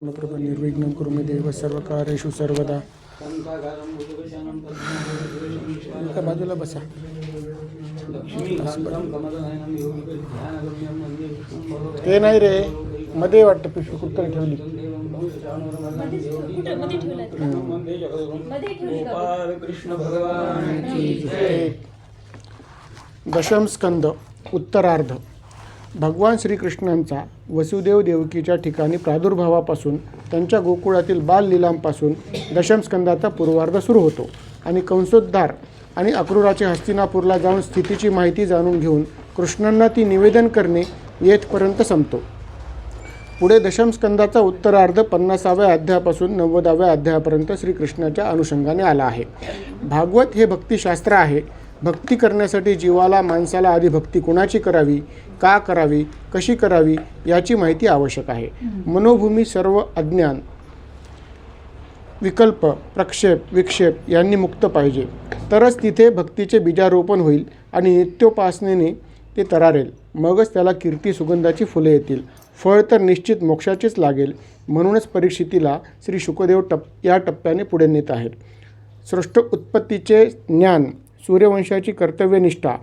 कृपा निर्विघ्नं कुरु मे देव सर्वकार्येषु सर्वदा. एका बाजूला बसा. ते नाही रे, मध्ये वाटतं पिशवी कुठं ठेवली. दशम स्कंद उत्तरार्ध. भगवान श्रीकृष्णांचा वसुदेव देवकीच्या ठिकाणी प्रादुर्भावापासून त्यांच्या गोकुळातील बाललीलांपासून दशमस्कंदाचा पूर्वार्ध सुरू होतो आणि कंसोद्धार आणि अक्रूराचे हस्तिनापूरला जाऊन स्थितीची माहिती जाणून घेऊन कृष्णांना ती निवेदन करणे येथपर्यंत संपतो. पुढे दशमस्कंदाचा उत्तरार्ध 50व्या अध्यायापासून 90व्या अध्यायापर्यंत श्रीकृष्णाच्या अनुषंगाने आला आहे. भागवत हे भक्तिशास्त्र आहे. भक्ती करण्यासाठी जीवाला माणसाला आधी भक्ती कोणाची करावी, का करावी, कशी करावी याची माहिती आवश्यक आहे. मनोभूमी सर्व अज्ञान, विकल्प, प्रक्षेप, विक्षेप यांनी मुक्त पाहिजे. तरच तिथे भक्तीचे बीजारोपण होईल आणि नित्योपासनेने ते तरारेल. मगच त्याला कीर्ती सुगंधाची फुले येतील. फळ तर निश्चित मोक्षाचेच लागेल. म्हणूनच परीक्षितीला श्री शुकदेव या टप्प्याने पुढे नेत आहेत. सृष्ट उत्पत्तीचे ज्ञान, सूर्यवंशाची कर्तव्यनिष्ठा,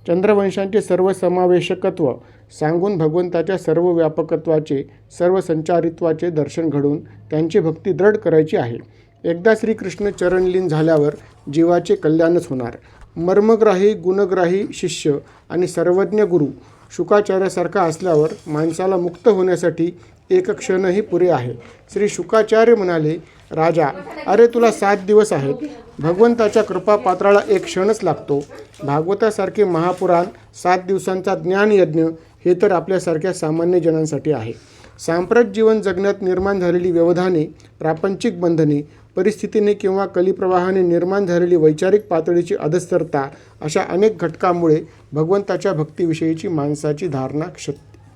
चंद्रवंशांचे सर्वसमावेशकत्व सांगून भगवंताच्या सर्व व्यापकत्वाचे, सर्व संचारित्वाचे दर्शन घडून त्यांची भक्ती दृढ करायची आहे. एकदा श्रीकृष्ण चरणलीन झाल्यावर जीवाचे कल्याणच होणार. मर्मग्राही, गुणग्राही शिष्य आणि सर्वज्ञ गुरु शुकाचार्यासारखा असल्यावर माणसाला मुक्त होण्यासाठी एक क्षणही पुरे आहे. श्री शुकाचार्य म्हणाले, राजा, अरे तुला 7 दिवस आहेत. भगवंताच्या कृपापात्राला एक क्षणच लागतो. भागवतासारखे महापुराण 7 दिवसांचा ज्ञानयज्ञ हे तर आपल्यासारख्या सामान्य जनांसाठी आहे. सांप्रत जीवन जगण्यात निर्माण झालेली व्यवधाने, प्रापंचिक बंधने, परिस्थितीने किंवा कलिप्रवाहाने निर्माण झालेली वैचारिक पातळीची अधस्तरता अशा अनेक घटकांमुळे भगवंताच्या भक्तीविषयीची माणसाची धारणा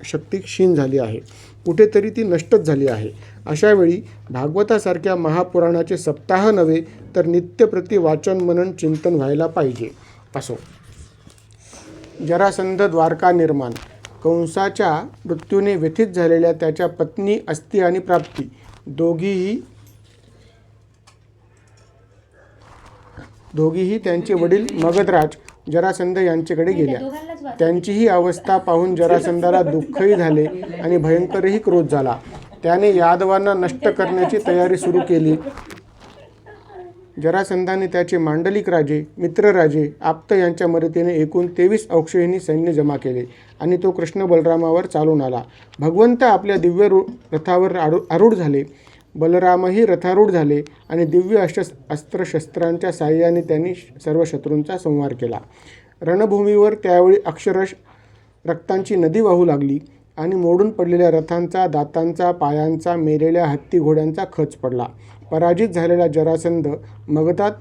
शक्ती क्षीण झाली आहे. कुठेतरी ती नष्टच झाली आहे. अशावेळी भागवतासारख्या महापुराणाचे सप्ताह नव्हे तर नित्यप्रती वाचन, मनन, चिंतन व्हायला पाहिजे. असो. जरासंध द्वारका निर्माण. कंसाच्या मृत्यूने व्यथित झालेल्या त्याच्या पत्नी अस्ती आणि प्राप्ती दोघीही त्यांचे वडील मगधराज जरासंध यांच्याकडे गेल्या. त्यांचीही अवस्था पाहून जरासंधाला दुःखही झाले आणि भयंकरही क्रोध झाला. त्याने यादवांना नष्ट करण्याची तयारी सुरू केली. जरासंधाने त्याचे मांडलिक राजे, मित्रराजे, आप्त यांच्या मदतीने एकूण 23 अक्षौहिणी सैन्य जमा केले आणि तो कृष्ण बलरामावर चालून आला. भगवंत आपल्या दिव्य रथावर आरूढ झाले. बलरामही रथारूढ झाले आणि दिव्य अस्त्रशस्त्रांच्या साह्याने त्यांनी सर्व शत्रूंचा संहार केला. रणभूमीवर त्यावेळी अक्षरश रक्तांची नदी वाहू लागली आणि मोडून पडलेल्या रथांचा, दातांचा, पायांचा, मेलेल्या हत्ती घोड्यांचा खच पडला. पराजित झालेला जरासंध मगधात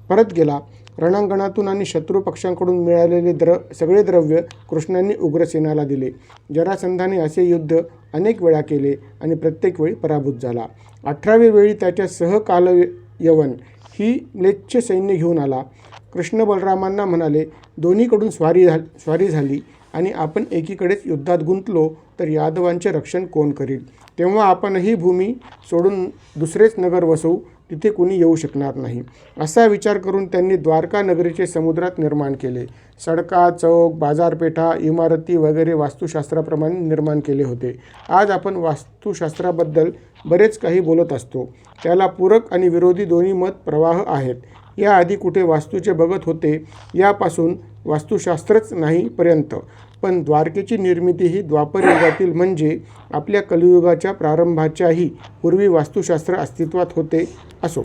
परत गेला. रणांगणातून आणि शत्रू पक्षांकडून मिळालेले सगळे द्रव्य कृष्णांनी उग्रसेनाला दिले. जरासंधाने असे युद्ध अनेक वेळा केले आणि प्रत्येक वेळी पराभूत झाला. 18वी वेळी त्याच्या कालयवन ही म्लेच्छ सैन्य घेऊन आला. कृष्ण बलरामांना म्हणाले, दोन्हीकडून स्वारी झाली आणि आपण एकीकडेच युद्धात गुंतलो तर यादवांचे रक्षण कोण करील? तेव्हा आपण ही भूमी सोडून दुसरेच नगर वसवू, तिथे कोणी येऊ शकणार नाही. असा विचार करून त्यांनी द्वारका नगरीचे समुद्रात निर्माण केले. सडका, चौक, बाजारपेठा, इमारती वगैरे वास्तुशास्त्राप्रमाणे निर्माण केले होते. आज आपण वास्तुशास्त्राबद्दल बरेच काही बोलत असतो. त्याला पूरक आणि विरोधी दोन्ही मत प्रवाह आहेत. याआधी कुठे वास्तूचे बघत होते यापासून वास्तुशास्त्रच नाही पर्यंत. पण द्वारकेची निर्मिती ही द्वापर युगातील म्हणजे आपल्या कलियुगाच्या प्रारंभाच्याही पूर्वी वास्तुशास्त्र अस्तित्वात होते. असो.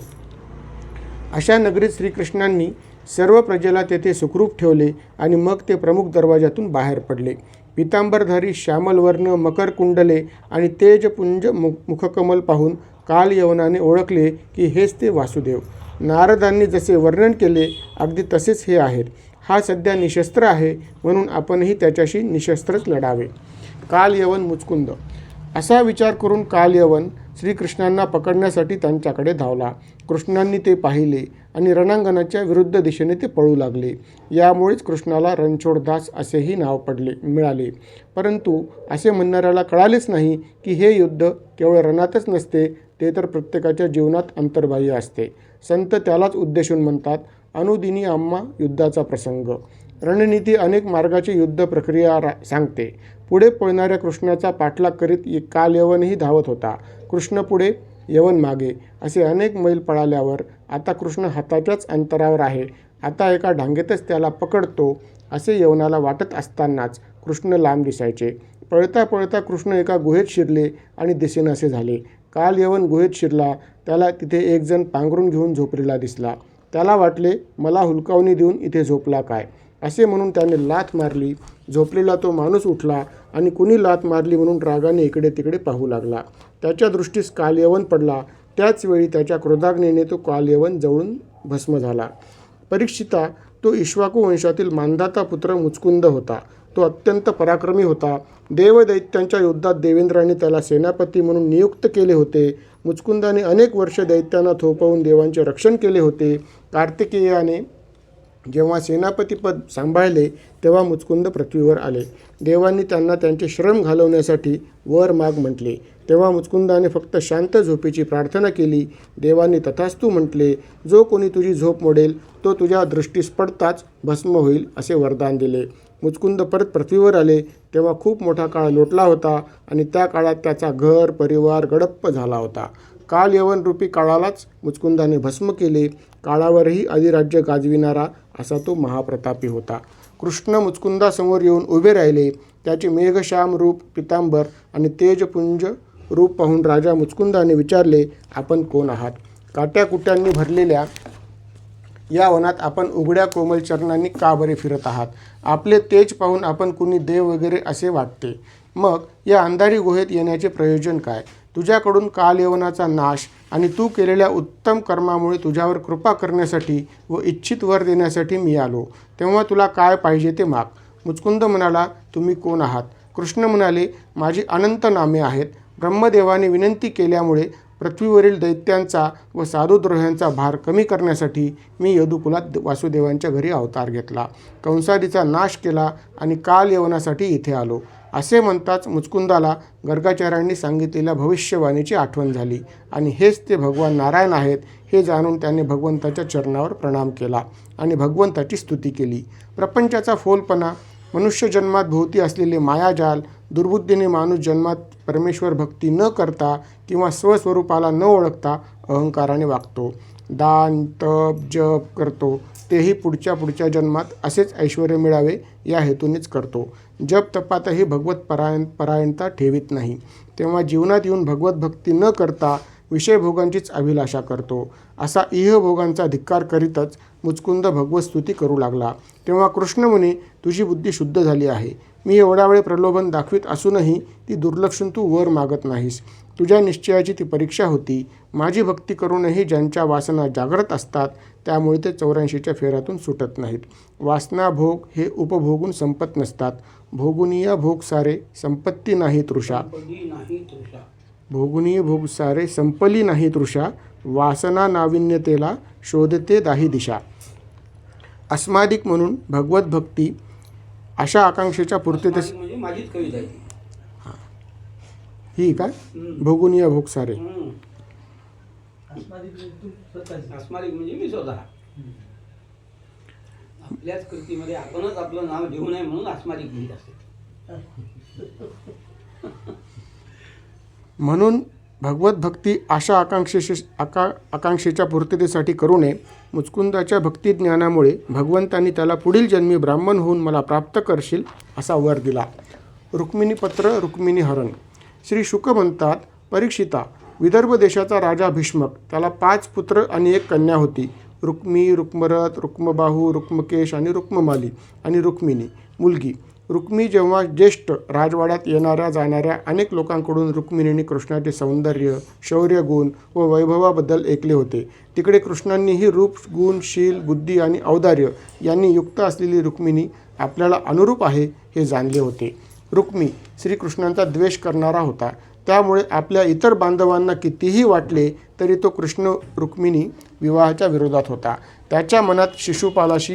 अशा नगरीत श्रीकृष्णांनी सर्व प्रजेला तेथे सुखरूप ठेवले आणि मग ते प्रमुख दरवाजातून बाहेर पडले. पितांबरधारी, श्यामलवर्ण, मकर कुंडले आणि तेजपुंज मुखकमल पाहून कालयवनाने ओळखले की हेच ते वासुदेव. नारदांनी जसे वर्णन केले अगदी तसेच हे आहेत. हा सध्या निशस्त्र आहे, म्हणून आपणही त्याच्याशी निशस्त्रच लढावे. कालयवन मुचकुंद. असा विचार करून कालयवन श्रीकृष्णांना पकडण्यासाठी त्यांच्याकडे धावला. कृष्णांनी ते पाहिले आणि रणांगणाच्या विरुद्ध दिशेने ते पळू लागले. यामुळेच कृष्णाला रणछोडदास असेही नाव मिळाले. परंतु असे म्हणणाऱ्याला कळालेच नाही की हे युद्ध केवळ रणातच नसते, ते तर प्रत्येकाच्या जीवनात अंतर्बाह्य असते. संत त्यालाच उद्देशून म्हणतात, अनुदिनी आम्हा युद्धाचा प्रसंग. रणनीती अनेक मार्गाची युद्ध प्रक्रिया सांगते. पुढे पळणाऱ्या कृष्णाचा पाठलाग करीत काल यवनही धावत होता. कृष्ण पुढे, यवन मागे, असे अनेक मैल पळाल्यावर आता कृष्ण हाताच्याच अंतरावर आहे. आता एका ढांगेतच त्याला पकडतो असे यवनाला वाटत असतानाच कृष्ण लांब दिसायचे. पळता पळता कृष्ण एका गुहेत शिरले आणि दिसेनासे झाले. काल यवन गुहेत शिरला. त्याला तिथे एक जण पांघरून घेऊन झोपलेला दिसला. त्याला वाटले, मला हुलकावणी देऊन इथे झोपला काय, असे म्हणून त्याने लाथ मारली. झोपलेला तो माणूस उठला आणि कुणी लाथ मारली म्हणून रागाने इकडे तिकडे पाहू लागला. त्याच्या दृष्टीस कालयवन पडला. त्याच वेळी त्याच्या क्रोधाग्नीने तो कालयवन जळून भस्म झाला. परीक्षिता, तो इक्ष्वाकू वंशातील मांधाता पुत्र मुचकुंद होता. तो अत्यंत पराक्रमी होता. देवदैत्यांच्या युद्धात देवेंद्राने त्याला सेनापती म्हणून नियुक्त केले होते. मुचकुंदाने अनेक वर्ष दैत्यांना थोपवून देवांचे रक्षण केले होते. कार्तिकेयाने जेव्हा सेनापतीपद सांभाळले तेव्हा मुचकुंद पृथ्वीवर आले. देवांनी त्यांना त्यांचे श्रम घालवण्यासाठी वर माग म्हटले. तेव्हा मुचकुंदाने फक्त शांत झोपेची प्रार्थना केली. देवांनी तथास्तु म्हटले. जो कोणी तुझी झोप मोडेल तो तुझ्या दृष्टीस पडताच भस्म होईल असे वरदान दिले. मुचकुंद परत पृथ्वीवर आले तेव्हा खूप मोठा काळ लोटला होता आणि त्या काळात त्याचा घर परिवार गडप्प झाला होता. काल यवन रूपी काळालाच मुचकुंदाने भस्म केले. काळावरही अधिराज्य गाजविणारा असा तो महाप्रतापी होता. कृष्ण मुचकुंदासमोर येऊन उभे राहिले. त्याचे मेघश्याम रूप, पितांबर आणि तेजपुंज रूप पाहून राजा मुचकुंदाने विचारले, आपण कोण आहात? काट्याकुट्यांनी भरलेल्या या वनात आपण उघड्या कोमल चरणांनी का बरे फिरत आहात? आपले तेज पाहून आपण कुणी देव वगैरे असे वाटते. मग या अंधारी गुहेत येण्याचे प्रयोजन काय? तुझ्याकडून कालयवनाचा नाश आणि तू केलेल्या उत्तम कर्मामुळे तुझ्यावर कृपा करण्यासाठी व इच्छित वर देण्यासाठी मी आलो. तेव्हा तुला काय पाहिजे ते माग. मुचकुंद म्हणाला, तुम्ही कोण आहात? कृष्ण म्हणाले, माझी अनंत नामे आहेत. ब्रह्मदेवाने विनंती केल्यामुळे पृथ्वीवरील दैत्यांचा व साधुद्रोह्यांचा भार कमी करण्यासाठी मी यदुकुलात वासुदेवांच्या घरी अवतार घेतला. कंसादीचा नाश केला आणि काल यवनासाठी इथे आलो. असे म्हणताच मुचकुंदाला गर्गाचार्यांनी सांगितलेल्या भविष्यवाणीची आठवण झाली आणि हेच ते भगवान नारायण आहेत हे जाणून त्याने भगवंताच्या चरणावर प्रणाम केला आणि भगवंताची स्तुती केली. प्रपंचाचा फोलपणा, मनुष्य जन्मात भोवती असलेले मायाजाल, दुर्बुद्धीने माणूस जन्मात परमेश्वर भक्ती न करता किंवा स्वस्वरूपाला न ओळखता अहंकाराने वागतो. दान तप जप करतो, तेही पुढच्या जन्मात असेच ऐश्वर मिळावे या हेतूनेच करतो. जप तपातही भगवत परायणता ठेवीत नाही. तेव्हा जीवनात येऊन भगवत भक्ती न करता विषयभोगांचीच अभिलाषा करतो. असा इहभोगांचा धिक्कार करीतच मुचकुंद भगवतस्तुती करू लागला. तेव्हा कृष्ण म्हणे, तुझी बुद्धी शुद्ध झाली आहे. मी एवढा वेळ प्रलोभन दाखवित असूनही ती दुर्लक्षून तू वर मागत नाहीस. तुझ्या निश्चयाची ती परीक्षा होती. माझी भक्ती करूनही ज्यांच्या वासना जागृत असतात त्यामुळे ते 84च्या फेऱ्यातून सुटत नाहीत. वासना भोग हे उपभोगून संपत नसतात. भोगुनीय भोग सारे संपत्ती नाही तृषा. भोगुनीय भोग सारे संपली नाही तृषा. वासना नाविन्यतेला शोधते दाही दिशा. अस्मादिक म्हणून भगवत भक्ती अशा आकांक्षेच्या पूर्तीतच म्हणजे माझीच कविता आहे ही काय भोगुनीय भोग सारे. अस्मादिक म्हणजे मी स्वतः. आपल्याच कृतीमध्ये आपणच आपलं नाव घेऊ नये म्हणून अस्मादिक म्हणत असते. म्हणून भगवत भक्ती अशा आकांक्षेच्या पूर्ततेसाठी करू नये. मुचकुंदाच्या भक्तिज्ञानामुळे भगवंतांनी त्याला पुढील जन्मी ब्राह्मण होऊन मला प्राप्त करशील असा वर दिला. रुक्मिणीपत्र रुक्मिणी हरण. श्री शुक म्हणतात, परीक्षिता, विदर्भ देशाचा राजा भीष्मक, त्याला 5 पुत्र आणि 1 कन्या होती. रुक्मी, रुक्मरथ, रुक्मबाहू, रुक्मकेश आणि रुक्ममाली आणि रुक्मिणी मुलगी. रुक्मी जेव्हा ज्येष्ठ राजवाड्यात येणाऱ्या जाणाऱ्या अनेक लोकांकडून रुक्मिणीने कृष्णाचे सौंदर्य, शौर्यगुण व वैभवाबद्दल ऐकले होते. तिकडे कृष्णांनीही रूप, गुण, शील, बुद्धी आणि औदार्य यांनी युक्त असलेली रुक्मिणी आपल्याला अनुरूप आहे हे जाणले होते. रुक्मी श्रीकृष्णांचा द्वेष करणारा होता. त्यामुळे आपल्या इतर बांधवांना कितीही वाटले तरी तो कृष्ण रुक्मिणी विवाहाच्या विरोधात होता. त्याच्या मनात शिशुपालाशी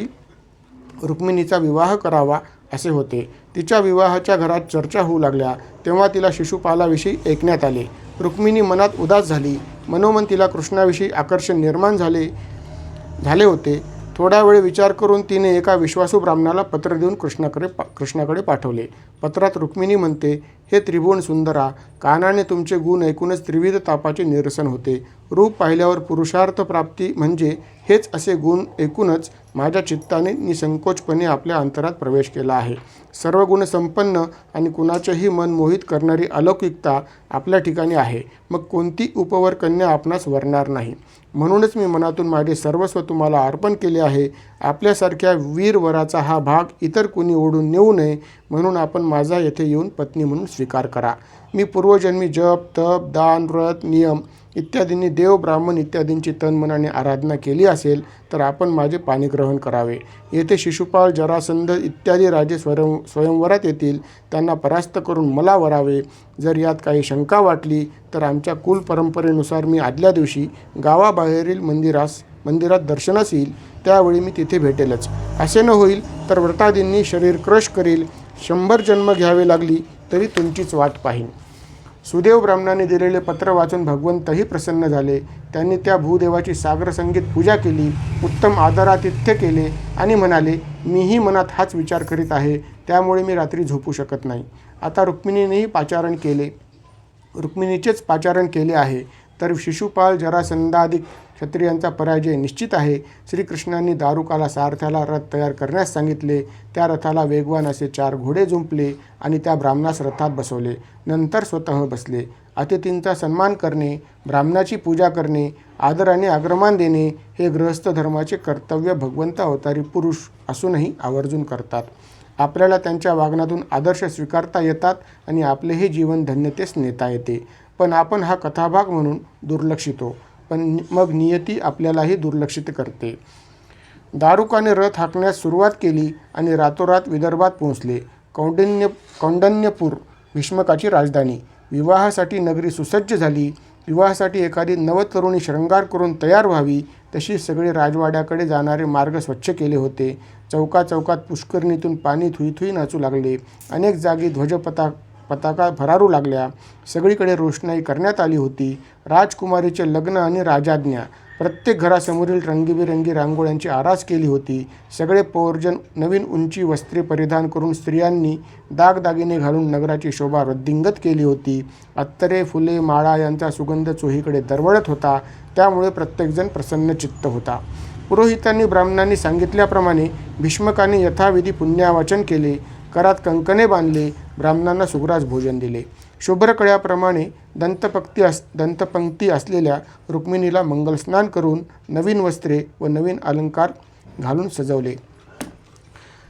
रुक्मिणीचा विवाह करावा असे होते. तिच्या विवाहाच्या घरात चर्चा होऊ लागल्या तेव्हा तिला शिशुपालाविषयी ऐकण्यात आले. रुक्मिणी मनात उदास झाली. मनोमन तिला कृष्णाविषयी आकर्षण निर्माण झाले होते. थोडा वेळ विचार करून तिने एका विश्वासू ब्राह्मणाला पत्र देऊन कृष्णाकडे पाठवले. पत्रात रुक्मिणी म्हणते, हे त्रिभुवन सुंदरा, कानाने तुमचे गुण ऐकूनच त्रिविध तापाचे निरसन होते. रूप पाहिल्यावर पुरुषार्थ प्राप्ती म्हणजे हेच असे गुण ऐकूनच माझ्या चित्ताने निसंकोचपणे आपल्या अंतरात प्रवेश केला आहे. सर्व गुण संपन्न आणि कुणाचेही मन मोहित करणारी अलौकिकता आपल्या ठिकाणी आहे. मग कोणती उपवर कन्या आपणास वरणार नाही. म्हणूनच मी मनातून माझे सर्वस्व तुम्हाला अर्पण केले आहे. आपल्यासारख्या वीरवराचा हा भाग इतर कुणी ओढून नेऊ नये म्हणून आपण माझा येथे येऊन पत्नी म्हणून स्वीकार करा. मी पूर्वजन्मी जप, तप, दान, व्रत, नियम इत्यादींनी देव, ब्राह्मण इत्यादींची तनमनाने आराधना केली असेल तर आपण माझे पाणिग्रहण करावे. येथे शिशुपाल, जरासंध इत्यादी राजे स्वयंवरात येतील. त्यांना परास्त करून मला वरावे. जर यात काही शंका वाटली तर आमच्या कुल परंपरेनुसार मी आदल्या दिवशी गावाबाहेरील मंदिरात दर्शनास येईल. त्यावेळी मी तिथे भेटेलच. असे न होईल तर व्रतादींनी शरीर क्रश करील. 100 जन्म घ्यावे लागली तरी तुमचीच वाट पाहीन. सुदेव ब्राह्मणाने दिलेले पत्र वाचून भगवंतही प्रसन्न झाले. त्यांनी त्या भूदेवाची सागरसंगीत पूजा केली, उत्तम आदरातिथ्य केले आणि म्हणाले, मीही मनात हाच विचार करीत आहे, त्यामुळे मी रात्री झोपू शकत नाही. आता रुक्मिणीचेच पाचारण केले आहे तर शिशुपाल, जरासंधादी क्षत्रियांचा पराजय निश्चित आहे. श्रीकृष्णांनी दारुकाला सारथ्याला रथ तयार करण्यास सांगितले. त्या रथाला वेगवान असे 4 घोडे जुंपले आणि त्या ब्राह्मणास रथात बसवले. नंतर स्वतः बसले. अतिथींचा सन्मान करणे, ब्राह्मणाची पूजा करणे, आदराने अग्रमान देणे हे गृहस्थ धर्माचे कर्तव्य भगवंत अवतारी पुरुष असूनही आवर्जून करतात. आपल्याला त्यांच्या वागण्यातून आदर्श स्वीकारता येतात आणि आपलेही जीवन धन्यतेस नेता येते. पण आपण हा कथाभाग म्हणून दुर्लक्षितो. पण मग नियती आपल्यालाही दुर्लक्षित करते. दारुकाने रथ हाकण्यास सुरुवात केली आणि रातोरात विदर्भात पोहोचले. कौंडण्यपूर भीष्मकाची राजधानी. विवाहासाठी नगरी सुसज्ज झाली. विवाहासाठी एखादी नवतरुणी श्रृंगार करून तयार व्हावी तशी सगळे राजवाड्याकडे जाणारे मार्ग स्वच्छ केले होते. चौकात पुष्करणीतून पाणी थुई नाचू लागले. अनेक जागी पताका भरारू लागल्या. सगळीकडे रोषणाई करण्यात आली होती. राजकुमारीचे लग्न आणि राजाज्ञा. प्रत्येक घरासमोरील रंगीबेरंगी रांगोळ्यांची आरास केली होती. सगळे पौरजन नवीन उंची वस्त्रे परिधान करून स्त्रियांनी दागदागिने घालून नगराची शोभा वृद्धिंगत केली होती. अत्तरे, फुले, माळा यांचा सुगंध चोहीकडे दरवळत होता. त्यामुळे प्रत्येकजण प्रसन्नचित्त होता. पुरोहितांनी ब्राह्मणांनी सांगितल्याप्रमाणे भीष्मकाने यथाविधी पुण्यावाचन केले. करात कंकणे बांधले. ब्राह्मणांना सुग्रास भोजन दिले. शुभ्रकळ्याप्रमाणे दंतपंक्ती असलेल्या रुक्मिणीला मंगलस्नान करून नवीन वस्त्रे व नवीन अलंकार घालून सजवले.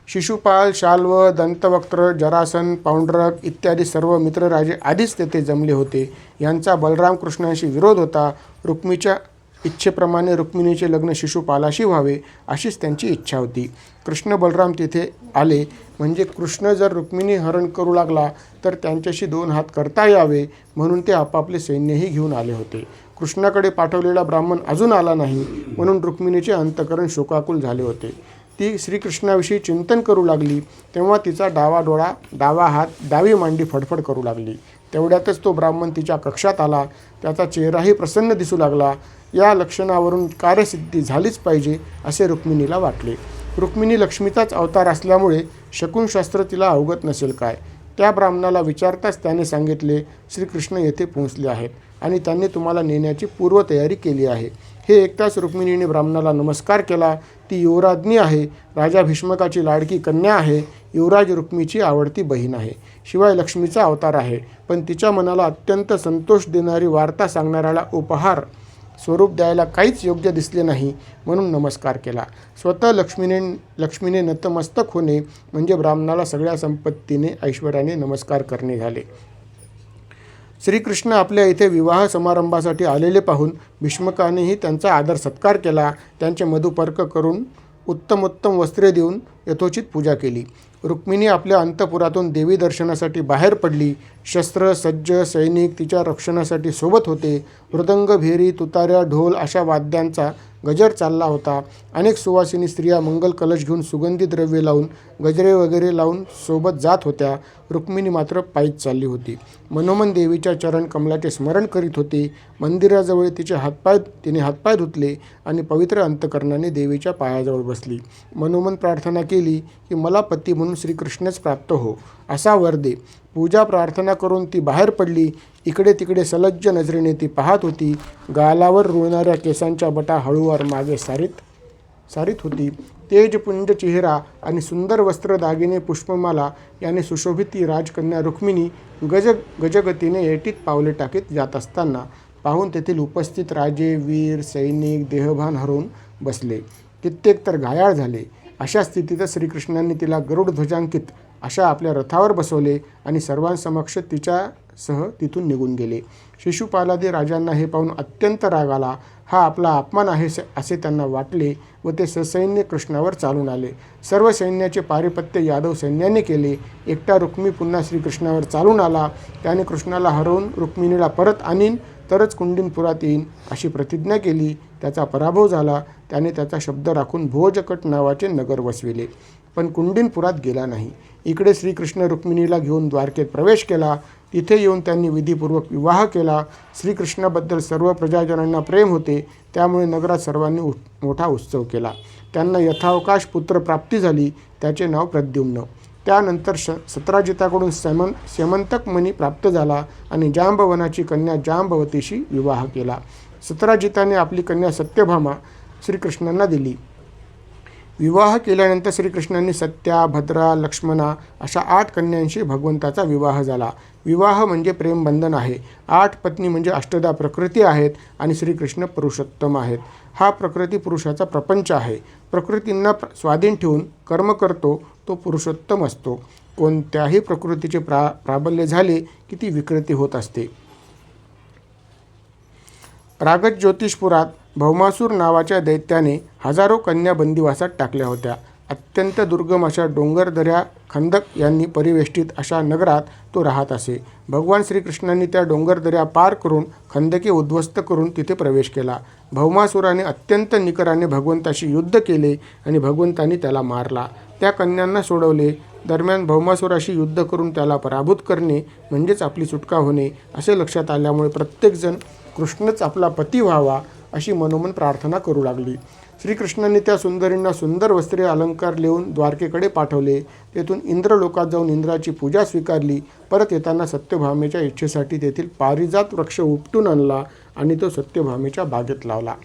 शिशुपाल, शाल्व, दंतवक्त्र, जरासन, पौंड्रक इत्यादी सर्व मित्रराजे आधीच तेथे जमले होते. यांचा बलराम कृष्णांशी विरोध होता. रुक्मीच्या इच्छेप्रमाणे रुक्मिणीचे लग्न शिशुपालाशी व्हावे अशीच त्यांची इच्छा होती. कृष्ण बलराम तिथे आले म्हणजे कृष्ण जर रुक्मिणी हरण करू लागला तर त्यांच्याशी 2 हात करता यावे म्हणून ते आपापले सैन्यही घेऊन आले होते. कृष्णाकडे पाठवलेला ब्राह्मण अजून आला नाही म्हणून रुक्मिणीचे अंतकरण शोकाकुल झाले होते. ती श्रीकृष्णाविषयी चिंतन करू लागली तेव्हा तिचा डावा डोळा, डावा हात, डावी मांडी फडफड करू लागली. तेवढ्यातच तो ब्राह्मण तिच्या कक्षात आला. त्याचा चेहराही प्रसन्न दिसू लागला. या लक्षणावरून कार्यसिद्धी झालीच पाहिजे असे रुक्मिणीला वाटले. रुक्मिणी लक्ष्मीचाच अवतार असल्यामुळे शकुनशास्त्र तिला अवगत नसेल काय. त्या ब्राह्मणाला विचारताच त्याने सांगितले, श्रीकृष्ण येथे पोहोचले आहेत आणि त्यांनी तुम्हाला नेण्याची पूर्वतयारी केली आहे. हे ऐकताच रुक्मिणीने ब्राह्मणाला नमस्कार केला. ती युवराज्ञी आहे. राजा भीष्मकाची लाडकी कन्या आहे. युवराज रुक्मीची आवडती बहीण आहे. शिवाय लक्ष्मीचा अवतार आहे. पण तिच्या मनाला अत्यंत संतोष देणारी वार्ता सांगणाऱ्याला उपहार स्वरूप द्यायला काहीच योग्य दिसले नाही म्हणून नमस्कार केला. स्वतः लक्ष्मीने नतमस्तक होणे म्हणजे ब्राह्मणाला सगळ्या संपत्तीने, ऐश्वर्याने नमस्कार करणे झाले. श्रीकृष्ण आपल्या इथे विवाह समारंभासाठी आलेले पाहून भीष्मकानेही त्यांचा आदर सत्कार केला. त्यांचे मधुपर्क करून उत्तमोत्तम वस्त्रे देऊन यथोचित पूजा केली. रुक्मिणी आपल्या अंतपुरातून देवी दर्शनासाठी बाहेर पडली. शस्त्र सज्ज सैनिक तिच्या रक्षणासाठी सोबत होते. मृदंग भेरी तुताऱ्या ढोल अशा वाद्यांचा गजर चालला होता. अनेक सुवासिनी स्त्रिया मंगल कलश घेऊन सुगंधी द्रव्ये लावून गजरे वगैरे लावून सोबत जात होत्या. रुक्मिणी मात्र पायीच चालली होती. मनोमन देवीच्या चरण कमलाचे स्मरण करीत होती. मंदिराजवळ तिने हातपाय धुतले आणि पवित्र अंतकरणाने देवीच्या पायाजवळ बसली. मनोमन प्रार्थना केली की मला पती म्हणून श्रीकृष्णच प्राप्त हो, असा वर दे. पूजा प्रार्थना करून ती बाहेर पडली. इकडे तिकडे सलज्ज नजरेने ती पाहत होती. गालावर रुळणाऱ्या केसांच्या बटा हळूवार मागे सारीत होती. तेजपुंज चेहरा आणि सुंदर वस्त्र दागिने पुष्पमाला याने सुशोभित ती राजकन्या रुक्मिणी गजगतीने एटीत पावले टाकीत जात असताना पाहून तेथील उपस्थित राजे वीर सैनिक देहभान हरवून बसले. कित्येक तर घायाळ झाले. अशा स्थितीतच श्रीकृष्णांनी तिला गरुड ध्वजांकित अशा आपल्या रथावर बसवले आणि सर्वांसमक्ष तिच्यासह तिथून निघून गेले. शिशुपालादी राजांना हे पाहून अत्यंत राग आला. हा आपला अपमान आहे असे त्यांना वाटले व ते ससैन्य कृष्णावर चालून आले. सर्व सैन्याचे पारिपत्य यादव सैन्याने केले. एकटा रुक्मी पुन्हा श्रीकृष्णावर चालून आला. त्याने कृष्णाला हरवून रुक्मिणीला परत आणीन तरच कुंडिनपुरात येईन अशी प्रतिज्ञा केली. त्याचा पराभव झाला. त्याने त्याचा शब्द राखून भोजकट नावाचे नगर वसविले, पण कुंडिनपुरात गेला नाही. इकडे श्रीकृष्ण रुक्मिणीला घेऊन द्वारकेत प्रवेश केला. तिथे येऊन त्यांनी विधीपूर्वक विवाह केला. श्रीकृष्णाबद्दल सर्व प्रजाजनांना प्रेम होते, त्यामुळे नगरात सर्वांनी मोठा उत्सव केला. त्यांना यथावकाश पुत्रप्राप्ती झाली. त्याचे नाव प्रद्युम्न. त्यानंतर सत्राजिताकडून सेमंतक मणी प्राप्त झाला आणि जांबवनाची कन्या जांबवतीशी विवाह केला. सत्राजिताने आपली कन्या सत्यभामा श्रीकृष्णांना दिली. विवाह केल्यानंतर श्रीकृष्णांनी सत्या भद्रा लक्ष्मणा अशा 8 कन्यांशी भगवंताचा विवाह झाला. विवाह म्हणजे प्रेमबंधन आहे. 8 पत्नी म्हणजे अष्टदा प्रकृती आहेत आणि श्रीकृष्ण पुरुषोत्तम आहेत. हा प्रकृती पुरुषाचा प्रपंच आहे. प्रकृतींना स्वाधीन ठेवून कर्म करतो तो पुरुषोत्तम असतो. कोणत्याही प्रकृतीचे प्राबल्य झाले की ती विकृती होत असते. प्रागत ज्योतिषपुरात भौमासूर नावाच्या दैत्याने हजारो कन्या बंदिवासात टाकल्या होत्या. अत्यंत दुर्गम अशा डोंगरदऱ्या खंदक यांनी परिवेष्टित अशा नगरात तो राहत असे. भगवान श्रीकृष्णांनी त्या डोंगरदऱ्या पार करून खंदके उद्ध्वस्त करून तिथे प्रवेश केला. भौमासुराने अत्यंत निकराने भगवंताशी युद्ध केले आणि भगवंतांनी त्याला मारला. त्या कन्यांना सोडवले. दरम्यान भौमासुराशी युद्ध करून त्याला पराभूत करणे म्हणजेच आपली सुटका होणे असे लक्षात आल्यामुळे प्रत्येकजण कृष्णच आपला पती व्हावा अशी मनोमन प्रार्थना करू लागली. श्रीकृष्णांनी त्या सुंदरींना सुंदर वस्त्रे अलंकार लिहून द्वारकेकडे पाठवले. तेथून इंद्रलोकात जाऊन इंद्राची पूजा स्वीकारली. परत येताना सत्यभामेच्या इच्छेसाठी तेथील पारिजात वृक्ष उपटून आणला आणि तो सत्यभामेच्या बागेत लावला.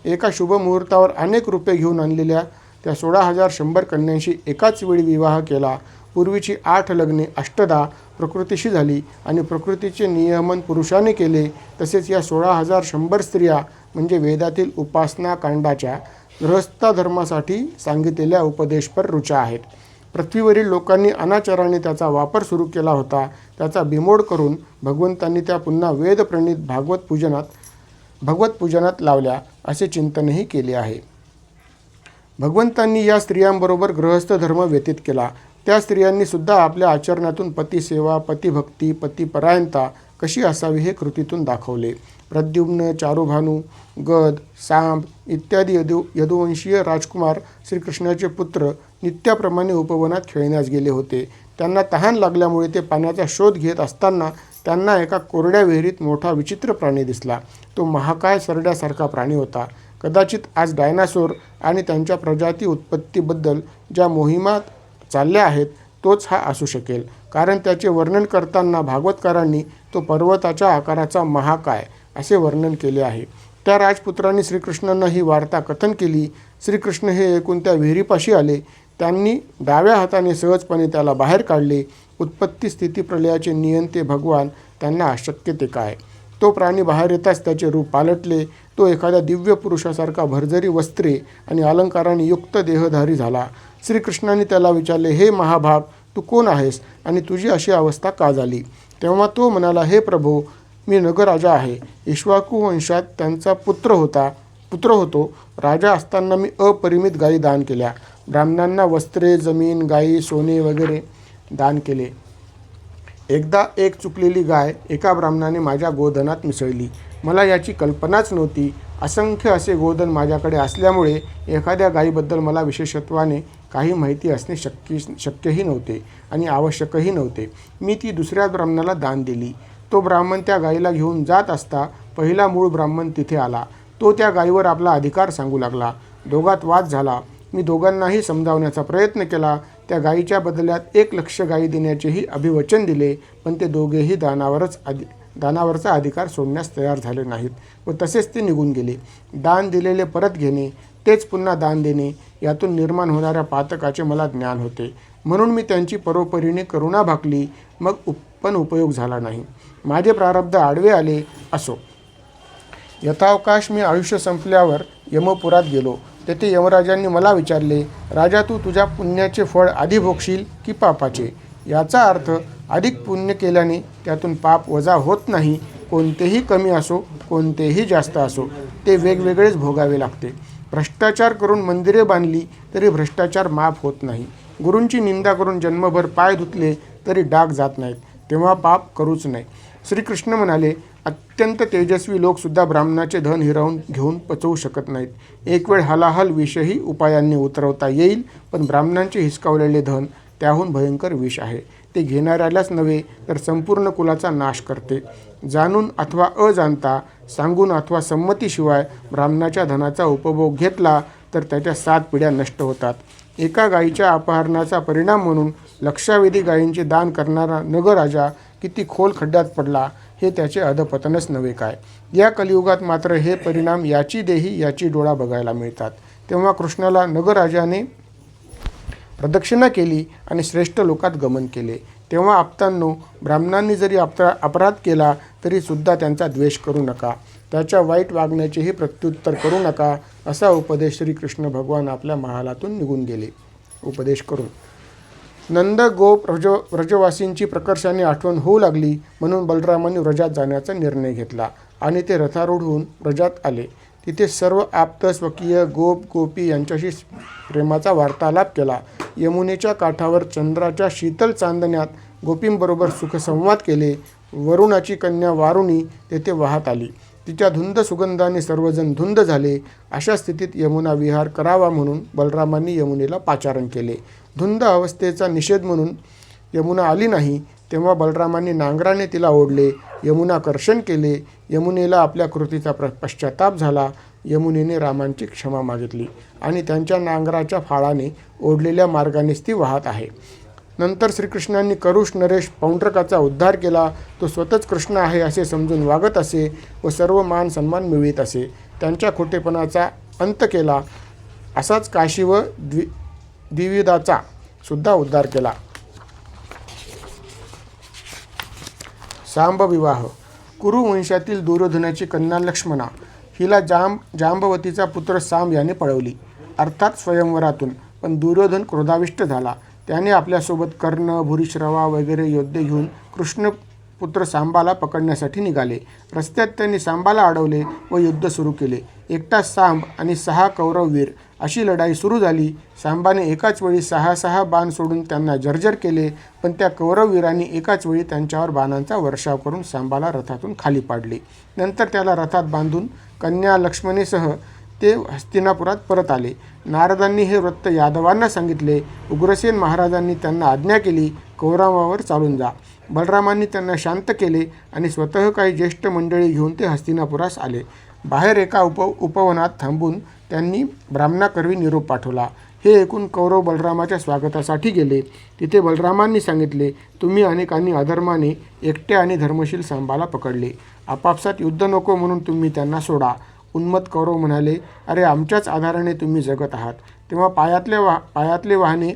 एका शुभ मुहूर्तावर अनेक रूपे घेऊन आणलेल्या त्या 16,100 कन्यांशी एकाच वेळी विवाह केला. पूर्वीची 8 लग्ने अष्टदा प्रकृतीशी झाली आणि प्रकृतीचे नियमन पुरुषाने केले. तसेच या 16,100 स्त्रिया म्हणजे वेदातील उपासना कांडाच्या गृहस्थधर्मासाठी सांगितलेल्या उपदेशपर ऋचा आहेत. पृथ्वीवरील लोकांनी अनाचाराने त्याचा वापर सुरू केला होता. त्याचा बिमोड करून भगवंतांनी त्या पुन्हा वेदप्रणीत भगवत पूजनात लावल्या असे चिंतनही केले आहे. भगवंतांनी या स्त्रियांबरोबर गृहस्थ धर्म व्यतीत केला. त्या स्त्रियांनी सुद्धा आपल्या आचरणातून पतिसेवा पतिभक्ती पतिपरायणता कशी असावी हे कृतीतून दाखवले. प्रद्युम्न चारुभानू गद सांब इत्यादी यदुवंशीय राजकुमार श्रीकृष्णाचे पुत्र नित्याप्रमाणे उपवनात खेळण्यास गेले होते. त्यांना तहान लागल्यामुळे ते पाण्याचा शोध घेत असताना त्यांना एका कोरड्या विहिरीत मोठा विचित्र प्राणी दिसला. तो महाकाय सरड्यासारखा प्राणी होता. कदाचित आज डायनासोर आणि त्यांच्या प्रजाती उत्पत्तीबद्दल ज्या मोहिमा चालल्या आहेत तोच हा असू शकेल, कारण त्याचे वर्णन करताना भागवतकारांनी तो पर्वताच्या आकाराचा महाकाय असे वर्णन केले आहे. त्या राजपुत्रांनी श्रीकृष्णांना ही वार्ता कथन केली. श्रीकृष्ण हे ऐकून त्या विहिरीपाशी आले. त्यांनी डाव्या हाताने सहजपणे त्याला बाहेर काढले. उत्पत्ती स्थिती प्रलयाचे नियंते भगवान त्यांना अशक्य ते काय. तो प्राणी बाहेर येताच त्याचे रूप पालटले. तो एखाद्या दिव्य पुरुषासारखा भरजरी वस्त्रे आणि अलंकाराने युक्त देहधारी झाला. श्रीकृष्णांनी त्याला विचारले, हे महाभाग, तू कोण आहेस आणि तुझी अशी अवस्था का झाली? तेव्हा तो म्हणाला, हे प्रभो, मी नगराजा आहे. इक्ष्वाकू वंशात त्यांचा पुत्र होतो. राजा असताना मी अपरिमित गायी दान केल्या. ब्राह्मणांना वस्त्रे जमीन गायी सोने वगैरे दान केले. एकदा एक चुकलेली गाय एका ब्राह्मणाने माझ्या गोधनात मिसळली. मला याची कल्पनाच नव्हती. असंख्य असे गोधन माझ्याकडे असल्यामुळे एखाद्या गायीबद्दल मला विशेषत्वाने काही माहिती असणे शक्यही नव्हते आणि आवश्यकही नव्हते. मी ती दुसऱ्या ब्राह्मणाला दान दिली. तो ब्राह्मण त्या गायीला घेऊन जात असता पहिला मूळ ब्राह्मण तिथे आला. तो त्या गायीवर आपला अधिकार सांगू लागला. दोघात वाद झाला. मी दोघांनाही समजावण्याचा प्रयत्न केला. त्या गायीच्या बदल्यात 1,00,000 गायी देण्याचेही अभिवचन दिले, पण ते दोघेही दानावरचा अधिकार सोडण्यास तयार झाले नाहीत व तसेच ते निघून गेले. दान दिलेले परत घेणे, तेच पुन्हा दान देणे, यातून निर्माण होणाऱ्या पातकाचे मला ज्ञान होते. म्हणून मी त्यांची परोपरीने करुणा भाकली, पण उपयोग झाला नाही. माझे प्रारब्ध आडवे आले. असो. यथावकाश मी आयुष्य संपल्यावर यमपुरात गेलो. तेथे यमराजांनी मला विचारले, राजा, तू तुझ्या पुण्याचे फळ आधी भोगशील की पापाचे? याचा अर्थ अधिक पुण्य केल्याने त्यातून पाप वजा होत नाही. कोणतेही कमी असो, कोणतेही जास्त असो, ते वेगवेगळेच भोगावे लागते. भ्रष्टाचार करून मंदिरे बांधली तरी भ्रष्टाचार माफ होत नाही. गुरूंची निंदा करून जन्मभर पाय धुतले तरी डाग जात नाहीत. तेव्हा पाप करूच नाही. श्रीकृष्ण म्हणाले, अत्यंत तेजस्वी लोकसुद्धा ब्राह्मणाचे धन हिरावून घेऊन पचवू शकत नाहीत. एक वेळ हलाहल विषही उपायांनी उतरवता येईल, पण ब्राह्मणांचे हिसकावलेले धन त्याहून भयंकर विष आहे. ते घेणाऱ्यालाच नव्हे तर संपूर्ण कुलाचा नाश करते. जाणून अथवा अजाणता, सांगून अथवा संमतीशिवाय ब्राह्मणाच्या धनाचा उपभोग घेतला तर त्याच्या 7 पिढ्या नष्ट होतात. एका गायीच्या अपहरणाचा परिणाम म्हणून लक्षावधी गायींचे दान करणारा नगराजा किती खोल खड्ड्यात पडला, हे त्याचे अधपतनच नव्हे काय. या कलियुगात मात्र हे परिणाम याची देही याची डोळा बघायला मिळतात. तेव्हा कृष्णाला नगराजाने प्रदक्षिणा केली आणि श्रेष्ठ लोकात गमन केले. तेव्हा आप्तांनो, ब्राह्मणांनी जरी अपराध केला तरी सुद्धा त्यांचा द्वेष करू नका. त्याच्या वाईट वागण्याचेही प्रत्युत्तर करू नका. असा उपदेश श्रीकृष्ण भगवान आपल्या महालातून निघून गेले. उपदेश करून नंद गोप व्रजवासींची प्रकर्षाने आठवण होऊ लागली. म्हणून बलरामांनी व्रजात जाण्याचा निर्णय घेतला आणि ते रथारूढ होऊन व्रजात आले. तिथे सर्व आप्त, स्वकीय, गोप गोपी यांच्याशी प्रेमाचा वार्तालाप केला. यमुनेच्या काठावर चंद्राच्या शीतल चांदण्यात गोपींबरोबर सुखसंवाद केले. वरुणाची कन्या वारुणी तेथे वाहत आली. तिच्या धुंद सुगंधाने सर्वजण धुंद झाले. अशा स्थितीत यमुना विहार करावा म्हणून बलरामांनी यमुनेला पाचारण केले. धुंद अवस्थेचा निषेध म्हणून यमुना आली नाही. तेव्हा बलरामांनी नांगराने तिला ओढले. यमुना कर्षण केले. यमुनेला आपल्या कृतीचा पश्चाताप झाला. यमुनेने रामांची क्षमा मागितली आणि त्यांच्या नांगराच्या फाळाने ओढलेल्या मार्गानेच ती वाहत आहे. नंतर श्रीकृष्णांनी करुष नरेश पौंड्रकाचा उद्धार केला. तो स्वतःच कृष्ण आहे असे समजून वागत असे व सर्व मान सन्मान मिळवित असे. त्यांच्या खोटेपणाचा अंत केला. असाच काशी व द्विविदाचा सुद्धा उद्धार केला. सांब विवाह. कुरुवंशातील दुर्योधनाची कन्या लक्ष्मणा हिला जांबवतीचा पुत्र सांब याने पळवली, अर्थात स्वयंवरातून. पण दुर्योधन क्रोधाविष्ट झाला. त्याने आपल्यासोबत कर्ण, भूरिश्रवा वगैरे योद्धे घेऊन कृष्णपुत्र सांबाला पकडण्यासाठी निघाले. रस्त्यात त्यांनी सांबाला अडवले व युद्ध सुरू केले. एकटाच सांब आणि 6 कौरववीर अशी लढाई सुरू झाली. सांबाने एकाच वेळी 6 बाण सोडून त्यांना जर्जर केले, पण त्या कौरववीरांनी एकाच वेळी त्यांच्यावर बाणांचा वर्षाव करून सांबाला रथातून खाली पाडले. नंतर त्याला रथात बांधून कन्या लक्ष्मणेसह ते हस्तिनापुरात परत आले. नारदांनी हे वृत्त यादवांना सांगितले. उग्रसेन महाराजांनी त्यांना आज्ञा केली, कौरवांवर चालून जा. बलरामांनी त्यांना शांत केले आणि स्वतः काही ज्येष्ठ मंडळी घेऊन ते हस्तिनापुरास आले. बाहेर एका उपवनात थांबून त्यांनी ब्राह्मणाकरवी निरोप पाठवला. हे ऐकून कौरव बलरामाच्या स्वागतासाठी गेले. तिथे बलरामांनी सांगितले, तुम्ही अनेकांनी अधर्माने एकट्या आणि धर्मशील सांबाला पकडले. आपापसात युद्ध नको म्हणून तुम्ही त्यांना सोडा. उन्मत्त कौरव म्हणाले, अरे, आमच्याच आधाराने तुम्ही जगत आहात, तेव्हा पायातले वाहने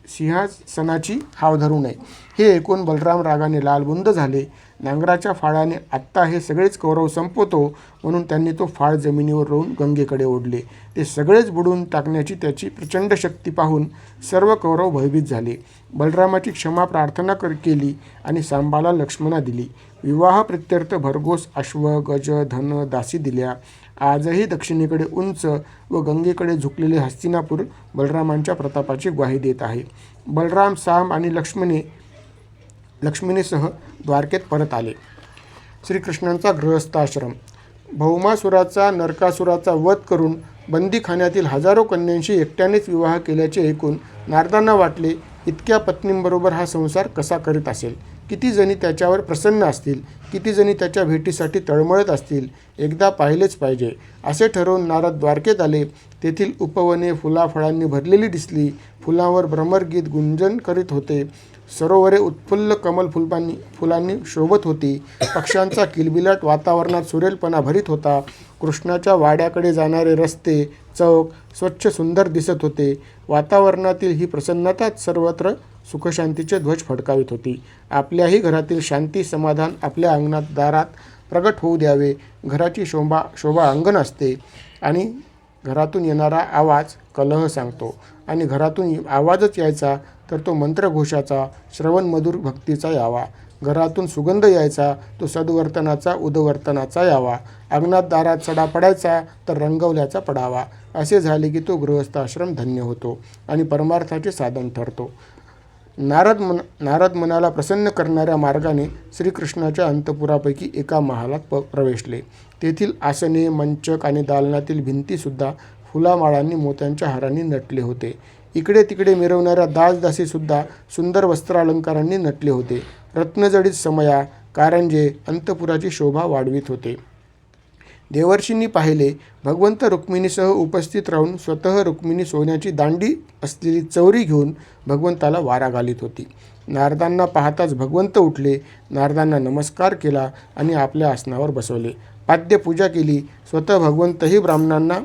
सिंहासनाची हाव धरू नये. हे ऐकून बलराम रागाने लालबुंद झाले. नांगराच्या फाळाने आत्ता हे सगळेच कौरव संपवतो म्हणून त्यांनी तो फाळ जमिनीवर रोवून गंगेकडे ओढले. ते सगळेच बुडून टाकण्याची त्याची प्रचंड शक्ती पाहून सर्व कौरव भयभीत झाले. बलरामाची क्षमा प्रार्थना केली आणि सांबाला लक्ष्मणा दिली. विवाह प्रित्यर्थ भरघोस अश्व, गज, धन, दासी दिल्या. आजही दक्षिणेकडे उंच व गंगेकडे झुकलेले हस्तिनापूर बलरामांच्या प्रतापाची ग्वाही देत आहे. बलराम, सांब आणि लक्ष्मणे लक्ष्मणीसह द्वारकेत परत आले. श्रीकृष्णांचा गृहस्थाश्रम. भौमासुराचा नरकासुराचा वध करून बंदीखान्यातील हजारो कन्यांशी एकट्यानेच विवाह केल्याचे ऐकून नारदांना वाटले, इतक्या पत्नींबरोबर हा संसार कसा करीत असेल. किती जणी त्याच्यावर प्रसन्न असतील, किती जणी त्याच्या भेटीसाठी तळमळत असतील. एकदा पाहिलेच पाहिजे असे ठरवून नारद द्वारकेत आले. तेथील उपवने फुलाफळांनी भरलेली दिसली. फुलांवर भ्रमरगीत गुंजन करीत होते. सरोवरे उत्फुल्ल कमल फुलांनी शोभत होती. पक्ष्यांचा किलबिलाट वातावरणात सुरेलपणा भरीत होता. कृष्णाच्या वाड्याकडे जाणारे रस्ते, चौक स्वच्छ सुंदर दिसत होते. वातावरणातील ही प्रसन्नताच सर्वत्र सुखशांतीचे ध्वज फडकावित होती. आपल्याही घरातील शांती समाधान आपल्या अंगणात दारात प्रगट होऊ द्यावे. घराची शोभा अंगण असते आणि घरातून येणारा आवाज कलह सांगतो. आणि घरातून आवाजच यायचा तर तो मंत्रघोषाचा, श्रवणमधुर भक्तीचा यावा. घरातून सुगंध यायचा तो सद्वर्तनाचा, उदवर्तनाचा यावा. अंगणात दारात सडा पडायचा तर रंगवल्याचा पडावा. असे झाले की तो गृहस्थाश्रम धन्य होतो आणि परमार्थाचे साधन ठरतो. नारद मनाला प्रसन्न करणाऱ्या मार्गाने श्रीकृष्णाच्या अंतपुरापैकी एका महालात प्रवेशले. तेथील आसने, मंचक आणि दालनातील भिंतीसुद्धा फुलामाळांनी मोत्यांच्या हारांनी नटले होते. इकडे तिकडे मिरवणाऱ्या दासदासीसुद्धा सुंदर वस्त्रालंकारांनी नटले होते. रत्नजडित समया, कारंजे अंतपुराची शोभा वाढवित होते. देवर्षींनी पाहिले, भगवंत रुक्मिणीसह उपस्थित राहून स्वतः रुक्मिणी सोन्याची दांडी असलेली चौरी घेऊन भगवंताला वारा घालीत होती. नारदांना पाहताच भगवंत उठले. नारदांना नमस्कार केला आणि आपल्या आसनावर बसवले. पाद्यपूजा केली. स्वतः भगवंतही ब्राह्मणांना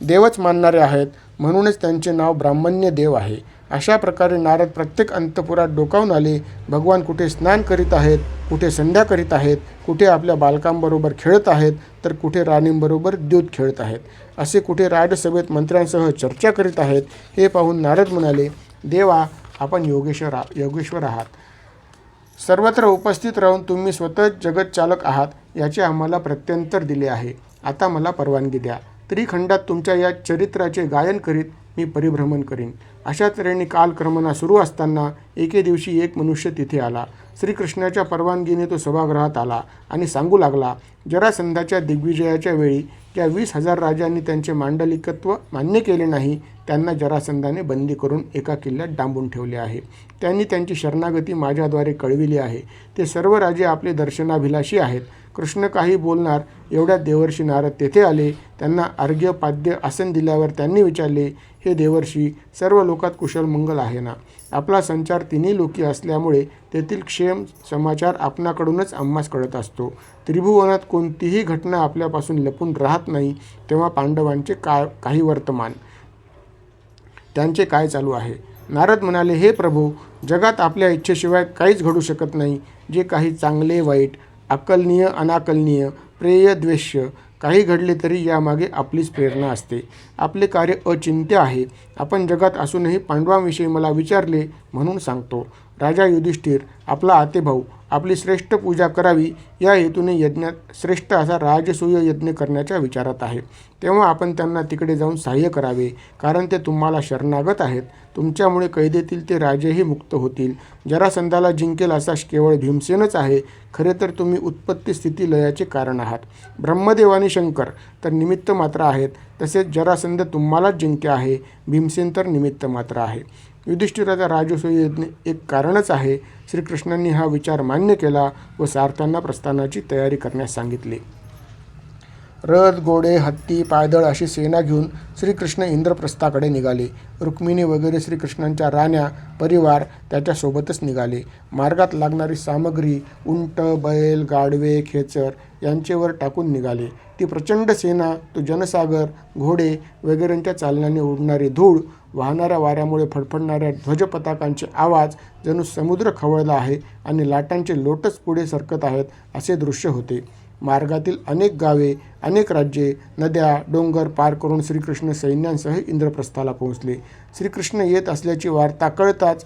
देवच मानणारे आहेत, म्हणूनच त्यांचे नाव ब्राह्मण्य देव आहे. अशा प्रकारे नारद प्रत्येक अंतपुरात डोकावून आले. भगवान कुठे स्नान करीत आहेत, कुठे संध्या करीत आहेत, कुठे आपल्या बालकांबरोबर खेळत आहेत, तर कुठे राणींबरोबर द्यूत खेळत आहेत, असे कुठे राजसभेत मंत्र्यांसह चर्चा करीत आहेत. हे पाहून नारद म्हणाले, देवा, आपण योगेश्वर आहात. सर्वत्र उपस्थित राहून तुम्ही स्वतः जगत चालक आहात याचे आम्हाला प्रत्यंतर दिले आहे. आता मला परवानगी द्या. त्रिखंडात तुमच्या या चरित्राचे गायन करीत मी परिभ्रमण करीन. अशा तऱ्हेने कालक्रमणा सुरू असताना एके दिवशी एक मनुष्य तिथे आला. श्रीकृष्णाच्या परवानगीने तो सभागृहात आला आणि सांगू लागला, जरासंधाच्या दिग्विजयाच्या वेळी ज्या 20,000 राजांनी त्यांचे मांडलिकत्व मान्य केले नाही त्यांना जरासंधाने बंदी करून एका किल्ल्यात डांबून ठेवले आहे. त्यांनी त्यांची शरणागती माझ्याद्वारे कळविली आहे. ते सर्व राजे आपले दर्शनाभिलाषी आहेत. कृष्ण काही बोलणार एवढ्यात देवर्षी नारद तेथे आले. त्यांना अर्घ्य पाद्य आसन दिल्यावर त्यांनी विचारले, हे देवर्षी, सर्व लोकात कुशल मंगल आहे ना? आपला संचार तिन्ही लोकी असल्यामुळे तेथील क्षेम समाचार आपणाकडूनच आम्हास कळत असतो. त्रिभुवनात कोणतीही घटना आपल्यापासून लपून राहत नाही. तेव्हा पांडवांचे काही वर्तमान, त्यांचे काय चालू आहे? नारद म्हणाले, हे प्रभू, जगात आपल्या इच्छेशिवाय काहीच घडू शकत नाही. जे काही चांगले वाईट, अकलनीय अनाकलनीय, प्रेय द्वेष्य काही घडले तरी यामागे आपलीच प्रेरणा असते. आपले कार्य अचिंत्य आहे. आपण जगात असूनही पांडवांविषयी मला विचारले म्हणून सांगतो. राजा युधिष्ठिर, आपला आतेभाऊ, आपली श्रेष्ठ पूजा करावी या हेतूने यज्ञात श्रेष्ठ असा राजसूय यज्ञ करण्याच्या विचारात आहे. तेव्हा आपण त्यांना तिकडे जाऊन सहाय्य करावे, कारण ते तुम्हाला शरणागत आहेत. तुमच्यामुळे कैदेतील ते राजेही मुक्त होतील. जरासंधाला जिंकेल असा केवळ भीमसेनच आहे. खरे तर तुम्ही उत्पत्ती स्थिती लयाचे कारण आहात. ब्रह्मदेव आणि शंकर तर निमित्त मात्र आहेत. तसेच जरासंध तुम्हालाच जिंक्य आहे. भीमसेन तर निमित्त मात्र आहे. युधिष्ठिराचा राजसूय यज्ञ एक कारणच आहे. श्रीकृष्णांनी हा विचार मान्य केला व सार्थांना प्रस्थानाची तयारी करण्यास सांगितले. रथ, घोडे, हत्ती, पायदळ अशी सेना घेऊन श्रीकृष्ण इंद्रप्रस्थाकडे निघाले. रुक्मिणी वगैरे श्रीकृष्णांच्या राण्या, परिवार त्याच्यासोबतच निघाले. मार्गात लागणारी सामग्री उंट, बैल, गाढवे, खेचर यांचेवर टाकून निघाले. ती प्रचंड सेना, तो जनसागर, घोडे वगैरेंच्या चालण्याने उडणारी धूळ, वाहणाऱ्या वाऱ्यामुळे फडफडणाऱ्या ध्वजपताकांचे आवाज, जणू समुद्र खवळला आहे आणि लाटांचे लोटच पुढे सरकत आहेत असे दृश्य होते. मार्गातील अनेक गावे, अनेक राज्ये, नद्या, डोंगर पार करून श्रीकृष्ण सैन्यांसह इंद्रप्रस्थाला पोहोचले. श्रीकृष्ण येत असल्याची वार्ता कळताच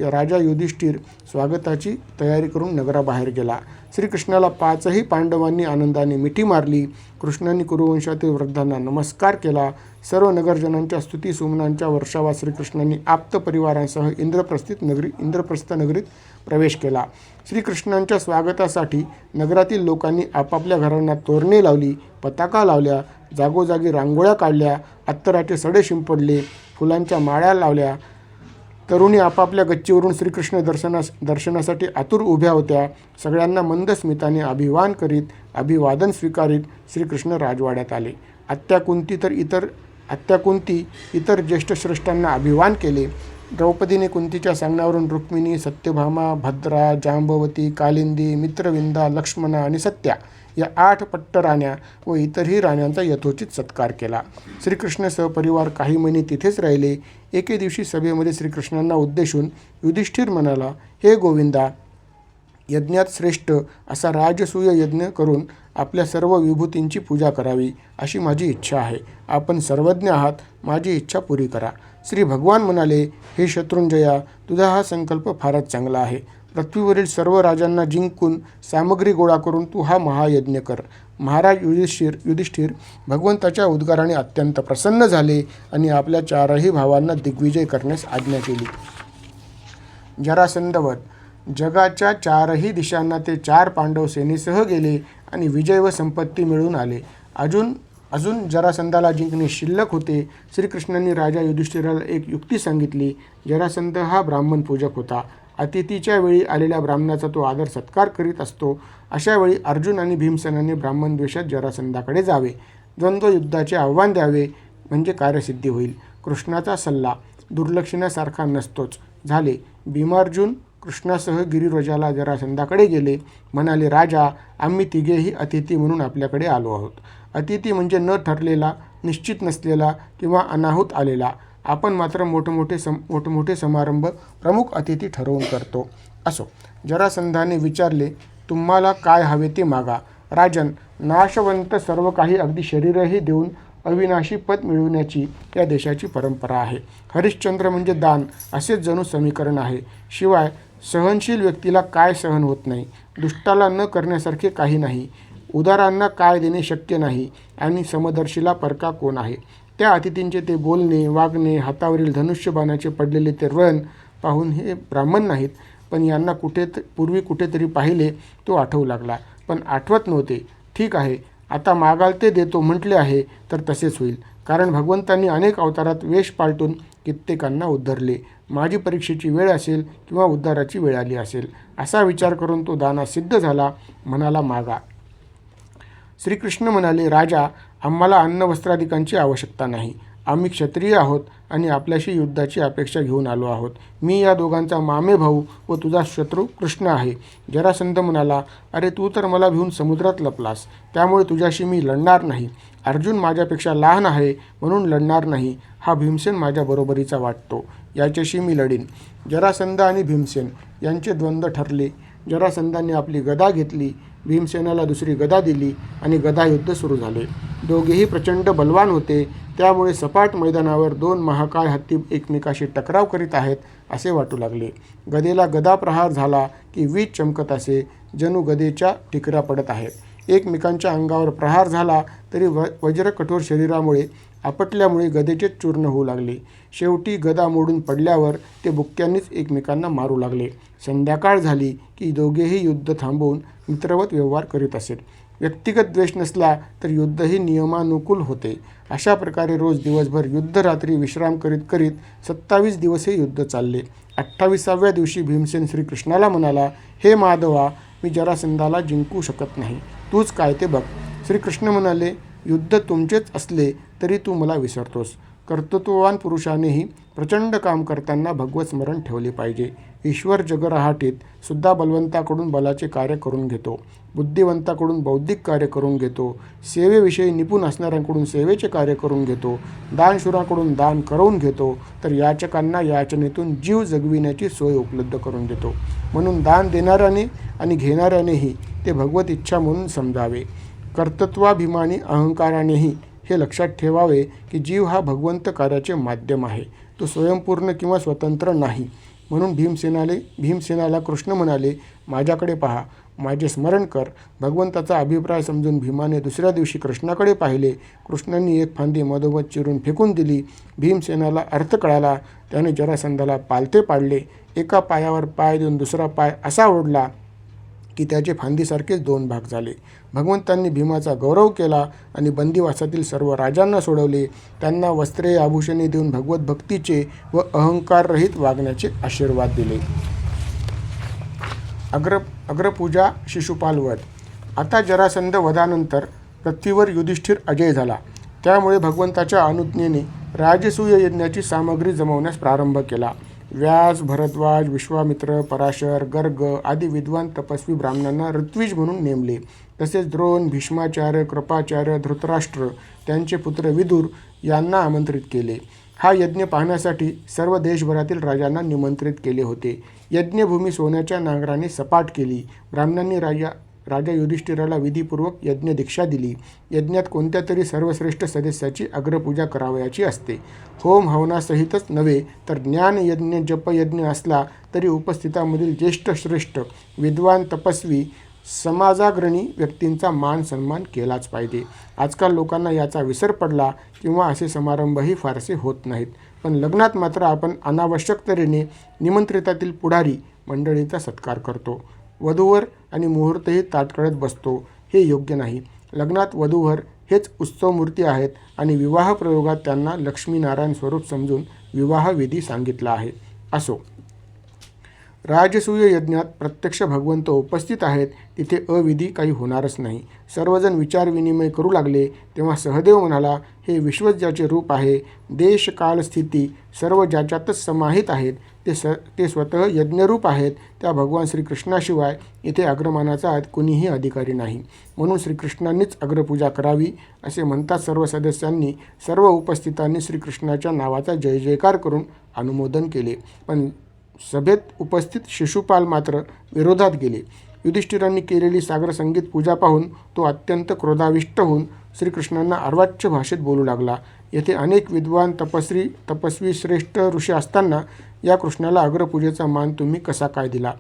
राजा युधिष्ठिर स्वागताची तयारी करून नगराबाहेर गेला. श्रीकृष्णाला पाचही पांडवांनी आनंदाने मिठी मारली. कृष्णांनी कुरुवंशातील वृद्धांना नमस्कार केला. सर्व नगरजनांच्या स्तुती सुमनांच्या वर्षावात श्रीकृष्णांनी आप्त परिवारांसह इंद्रप्रस्थ नगरीत प्रवेश केला. श्रीकृष्णांच्या स्वागतासाठी नगरातील लोकांनी आपापल्या घरांना तोरणे लावली, पताका लावल्या, जागोजागी रांगोळ्या काढल्या, अत्तराचे सडे शिंपडले, फुलांच्या माळ्या लावल्या. तरुणी आपापल्या गच्चीवरून श्रीकृष्ण दर्शनासाठी आतुर उभ्या होत्या. सगळ्यांना मंद स्मिताने अभिवादन स्वीकारीत श्रीकृष्ण राजवाड्यात आले. आत्या कुंती इतर ज्येष्ठ श्रेष्ठांना अभिवादन केले. द्रौपदीने कुंतीच्या सांगण्यावरून रुक्मिणी, सत्यभामा, भद्रा, जांबवती, कालिंदी, मित्रविंदा, लक्ष्मणा आणि सत्या या 8 पट्ट राण्या व इतरही राण्यांचा यथोचित सत्कार केला. श्रीकृष्ण सहपरिवार काही महिने तिथेच राहिले. एके दिवशी सभेमध्ये श्रीकृष्णांना उद्देशून युधिष्ठिर म्हणाला, हे गोविंदा, यज्ञात श्रेष्ठ असा राजसूय यज्ञ करून आपल्या सर्व विभूतींची पूजा करावी अशी माझी इच्छा आहे. आपण सर्वज्ञ आहात, माझी इच्छा पुरी करा. श्री भगवान म्हणाले, हे शत्रुंजया, तुझा हा संकल्प फारच चांगला आहे. पृथ्वीवरील सर्व राजांना जिंकून सामग्री गोळा करून तू हा महायज्ञ कर. महाराज युधिष्ठिर भगवंताच्या उद्गाराने अत्यंत प्रसन्न झाले आणि आपल्या 4ही भावांना दिग्विजय करण्यास आज्ञा केली. जरासंधवध जगाच्या 4ही दिशांना ते 4 पांडव सेनेसह गेले आणि विजय व संपत्ती मिळवून आले. अजून जरासंधाला जिंकणे शिल्लक होते. श्रीकृष्णांनी राजा युधिष्ठिराला एक युक्ती सांगितली. जरासंध हा ब्राह्मण पूजक होता. अतिथीच्या वेळी आलेल्या ब्राह्मणाचा तो आदर सत्कार करीत असतो. अशा वेळी अर्जुन आणि भीमसेनाने ब्राह्मण द्वेषात जरासंधाकडे जावे. द्वंद्व युद्धाचे आव्हान द्यावे, म्हणजे कार्यसिद्धी होईल. कृष्णाचा सल्ला दुर्लक्षण्यासारखा नसतोच. झाले. भीमार्जुन कृष्णासह गिरिव्रजाला जरासंधाकडे गेले. म्हणाले, राजा, आम्ही तिघेही अतिथी म्हणून आपल्याकडे आलो आहोत. अतिथी म्हणजे न ठरलेला, निश्चित नसलेला किंवा अनाहूत आलेला. आपण मात्र मोठमोठे समारंभ प्रमुख अतिथी ठरवून करतो. असो. जरासंधाने विचारले, तुम्हाला काय हवे ते मागा. राजन, नाशवंत सर्व काही, अगदी शरीरही देऊन अविनाशी पद मिळवण्याची या देशाची परंपरा आहे. हरिश्चंद्र म्हणजे दान, असेच जणू समीकरण आहे. शिवाय सहनशील व्यक्तीला काय सहन होत नाही. दुष्टाला न करण्यासारखे काही नाही. उदारांना काय देणे शक्य नाही. आणि समदर्शीला परका कोण आहे. त्या अतिथींचे ते बोलणे, वागणे, हातावरील धनुष्यबाणाचे पडलेले ते रण पाहून हे ब्राह्मण नाहीत, पण यांना पूर्वी कुठेतरी पाहिले तो आठवू लागला. पण आठवत नव्हते. ठीक आहे, आता मागाल ते देतो म्हटले आहे तर तसेच होईल. कारण भगवंतांनी अनेक अवतारात वेश पालटून कित्येकांना उद्धरले. माझी परीक्षेची वेळ असेल किंवा उद्धाराची वेळ आली असेल, असा विचार करून तो दाना सिद्ध झाला. म्हणाला, मागा. श्रीकृष्ण म्हणाले, राजा, आम्हाला अन्न वस्त्रादिकांची आवश्यकता नाही. आम्ही क्षत्रिय आहोत आणि आपल्याशी युद्धाची अपेक्षा घेऊन आलो आहोत. मी या दोघांचा मामे भाऊ व तुझा शत्रू कृष्ण आहे. जरासंध म्हणाला, अरे तू तर मला भिवून समुद्रात लपलास, त्यामुळे तुझ्याशी मी लढणार नाही. अर्जुन माझ्यापेक्षा लहान आहे म्हणून लढणार नाही. हा भीमसेन माझ्या बरोबरीचा वाटतो, याच्याशी मी लढीन. जरासंध आणि भीमसेन यांचे द्वंद्व ठरले. जरासंधाने आपली गदा घेतली, भीमसेनाला दुसरी गदा दिली आणि गदायुद्ध सुरू झाले. दोघेही प्रचंड बलवान होते. त्यामुळे सपाट मैदानावर 2 महाकाय हत्ती एकमेकाशी टकराव करीत आहेत असे वाटू लागले. गदेला गदा प्रहार झाला की वीज चमकत असे, जणू गदेच्या टिकऱ्या पडत आहेत. एकमेकांच्या अंगावर प्रहार झाला तरी वज्र कठोर शरीरामुळे आपटल्यामुळे गदेचे चूर्ण होऊ लागले. शेवटी गदा मोडून पडल्यावर ते बुक्क्यांनीच एकमेकांना मारू लागले. संध्याकाळ झाली की दोघेही युद्ध थांबवून मित्रवत व्यवहार करीत असत. व्यक्तिगत द्वेष नसला तर युद्धही नियमानुकूल होते. अशा प्रकारे रोज दिवसभर युद्ध, रात्री विश्राम करीत करीत 27 दिवस हे युद्ध चालले. 28व्या दिवशी भीमसेन श्रीकृष्णाला म्हणाला, हे माधवा, मी जरासंधाला जिंकू शकत नाही. तूच काय ते बघ. श्रीकृष्ण म्हणाले, युद्ध तुमचेच असले तरी तू मला विसरतोस. कर्तृत्ववान पुरुषानेही प्रचंड काम करताना भगवत स्मरण ठेवले पाहिजे. ईश्वर जगरहाटीत सुद्धा बलवंताकडून बलाचे कार्य करून घेतो, बुद्धिवंताकडून बौद्धिक कार्य करून घेतो, सेवेविषयी निपुण असणाऱ्यांकडून सेवेचे कार्य करून घेतो, दानशूराकडून दान करून घेतो, तर याचकांना याचनेतून जीव जगविण्याची सोय उपलब्ध करून देतो. म्हणून दान देणाऱ्याने आणि घेणाऱ्यानेही ते भगवत इच्छा म्हणून समजावे. कर्तृत्वाभिमानी अहंकारानेही हे लक्षात ठेवावे की जीव हा भगवंत कार्याचे माध्यम आहे, तो स्वयंपूर्ण किंवा स्वतंत्र नाही. म्हणून भीमसेनाला कृष्ण म्हणाले, माझ्याकडे पहा, माझे स्मरण कर. भगवंताचा अभिप्राय समजून भीमाने दुसऱ्या दिवशी कृष्णाकडे पाहिले. कृष्णांनी एक फांदी मधोमध चिरून फेकून दिली. भीमसेनाला अर्थ कळाला. त्याने जरासंधाला पालथे पाडले. एका पायावर पाय देऊन दुसरा पाय असा ओढला की त्याचे फांदीसारखेच 2 भाग झाले. भगवंतांनी भीमाचा गौरव केला आणि बंदिवासातील सर्व राजांना सोडवले. त्यांना वस्त्रे आभूषणे देऊन भगवत भक्तीचे व अहंकाररहित वागण्याचे आशीर्वाद दिले. अग्रपूजा शिशुपाल वध. आता जरासंध वधानंतर पृथ्वीवर युधिष्ठिर अजय झाला. त्यामुळे भगवंताच्या अनुज्ञेने राजसूय यज्ञाची सामग्री जमवण्यास प्रारंभ केला. व्यास, भरद्वाज, विश्वामित्र, पराशर, गर्ग आदी विद्वान तपस्वी ब्राह्मणांना ऋत्विज म्हणून नेमले. तसेच द्रोण, भीष्माचार्य, कृपाचार्य, धृतराष्ट्र, त्यांचे पुत्र विदुर यांना आमंत्रित केले. हा यज्ञ पाहण्यासाठी सर्व देशभरातील राजांना निमंत्रित केले होते. यज्ञभूमी सोन्याच्या नांगराने सपाट केली. ब्राह्मणांनी राजा युधिष्ठिराला विधीपूर्वक यज्ञ दीक्षा दिली. यज्ञात कोणत्या तरी सर्वश्रेष्ठ सदस्याची अग्रपूजा करावयाची असते. होम हवनासहितच नव्हे तर ज्ञानयज्ञ, जपयज्ञ असला तरी उपस्थितामधील ज्येष्ठ श्रेष्ठ विद्वान तपस्वी समाजाग्रणी व्यक्तींचा मान सन्मान केलाच पाहिजे. आजकाल लोकांना याचा विसर पडला किंवा असे समारंभही फारसे होत नाहीत. पण लग्नात मात्र आपण अनावश्यक तऱ्हेने निमंत्रितातील पुढारी मंडळींचा सत्कार करतो. वधूवर आणि मुहूर्तही ताटकळत बसतो. हे योग्य नाही. लग्नात वधूवर हेच उत्सवमूर्ती आहेत आणि विवाह प्रयोगात त्यांना लक्ष्मीनारायण स्वरूप समजून विवाहविधी सांगितला आहे. असो, राजसूय यज्ञात प्रत्यक्ष भगवंत उपस्थित आहेत, तिथे अविधी काही होणारच नाही. सर्वजण विचारविनिमय करू लागले. तेव्हा सहदेव म्हणाला, हे विश्वच ज्याचे रूप आहे, देश काल स्थिती सर्व ज्याच्यातच समाहित आहेत, ते स्वतः यज्ञरूप आहेत. त्या भगवान श्रीकृष्णाशिवाय इथे अग्रमानाचा कुणीही अधिकारी नाही. म्हणून श्रीकृष्णांनीच अग्रपूजा करावी असे म्हणतात सर्व सदस्यांनी, सर्व उपस्थितांनी श्रीकृष्णाच्या नावाचा जय जयकार करून अनुमोदन केले. पण सभेत उपस्थित शिशुपाल मात्र विरोधात गेले. युधिष्ठिरांनी केलेली सागरसंगीत पूजा पाहून तो अत्यंत क्रोधाविष्ट होऊन श्रीकृष्णांना अर्वाच्य भाषेत बोलू लागला. येथे अनेक विद्वान तपस्वी श्रेष्ठ ऋषी असताना या कृष्णाला अग्रपूजेचा मान तुम्ही कसा काय दिला?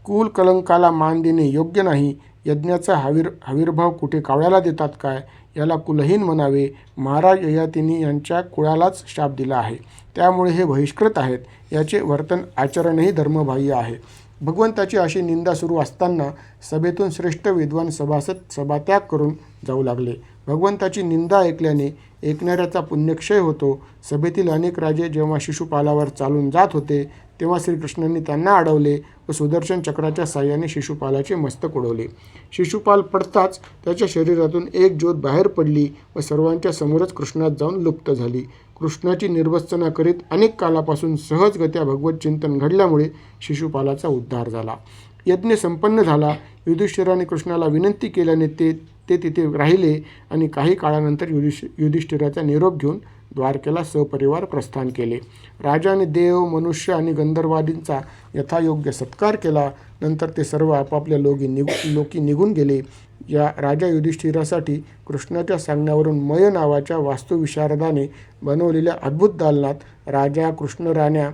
कुल कलंकाला मान देणे योग्य नाही. यज्ञाचा आविर्भाव कुठे कावळ्याला देतात काय? याला कुलहीन म्हणावे. महाराज ययातींनी यांच्या कुळालाच शाप दिला आहे, त्यामुळे हे बहिष्कृत आहेत. याचे वर्तन आचरणही धर्मबाह्य आहे. भगवंताची अशी निंदा सुरू असताना सभेतून श्रेष्ठ विद्वान सभासद सभात्याग करून जाऊ लागले. भगवंताची निंदा ऐकल्याने ऐकणाऱ्याचा पुण्यक्षय होतो. सभेतील अनेक राजे जेव्हा शिशुपालावर चालून जात होते तेव्हा श्रीकृष्णांनी त्यांना अडवले व सुदर्शन चक्राच्या साह्याने शिशुपालाचे मस्तक उडवले. शिशुपाल पडताच त्याच्या शरीरातून एक ज्योत बाहेर पडली व सर्वांच्या समोरच कृष्णात जाऊन लुप्त झाली. कृष्णाची निर्वसना करीत अनेक कालापासून सहजगत्या भगवत चिंतन घडल्यामुळे शिशुपालाचा उद्धार झाला. यज्ञ संपन्न झाला. युधिष्ठिराने कृष्णाला विनंती केल्याने ते तिथे राहिले आणि काही काळानंतर युधिष्ठिराचा निरोप घेऊन द्वारकेला सपरिवार प्रस्थान केले. राजाने देव, मनुष्य आणि गंधर्वादींचा यथायोग्य सत्कार केला. नंतर ते सर्व आपापल्या लोकी निघून गेले. या राजा युधिष्ठिरासाठी कृष्णाच्या सांगण्यावरून मय नावाच्या वास्तुविशारदाने बनवलेल्या अद्भुत दालनात राजा, कृष्णराण्या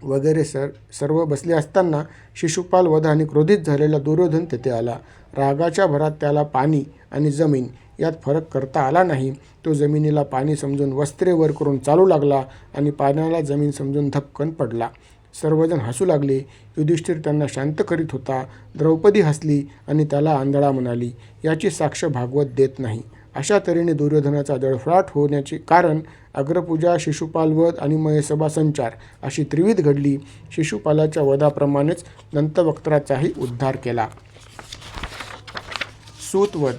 वगैरे सर्व बसले असताना शिशुपाल वधाने क्रोधित झालेला दुर्योधन तेथे आला. रागाच्या भरात त्याला पाणी आणि जमीन यात फरक करता आला नाही. तो जमिनीला पाणी समजून वस्त्रे वर करून चालू लागला आणि पाण्याला जमीन समजून धपकन पडला. सर्वजण हसू लागले. युधिष्ठिर त्यांना शांत करीत होता. द्रौपदी हसली आणि त्याला आंधळा म्हणाली. याची साक्ष भागवत देत नाही. अशा तऱ्हेने दुर्योधनाचा जळफळाट होण्याचे कारण अग्रपूजा, शिशुपालवध आणि मयसभा संचार अशी त्रिविध घडली. शिशुपालाच्या वधाप्रमाणेच दंतवक्त्राचाही उद्धार केला. सूतवध.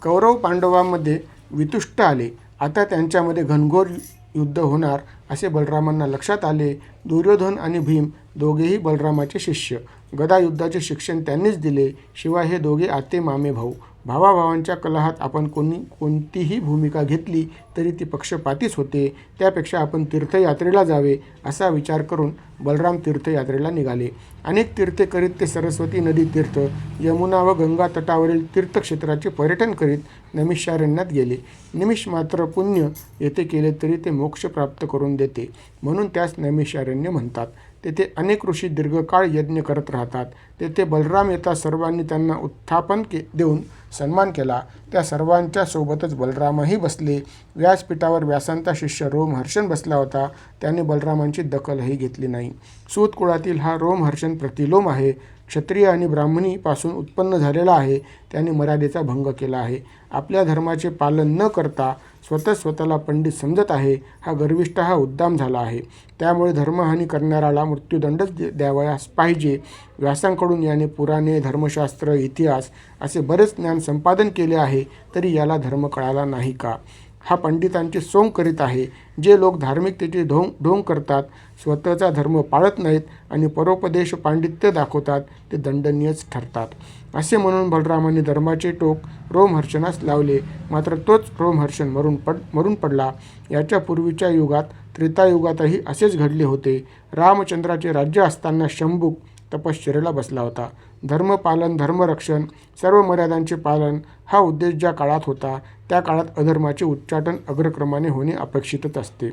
कौरव पांडवांमध्ये वितुष्ट आले. आता त्यांच्यामध्ये घनघोर युद्ध होणार असे बलरामांना लक्षात आले. दुर्योधन आणि भीम दोघेही बलरामाचे शिष्य. गदा युद्धाचे शिक्षण त्यांनीच दिले. शिवाय हे दोघे आते मामे भाऊ. भावाभावांच्या कलहात आपण कोणतीही भूमिका घेतली तरी ती पक्षपातीच होते. त्यापेक्षा आपण तीर्थयात्रेला जावे असा विचार करून बलराम तीर्थयात्रेला निघाले. अनेक तीर्थे करीत ते सरस्वती नदी तीर्थ, यमुना व गंगा तटावरील तीर्थक्षेत्राचे पर्यटन करीत नैमिषारण्यात गेले. निमिष मात्र पुण्य येथे केले तरी ते मोक्ष प्राप्त करून देते, म्हणून त्यास नैमिषारण्य म्हणतात. तेथे अनेक ऋषी दीर्घकाळ यज्ञ करत राहतात. तेथे बलराम येता सर्वांनी त्यांना उत्थापन देऊन सन्मान केला. त्या सर्वांच्या सोबतच बलरामही बसले. व्यासपीठावर व्यासांचा शिष्य रोमहर्षण बसला होता. त्याने बलरामांची दखलही घेतली नाही. सूत कुळातील हा रोमहर्षण प्रतिलोम आहे. क्षत्रिय आणि ब्राह्मणी पासून उत्पन्न झालेला आहे. त्याने मर्यादेचा भंग केला आहे. आपल्या धर्माचे पालन न करता स्वतःला पंडित समजत आहे. हा गर्विष्ठ हा उद्दाम झाला आहे. त्यामुळे धर्महानी करणाऱ्याला मृत्यूदंडच द्यावयास पाहिजे. व्यासांकडून याने पुराणे, धर्मशास्त्र, इतिहास असे बरेच ज्ञान संपादन केले आहे, तरी याला धर्म कळाला नाही का? हा पंडितांचे सोंग करीत आहे. जे लोक धार्मिकतेचे ढोंग करतात, स्वतःचा धर्म पाळत नाहीत आणि परोपदेश पांडित्य दाखवतात, ते दंडनीयच ठरतात. असे म्हणून बलरामाने धर्माचे टोक रोमहर्षणास लावले. मात्र तोच रोमहर्षण मरून पडला. याच्या पूर्वीच्या युगात, त्रेतायुगातही असेच घडले होते. रामचंद्राचे राज्य असताना शंभुक तपश्चर्येला बसला होता. धर्मपालन, धर्मरक्षण, सर्व मर्यादांचे पालन हा उद्देश ज्या काळात होता, त्या काळात अधर्माचे उच्चाटन अग्रक्रमाने होणे अपेक्षितच असते.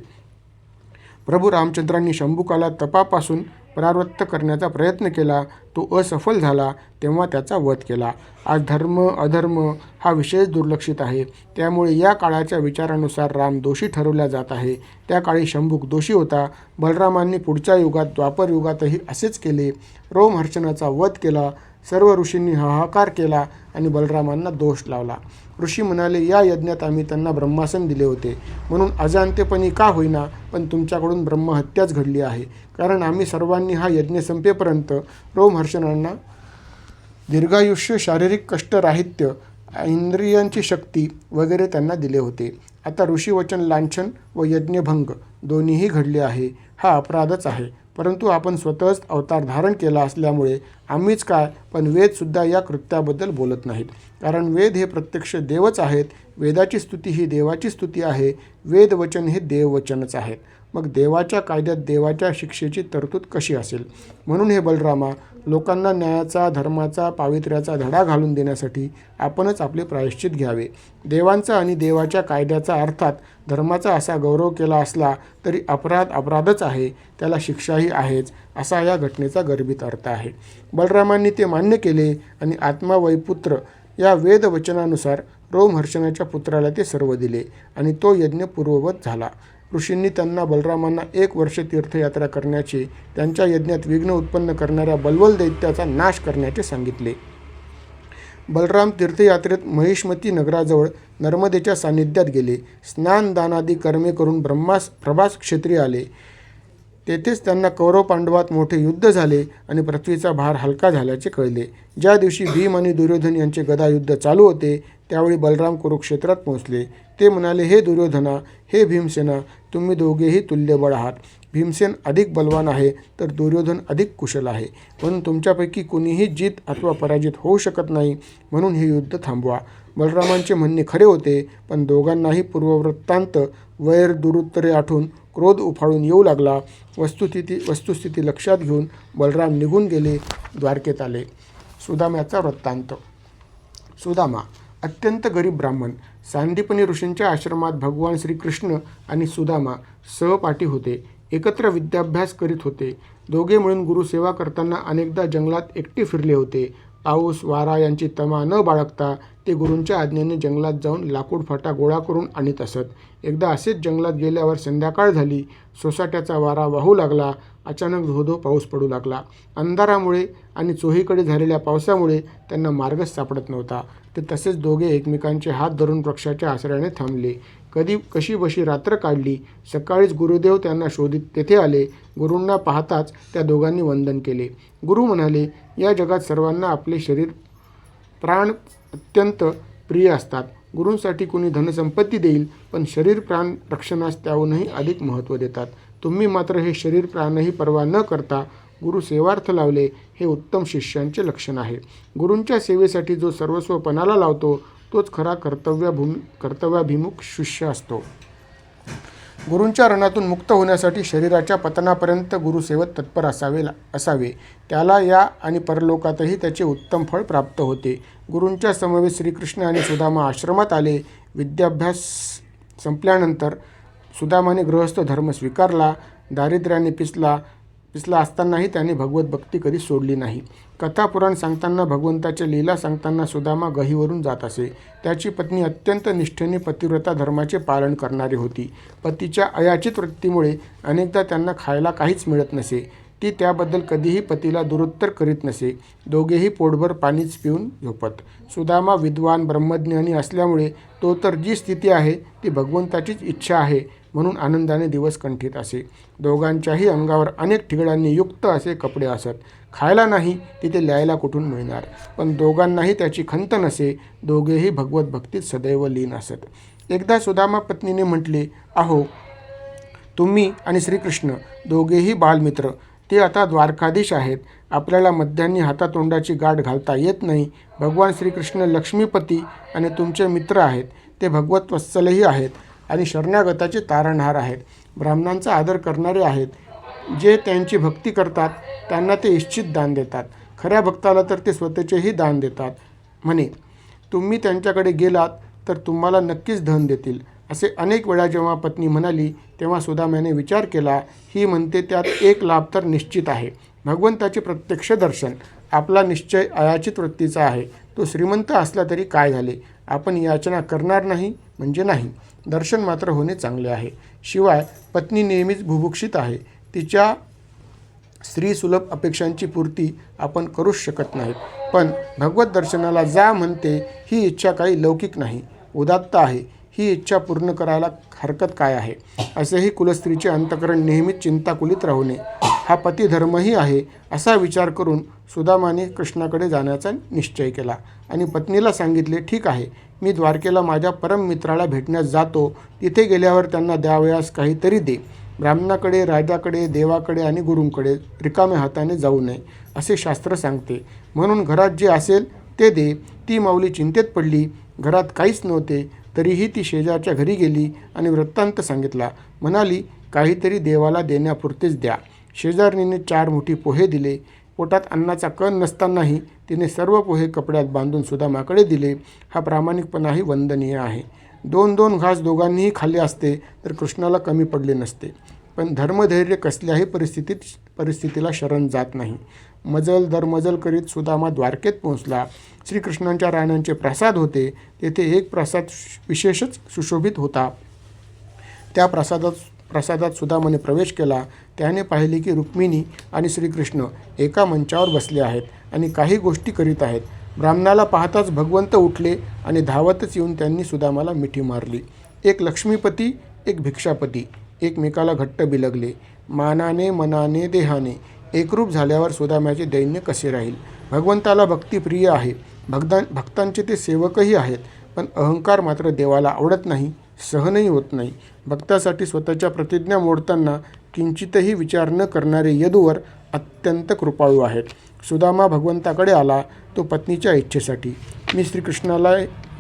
प्रभू रामचंद्रांनी शंभुकाला तपापासून परावृत्त करण्याचा प्रयत्न केला. तो असफल झाला, तेव्हा त्याचा वध केला. आज धर्म अधर्म हा विषयच दुर्लक्षित आहे. त्यामुळे या काळाच्या विचारानुसार राम दोषी ठरवला जात आहे. त्या काळी शंभुक दोषी होता. बलरामांनी पुढच्या युगात, द्वापर युगातही असेच केले. रोमहर्षणाचा वध केला. सर्व ऋषींनी हाहाकार केला आणि बलरामांना दोष लावला. ऋषी म्हणाले, या यज्ञात आम्ही त्यांना ब्रह्मासन दिले होते, म्हणून अजाणतेपणी का होईना पण तुमच्याकडून ब्रह्महत्याच घडली आहे. कारण आम्ही सर्वांनी हा यज्ञ संपेपर्यंत रोमहर्षणांना दीर्घायुष्य, शारीरिक कष्टराहित्य, इंद्रियांची शक्ती वगैरे त्यांना दिले होते. आता ऋषीवचन लांछन व यज्ञभंग दोन्हीही घडले आहे. हा अपराधच आहे. परंतु आपण स्वतःच अवतार धारण केला असल्यामुळे आम्हीच काय पण वेदसुद्धा या कृत्याबद्दल बोलत नाहीत. कारण वेद हे प्रत्यक्ष देवच आहेत. वेदाची स्तुती ही देवाची स्तुती आहे. वेदवचन हे देववचनच आहेत. मग देवाच्या कायद्यात देवाच्या शिक्षेची तरतूद कशी असेल? म्हणून हे बलरामा, लोकांना न्यायाचा, धर्माचा, पावित्र्याचा धडा घालून देण्यासाठी आपणच आपले प्रायश्चित घ्यावे. देवांचा आणि देवाच्या कायद्याचा अर्थात धर्माचा असा गौरव केला असला तरी अपराध अपराधच आहे, त्याला शिक्षाही आहेच, असा या घटनेचा गर्भित अर्थ आहे. बलरामांनी ते मान्य केले आणि आत्मा वैपुत्र या वेदवचनानुसार रोमहर्षणाच्या पुत्राला ते सर्व दिले आणि तो यज्ञ पूर्ववत झाला. ऋषींनी त्यांना बलरामांना 1 वर्ष तीर्थयात्रा करण्याचे, त्यांच्या यज्ञात विघ्न उत्पन्न करणाऱ्या बलवल दैत्याचा नाश करण्याचे सांगितले. बलराम तीर्थयात्रेत महिष्मती नगराजवळ नर्मदेच्या सान्निध्यात गेले. स्नान दानादी कर्मे करून प्रभास क्षेत्री आले. तेथेच त्यांना कौरव पांडवात मोठे युद्ध झाले आणि पृथ्वीचा भार हलका झाल्याचे कळले. ज्या दिवशी भीम आणि दुर्योधन यांचे गदायुद्ध चालू होते, त्यावेळी बलराम कुरुक्षेत्रात पोहोचले. ते म्हणाले, हे दुर्योधना, हे भीमसेना, तुम्ही दोघेही तुल्यबळ आहात. भीमसेन अधिक बलवान आहे तर दुर्योधन अधिक कुशल आहे, म्हणून तुमच्यापैकी कुणीही जीत अथवा पराजित होऊ शकत नाही. म्हणून हे युद्ध थांबवा. बलरामांचे म्हणणे खरे होते, पण दोघांनाही पूर्ववृत्तांत, वैर, दुरुत्तरे आठवून क्रोध उफाळून येऊ लागला. वस्तुस्थिती लक्षात घेऊन बलराम निघून गेले. द्वारकेत आले. सुदाम्याचा वृत्तांत. सुदामा अत्यंत गरीब ब्राह्मण. सांदीपनी ऋषींच्या आश्रमात भगवान श्रीकृष्ण आणि सुदामा सहपाठी होते. एकत्र विद्याभ्यास करीत होते. दोघे मिळून गुरुसेवा करताना अनेकदा जंगलात एकटे फिरले होते. पाऊस वारा यांची तमा न बाळगता ते गुरूंच्या आज्ञेने जंगलात जाऊन लाकूड फाटा गोळा करून आणीत असत. एकदा असेच जंगलात गेल्यावर संध्याकाळ झाली. सोसाट्याचा वारा वाहू लागला. अचानक धोधो पाऊस पडू लागला. अंधारामुळे आणि चोहीकडे झालेल्या पावसामुळे त्यांना मार्गच सापडत नव्हता. ते तसेच दोघे एकमेकांचे हात धरून वृक्षाच्या आश्रयाने थांबले. कशीबशी रात्र काढली. सकाळीच गुरुदेव त्यांना शोधित तेथे आले. गुरूंना पाहताच त्या दोघांनी वंदन केले. गुरु म्हणाले, या जगात सर्वांना आपले शरीर प्राण अत्यंत प्रिय असतात. गुरूंसाठी कोणी धनसंपत्ती देईल, पण शरीर प्राण रक्षणास त्याहूनही अधिक महत्त्व देतात. तुम्ही मात्र हे शरीर प्राणही पर्वा न करता गुरु सेवार्थ लावले हे उत्तम शिष्यांचे लक्षण आहे. गुरूंच्या सेवेसाठी जो सर्वस्व पणाला लावतो तोच खरा कर्तव्याभिमुख शिष्य असतो. गुरूंच्या रणातून मुक्त होण्यासाठी शरीराच्या पतनापर्यंत गुरुसेवेत तत्पर असावे. त्याला या आणि परलोकातही त्याचे उत्तम फळ प्राप्त होते. गुरूंच्या समवेत श्रीकृष्ण आणि सुदामा आश्रमात आले. विद्याभ्यास संपल्यानंतर सुदामाने गृहस्थ धर्म स्वीकारला. दारिद्र्याने पिसला असतानाही त्याने भगवत भक्ती कधी सोडली नाही. कथा पुराण सांगताना, भगवंताच्या लीला सांगताना सुदामा गहीवरून जात असे. त्याची पत्नी अत्यंत निष्ठेने पतिव्रता धर्माचे पालन करणारी होती. पतीच्या अयाचित वृत्तीमुळे अनेकदा त्यांना खायला काहीच मिळत नसे. ती त्याबद्दल कधीही पतीला दुरुत्तर करीत नसे. दोघेही पोटभर पाणीच पिऊन झोपत. सुदामा विद्वान ब्रह्मज्ञानी असल्यामुळे तो तर जी स्थिती आहे ती भगवंताचीच इच्छा आहे म्हणून आनंदाने दिवस कंठीत असे. दोघांच्याही अंगावर अनेक ठिगळांनी युक्त असे कपडे असत. खायला नाही तिथे ल्यायला कुठून मिळणार. पण दोघांनाही त्याची खंत नसे. दोघेही भगवत भक्तीत सदैव लीन असत. एकदा सुदामा पत्नीने म्हटले, अहो, तुम्ही आणि श्रीकृष्ण दोघेही बालमित्र. ते आता द्वारकाधीश आहेत. आपल्याला मध्यान्ही हातातोंडाची गाठ घालता येत नाही. भगवान श्रीकृष्ण लक्ष्मीपती आणि तुमचे मित्र आहेत. ते भगवत वत्सलही आहेत आणि शरणागताचे तारणहार आहेत. ब्राह्मणांचा आदर करणारे आहेत. जे त्यांची भक्ती करतात त्यांना ते इच्छित दान देतात. खऱ्या भक्ताला तर ते स्वतःचेही दान देतात. म्हणे, तुम्ही त्यांच्याकडे गेलात तर तुम्हाला नक्कीच धन देतील. असे अनेक वेळा जेव्हा पत्नी म्हणाली तेव्हा सुदाम्याने विचार केला, ही म्हणते त्यात एक लाभ तर निश्चित आहे, भगवंताचे प्रत्यक्ष दर्शन. आपला निश्चय अयाचित वृत्तीचा आहे. तो श्रीमंत असला तरी काय झाले, आपण याचना करणार नाही म्हणजे नाही. दर्शन मात्र होणे चांगले आहे. शिवाय पत्नी नेहमीच बुभुक्षित आहे. तिच्या स्त्रीसुलभ अपेक्षांची पूर्ती आपण करूच शकत नाहीत. पण भगवत दर्शनाला जा म्हणते ही इच्छा काही लौकिक नाही, उदात्त आहे. ही इच्छा पूर्ण करायला हरकत काय आहे. असेही कुलस्त्रीचे अंतकरण नेहमीच चिंताकुलित राहू नये. हा पतिधर्मही आहे. असा विचार करून सुदामाने कृष्णाकडे जाण्याचा निश्चय केला आणि पत्नीला सांगितले, ठीक आहे, मी द्वारकेला माझ्या परम मित्राला भेटण्यास जातो. तिथे गेल्यावर त्यांना द्यावयास काहीतरी दे. ब्राह्मणाकडे, राजाकडे, देवाकडे आणि गुरूंकडे रिकाम्या हाताने जाऊ नये असे शास्त्र सांगते. म्हणून घरात जे असेल ते दे. ती माऊली चिंतेत पडली. घरात काहीच नव्हते. तरीही ती शेजारच्या घरी गेली आणि वृत्तांत सांगितला. म्हणाली, काहीतरी देवाला देण्यापुरतेच द्या. शेजारणीने 4 मुठी पोहे दिले. पोटात अन्नाचा कण नसतानाही तिने सर्व पोहे कपड्यात बांधून सुदामाकडे दिले. हा प्रामाणिकपणाही वंदनीय आहे. 2-2 घास दोघांनीही खाल्ले असते तर कृष्णाला कमी पडले नसते. पण धर्मधैर्य कसल्याही परिस्थितीला शरण जात नाही. मजल दर मजल करीत सुदामा द्वारकेत पोहोचला. श्रीकृष्णांच्या राण्यांचे प्रासाद होते. तेथे एक प्रासाद विशेषच सुशोभित होता. त्या प्रासादात सुदामाने प्रवेश केला. त्याने पाहिले की रुक्मिणी आणि श्रीकृष्ण एका मंचावर बसले आहेत आणि काही गोष्टी करीत आहेत. ब्राह्मणाला पाहताच भगवंत उठले आणि धावतच येऊन त्यांनी सुदामाला मिठी मारली. एक लक्ष्मीपती, एक भिक्षापती एकमेकाला घट्ट बिलगले. मानाने, मनाने, देहाने एकरूप झाल्यावर सुदाम्याचे दैन्य कसे राहील. भगवंताला भक्तिप्रिय आहे. भक्तांचे ते सेवकही आहेत. पण अहंकार मात्र देवाला आवडत नाही, सहनही होत नाही. भक्तासाठी स्वतःच्या प्रतिज्ञा मोडताना किंचितही विचार न करणारे यदुवर अत्यंत कृपाळू आहेत. सुदामा भगवंताकडे आला तो पत्नीच्या इच्छेसाठी. मी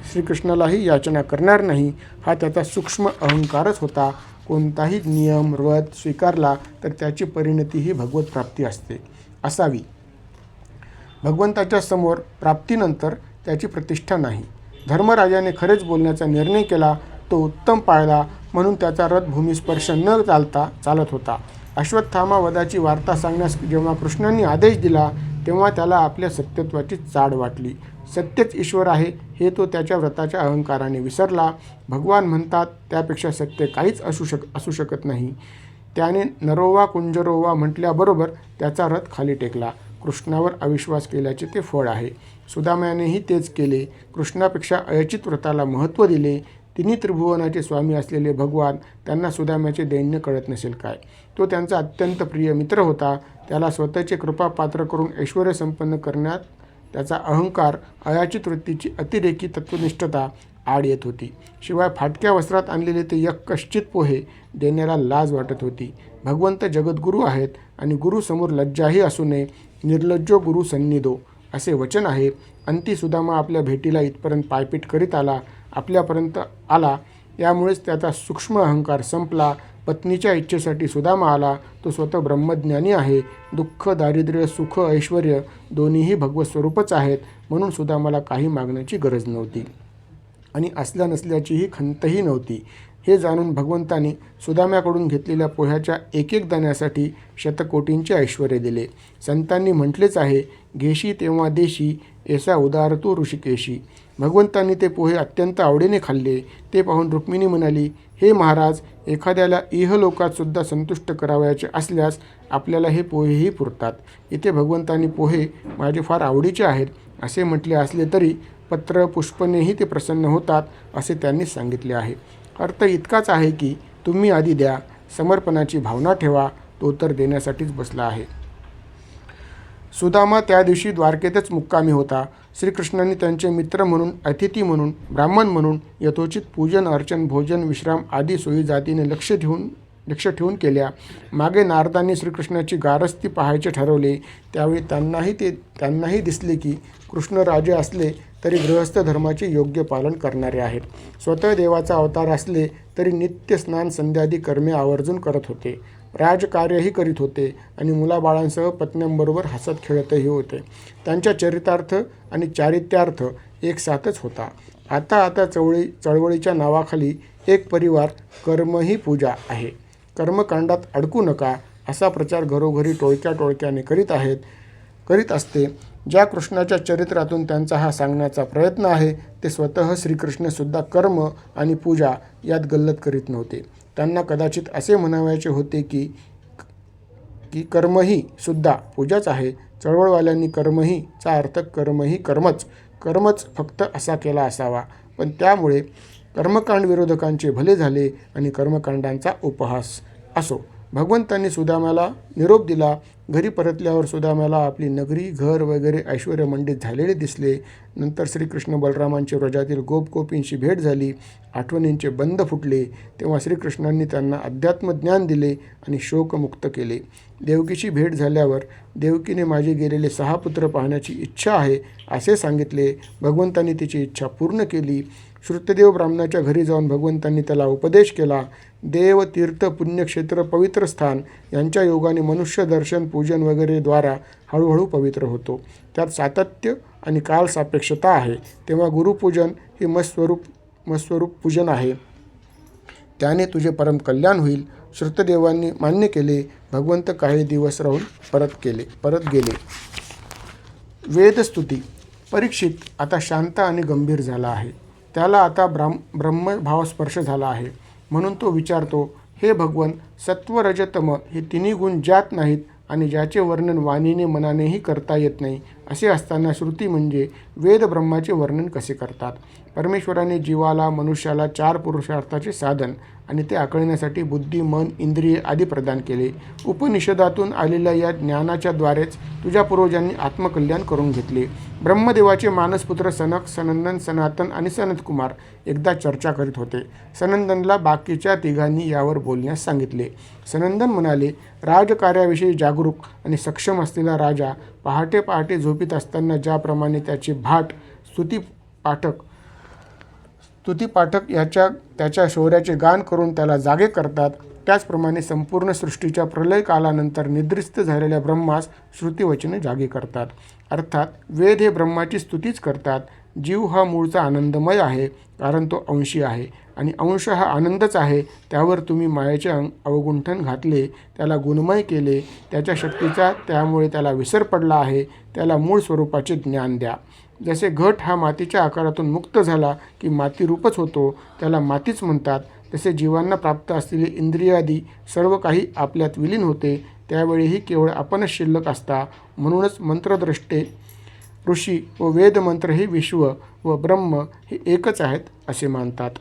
श्रीकृष्णालाही याचना करणार नाही हा त्याचा सूक्ष्म अहंकारच होता. कोणताही नियम व्रत स्वीकारला तर त्याची परिणती भगवत प्राप्ती असावी. भगवंताच्या समोर प्राप्तीनंतर त्याची प्रतिष्ठा नाही. धर्मराजाने खरेच बोलण्याचा निर्णय केला. तो उत्तम पाळला म्हणून त्याचा रथ भूमिस्पर्श न चालत होता. अश्वत्थामा वधाची वार्ता सांगण्यास जेव्हा कृष्णांनी आदेश दिला तेव्हा त्याला आपल्या सत्यत्वाची चाड वाटली. सत्यच ईश्वर आहे हे तो त्याच्या व्रताच्या अहंकाराने विसरला. भगवान म्हणतात त्यापेक्षा सत्य काहीच असू शकत नाही. त्याने नरोवा कुंजरोवा म्हटल्याबरोबर त्याचा रथ खाली टेकला. कृष्णावर अविश्वास केल्याचे ते फळ आहे. सुदाम्यानेही तेच केले. कृष्णापेक्षा अयचित व्रताला महत्त्व दिले. तिन्ही त्रिभुवनाचे स्वामी असलेले भगवान त्यांना सुदाम्याचे दैन्य कळत नसेल काय. तो त्यांचा अत्यंत प्रिय मित्र होता. त्याला स्वतःचे कृपापात्र करून ऐश्वर्य संपन्न करण्यात त्याचा अहंकार, अयाचित वृत्तीची अतिरेकी तत्वनिष्ठता आड येत होती. शिवाय फाटक्या वस्त्रात आणलेले ते कश्चित पोहे देण्याला लाज वाटत होती. भगवंत जगद्गुरू आहेत आणि गुरुसमोर लज्जाही असू नये. निर्लज्जो गुरु सन्निधो असे वचन आहे. अंती सुदामा आपल्या भेटीला इथपर्यंत पायपीट करीत आला, आपल्यापर्यंत आला. यामुळेच त्याचा सूक्ष्म अहंकार संपला. पत्नीच्या इच्छेसाठी सुदामा आला. तो स्वतः ब्रह्मज्ञानी आहे. दुःख, दारिद्र्य, सुख, ऐश्वर्य दोन्हीही भगवत स्वरूपच आहेत. म्हणून सुदामाला काही मागण्याची गरज नव्हती आणि असल्या नसल्याचीही खंतही नव्हती. हे जाणून भगवंतांनी सुदाम्याकडून घेतलेल्या पोह्याच्या एक एक दाण्यासाठी शतकोटींचे ऐश्वर्य दिले. संतांनी म्हटलेच आहे, घेशी तेव्हा देशी ऐसा उदार तू ऋषिकेशी. भगवंतांनी ते पोहे अत्यंत आवडीने खाल्ले. ते पाहून रुक्मिणी म्हणाली, हे महाराज, एखाद्याला इहलोकातसुद्धा संतुष्ट करावयाचे असल्यास आपल्याला हे पोहेही पुरतात. इथे भगवंतांनी पोहे माझे फार आवडीचे आहेत असे म्हटले असले तरी पत्र पुष्पनेही ते प्रसन्न होतात असे त्यांनी सांगितले आहे. अर्थ इतकाच आहे की तुम्ही आधी द्या, समर्पणाची भावना ठेवा, तो तर देण्यासाठीच बसला आहे. सुदामा त्या दिवशी द्वारकेतच मुक्कामी होता. श्रीकृष्णांनी त्यांचे मित्र म्हणून, अतिथी म्हणून, ब्राह्मण म्हणून यथोचित पूजन, अर्चन, भोजन, विश्राम आदी सोयी जातीने लक्ष ठेवून केल्या. मागे नारदांनी श्रीकृष्णाची गारस्ती पाहायचे ठरवले. त्यावेळी त्यांनाही दिसले की कृष्ण राजे असले तरी गृहस्थ धर्माचे योग्य पालन करणारे आहेत. स्वतः देवाचा अवतार असले तरी नित्य स्नान संध्यादी कर्मे आवर्जून करत होते. राजकार्यही करीत होते आणि मुलाबाळांसह पत्न्यांबरोबर हसत खेळतही होते. त्यांच्या चरितार्थ आणि चारित्र्यार्थ एक साथच होता. आता चळवळीच्या नावाखाली एक परिवार कर्म ही पूजा आहे, कर्मकांडात अडकू नका असा प्रचार घरोघरी टोळक्याने करीत असते. ज्या कृष्णाच्या चरित्रातून त्यांचा हा सांगण्याचा प्रयत्न आहे ते स्वतः श्रीकृष्णसुद्धा कर्म आणि पूजा यात गल्लत करीत नव्हते. त्यांना कदाचित असे म्हणावयाचे होते की कर्मही सुद्धा पूजाच आहे. चळवळवाल्यांनी कर्मही चा अर्थ कर्मही कर्मच फक्त असा केला असावा, पण त्यामुळे कर्मकांड विरोधकांचे भले झाले आणि कर्मकांडांचा उपहास असो. भगवंतांनी सुदाम्याला निरोप दिला. घरी परतल्यावर सुदाम्याला आपली नगरी, घर वगैरे ऐश्वर्यमंडित झालेले दिसले. नंतर श्रीकृष्ण बलरामांची व्रजातील गोपगोपींशी भेट झाली. आठवणींचे बंध फुटले. तेव्हा श्रीकृष्णांनी त्यांना अध्यात्म ज्ञान दिले आणि शोकमुक्त केले. देवकीची भेट झाल्यावर देवकीने माझे गेलेले 6 पुत्र पाहण्याची इच्छा आहे असे सांगितले. भगवंतांनी तिची इच्छा पूर्ण केली. श्रुतदेव ब्राह्मणाच्या घरी जाऊन भगवंतांनी त्याला उपदेश केला. देव, तीर्थ, पुण्यक्षेत्र, पवित्र स्थान यांच्या योगाने मनुष्य दर्शन, पूजन वगैरे द्वारा हळूहळू पवित्र होतो. त्यात सातत्य आणि कालसापेक्षता आहे. तेव्हा गुरुपूजन हे मत्स्वरूप पूजन आहे. त्याने तुझे परम कल्याण होईल. श्रुतदेवांनी मान्य केले. भगवंत काही दिवस राहून परत गेले. वेदस्तुती. परीक्षित आता शांत आणि गंभीर झाला आहे. त्याला आता ब्रह्मभावस्पर्श झाला आहे. म्हणून तो विचारतो, हे भगवन, सत्व, रज, तम हे तिन्ही गुण ज्यात नाहीत आणि ज्याचे वर्णन वाणीने मनानेही करता येत नाही असे असताना श्रुती म्हणजे वेद ब्रह्माचे वर्णन कसे करतात? परमेश्वराने जीवाला, मनुष्याला 4 पुरुषार्थाचे साधन आणि ते आकळण्यासाठी बुद्धी, मन, इंद्रिये आदी प्रदान केले. उपनिषदातून आलेल्या या ज्ञानाच्या द्वारेच तुझ्या पूर्वजांनी आत्मकल्याण करून घेतले. ब्रह्मदेवाचे मानसपुत्र सनक, सनंदन, सनातन आणि सनतकुमार एकदा चर्चा करीत होते. सनंदनला बाकीच्या तिघांनी यावर बोलण्यास सांगितले. सनंदन म्हणाले, राजकार्याविषयी जागरूक आणि सक्षम असलेला राजा पहाटे पहाटे झोपीत असताना ज्याप्रमाणे त्याचे भाट स्तुतिपाठक त्याच्या शौर्याचे गान करून त्याला जागे करतात, त्याचप्रमाणे संपूर्ण सृष्टीच्या प्रलय कालानंतर निद्रिस्त झालेल्या ब्रह्मास श्रुतिवचने जागे करतात. अर्थात वेद हे ब्रह्माची स्तुतीच करतात. जीव हा मूळचा आनंदमय आहे, कारण तो अंशी आहे आणि अंश हा आनंदच आहे. त्यावर तुम्ही मायेचे अवगुंठन घातले, त्याला गुणमय केले, त्याच्या शक्तीचा त्यामुळे त्याला विसर पडला आहे. त्याला मूळ स्वरूपाचे ज्ञान द्या. जसे घट हा मातीच्या आकारातून मुक्त झाला की मातीरूपच होतो, त्याला मातीच म्हणतात. तसे जीवांना प्राप्त असलेले इंद्रियादी सर्व काही आपल्यात विलीन होते, त्यावेळीही केवळ आपणच शिल्लक असता. म्हणूनच मंत्रद्रष्टे ऋषी व वेदमंत्र हे विश्व व ब्रह्म हे एकच आहेत असे मानतात.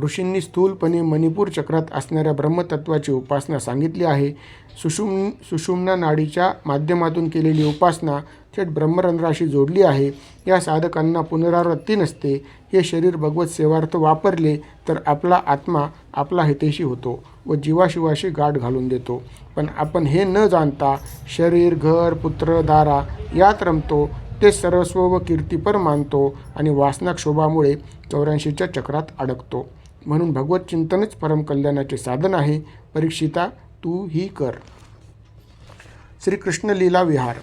ऋषींनी स्थूलपणे मणिपूर चक्रात असणाऱ्या ब्रह्मतत्वाची उपासना सांगितली आहे. सुषुम्ना नाडीच्या माध्यमातून केलेली उपासना थेट ब्रह्मरंध्राशी जोडली आहे. या साधकांना पुनरावृत्ती नसते. हे शरीर भगवत सेवार्थ वापरले तर आपला आत्मा आपला हितैषी होतो व जीवाशिवाशी गाठ घालून देतो. पण आपण हे न जाणता शरीर, घर, पुत्र, दारा यात रमतो. ते सर्वस्व व कीर्तिपर मानतो आणि वासनाक्षोभामुळे 84च्या चक्रात अडकतो. म्हणून भगवत चिंतनच परमकल्याणाचे साधन आहे. परीक्षिता, तू ही कर. श्रीकृष्ण लीला विहार.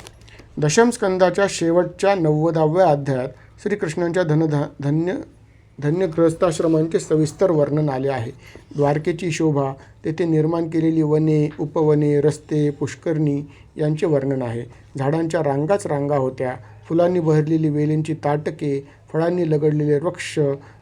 दशम स्कंदाच्या शेवटच्या 90व्या अध्यायात श्रीकृष्णांच्या धन्य गृहस्थाश्रमांचे सविस्तर वर्णन आले आहे. द्वारकेची शोभा, तेथे निर्माण केलेली वने, उपवने, रस्ते, पुष्करणी यांचे वर्णन आहे. झाडांच्या रांगाच रांगा होत्या. फुलांनी बहरलेली वेलींची ताटके, फळांनी लगडलेले वृक्ष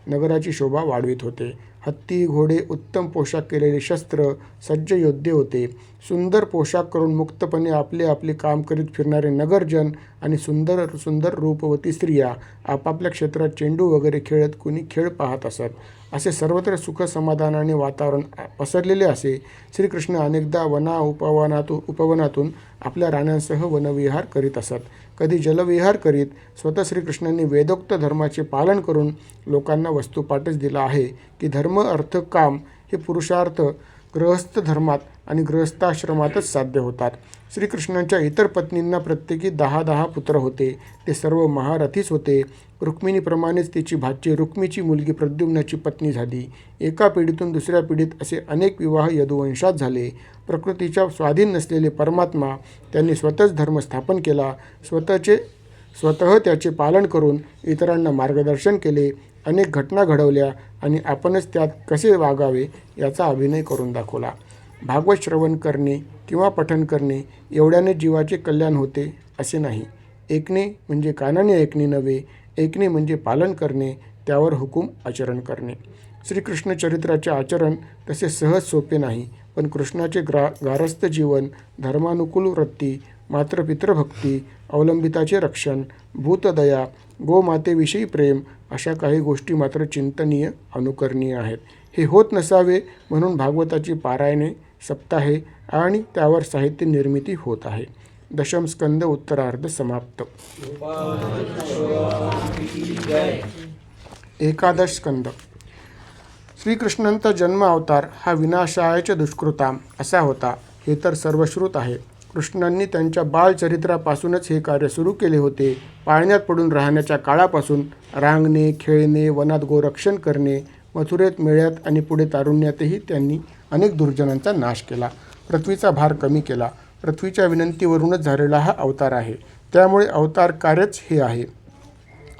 नगराची शोभा वाढवित होते. हत्ती, घोडे, उत्तम पोशाख केलेले शस्त्र, सज्ज योद्धे होते. सुंदर पोशाख करून मुक्तपणे आपले आपले काम करीत फिरणारे नगरजन आणि सुंदर सुंदर रूपवती स्त्रिया आपापल्या क्षेत्रात चेंडू वगैरे खेळत कुणी खेळ पाहत असत. असे सर्वत्र सुख समाधानाने वातावरण पसरलेले असे. श्रीकृष्ण अनेकदा उपवनातून आपल्या राण्यांसह वनविहार करीत असत. कधी जलविहार करीत. स्वतः श्रीकृष्णांनी वेदोक्त धर्माचे पालन करून लोकांना वस्तुपाठच दिला आहे की धर्म, अर्थ, काम हे पुरुषार्थ गृहस्थ धर्मात आणि गृहस्थाश्रमातच साध्य होतात. श्रीकृष्णांच्या इतर पत्नींना प्रत्येकी 10 पुत्र होते. ते सर्व महारथीच होते. रुक्मिणीप्रमाणेच तिची भाची रुक्मीची मुलगी प्रद्युम्नाची पत्नी झाली. एका पिढीतून दुसऱ्या पिढीत असे अनेक विवाह यदुवंशात झाले. प्रकृतीच्या स्वाधीन नसलेले परमात्मा त्यांनी स्वतःच धर्म स्थापन केला. स्वतः त्याचे पालन करून इतरांना मार्गदर्शन केले. अनेक घटना घडवल्या आणि आपणच त्यात कसे वागावे याचा अभिनय करून दाखवला. भागवत श्रवण करणे किंवा पठण करणे एवढ्याने जीवाचे कल्याण होते असे नाही. ऐकणे म्हणजे कानाने ऐकणे नव्हे. ऐकणे म्हणजे पालन करणे, त्यावर हुकूम आचरण करणे. श्रीकृष्ण चरित्राचे आचरण तसे सहज सोपे नाही. पण कृष्णाचे गारस्थ जीवन, धर्मानुकूल वृत्ती, मातृपितृभक्ती, अवलंबिताचे रक्षण, भूतदया, गोमातेविषयी प्रेम अशा काही गोष्टी मात्र चिंतनीय, अनुकरणीय आहेत. हे होत नसावे म्हणून भागवताची पारायणे, सप्ताहे आणि त्यावर साहित्य निर्मिती होत आहे. दशम स्कंद उत्तरार्ध समाप्त. एकादश स्कंद. श्रीकृष्णांचा जन्म अवतार हा विनाशायच दुष्कृताम असा होता हे तर सर्वश्रुत आहे. कृष्णांनी त्यांच्या बालचरित्रापासूनच हे कार्य सुरू केले होते. पाळण्यात पडून राहण्याच्या काळापासून रांगणे, खेळणे, वनात गोरक्षण करणे, मथुरेत, मेळ्यात आणि पुढे तारुण्यातही त्यांनी अनेक दुर्जनांचा नाश केला. पृथ्वीचा भार कमी केला. पृथ्वीच्या विनंतीवरूनच झालेला हा अवतार आहे. त्यामुळे अवतार कार्यच हे आहे.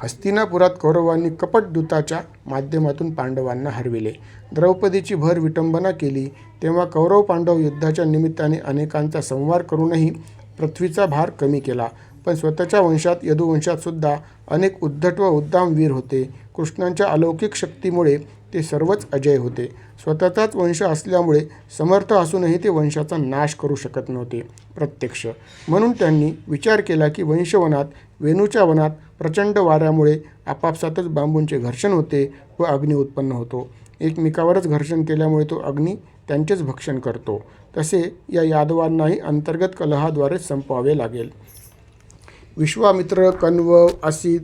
हस्तिनापुरात कौरवांनी कपटदूताच्या माध्यमातून पांडवांना हरविले. द्रौपदीची भर विटंबना केली. तेव्हा कौरव पांडव युद्धाच्या निमित्ताने अनेकांचा संहार करूनही पृथ्वीचा भार कमी केला. पण स्वतःच्या वंशात, यदुवंशात सुद्धा अनेक उद्धट व उद्दाम वीर होते. कृष्णांच्या अलौकिक शक्तीमुळे ते सर्वच अजय होते. स्वतःचाच वंश असल्यामुळे समर्थ असूनही ते वंशाचा नाश करू शकत नव्हते प्रत्यक्ष. म्हणून त्यांनी विचार केला की वंशवनात, वेणूच्या वनात प्रचंड वाऱ्यामुळे आपापसातच बांबूंचे घर्षण होते व अग्नी उत्पन्न होतो. एकमेकावरच घर्षण केल्यामुळे तो अग्नी त्यांचेच भक्षण करतो. तसे या यादवांनाही अंतर्गत कलहाद्वारे संपवावे लागेल. विश्वामित्र, कण्व, असित,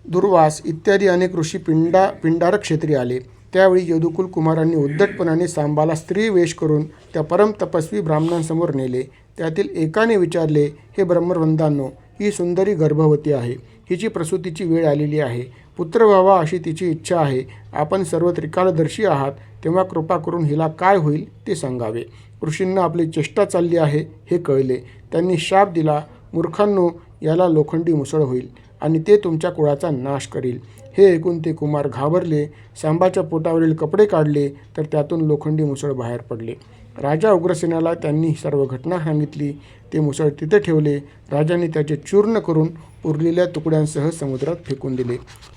दुर्वास इत्यादी अनेक ऋषी पिंडारक क्षेत्री आले. त्यावेळी यदुकुल कुमारांनी उद्धटपणाने सांबाला स्त्री वेश करून त्या परम तपस्वी ब्राह्मणांसमोर नेले. त्यातील एकाने विचारले, हे ब्रह्मवंदांनो, ही सुंदरी गर्भवती आहे. हिची प्रसूतीची वेळ आलेली आहे. पुत्र व्हावा अशी तिची इच्छा आहे. आपण सर्व त्रिकालदर्शी आहात, तेव्हा कृपा करून हिला काय होईल ते सांगावे. ऋषींना आपली चेष्टा चालली आहे हे कळले. त्यांनी शाप दिला, मूर्खांनो, याला लोखंडी मुसळ होईल आणि ते तुमच्या कुळाचा नाश करील. हे ऐकून ते कुमार घाबरले. सांबाच्या पोटावरील कपडे काढले तर त्यातून लोखंडी मुसळ बाहेर पडले. राजा उग्रसेनाला त्यांनी सर्व घटना सांगितली. ते मुसळ तिथे ठेवले. राजाने त्याचे चूर्ण करून उरलेल्या तुकड्यांसह समुद्रात फेकून दिले.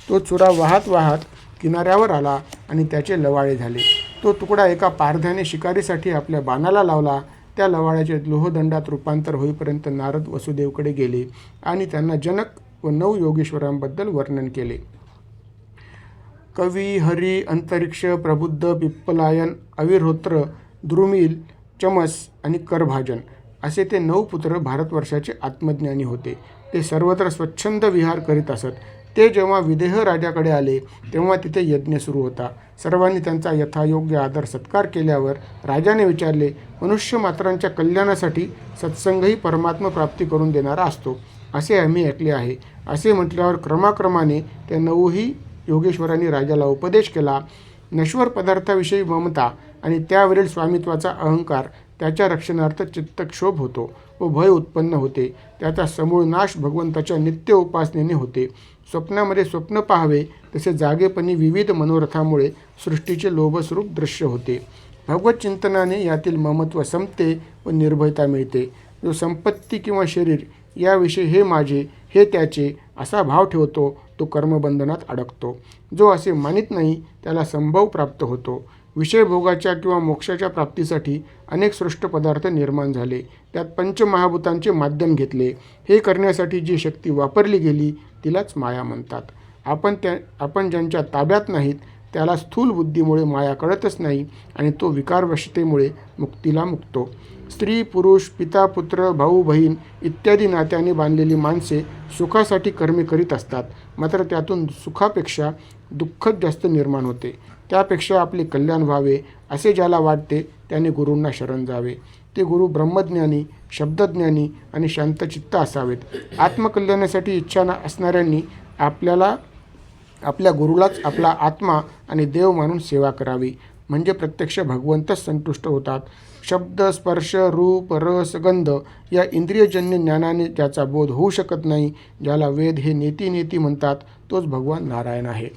तो चुरा वाहत वाहत किनाऱ्यावर आला आणि त्याचे लवाळे झाले. तो तुकडा एका पारध्याने शिकारीसाठी आपल्या बाणाला लावला. त्या लवाळ्याचे लोहदंडात रूपांतर होईपर्यंत नारद वसुदेवकडे गेले आणि त्यांना जनक व 9 योगेश्वरांबद्दल वर्णन केले. कवी, हरी, अंतरिक्ष, प्रबुद्ध, पिप्पलायन, अविरहोत्र, द्रुमिल, चमस आणि करभाजन असे ते 9 पुत्र भारतवर्षाचे आत्मज्ञानी होते. ते सर्वत्र स्वच्छंद विहार करीत असत. ते जेव्हा विदेह राजाकडे आले तेव्हा तिथे यज्ञ सुरू होता. सर्वांनी त्यांचा यथायोग्य आदर सत्कार केल्यावर राजाने विचारले, मनुष्य मात्रांच्या कल्याणासाठी सत्संगही परमात्मा प्राप्ती करून देणारा असतो असे आम्ही ऐकले आहे. असे म्हटल्यावर क्रमाक्रमाने त्या 9ही योगेश्वरांनी राजाला उपदेश केला. नश्वर पदार्थाविषयी ममता आणि त्यावरील स्वामित्वाचा अहंकार त्याच्या रक्षणार्थ चित्तक्षोभ होतो व भय उत्पन्न होते. त्याचा समूळ नाश भगवंताच्या नित्य उपासनेने होते. स्वप्नामध्ये स्वप्न पाहावे तसे जागेपणी विविध मनोरथामुळे सृष्टीचे लोभस्वरूप दृश्य होते. भगवत चिंतनाने यातील ममत्व संपते व निर्भयता मिळते. जो संपत्ती किंवा शरीर याविषयी हे माझे, हे त्याचे असा भाव ठेवतो तो कर्मबंधनात अडकतो. जो असे मानित नाही त्याला संभव प्राप्त होतो. विषयभोगाच्या किंवा मोक्षाच्या प्राप्तीसाठी अनेक सृष्ट पदार्थ निर्माण झाले. त्यात पंचमहाभूतांचे माध्यम घेतले. हे करण्यासाठी जी शक्ती वापरली गेली तिलाच माया म्हणतात. आपण ज्यांच्या ताब्यात नाहीत त्याला स्थूल बुद्धीमुळे माया कळतच नाही आणि तो विकारवशतेमुळे मुक्तीला मुकतो. स्त्री, पुरुष, पिता, पुत्र, भाऊ, बहीण इत्यादी नात्याने बांधलेली माणसे सुखासाठी कर्मे करीत असतात. मात्र त्यातून सुखापेक्षा दुःखच जास्त निर्माण होते. त्यापेक्षा आपले कल्याण व्हावे असे ज्याला वाटते त्याने गुरूंना शरण जावे. ते गुरु ब्रह्मज्ञानी, शब्दज्ञानी आणि शांतचित्त असावेत. आत्मकल्याणासाठी इच्छा असणाऱ्यांनी आपल्या गुरुलाच आपला आत्मा आणि देव मानून सेवा करावी. म्हणजे प्रत्यक्ष भगवंतच संतुष्ट होतात. शब्द, स्पर्श, रूप, रस, गंध या इंद्रियजन्य ज्ञानाने ज्याचा बोध होऊ शकत नाही, ज्याला वेद हे नेती म्हणतात, तोच भगवान नारायण आहे.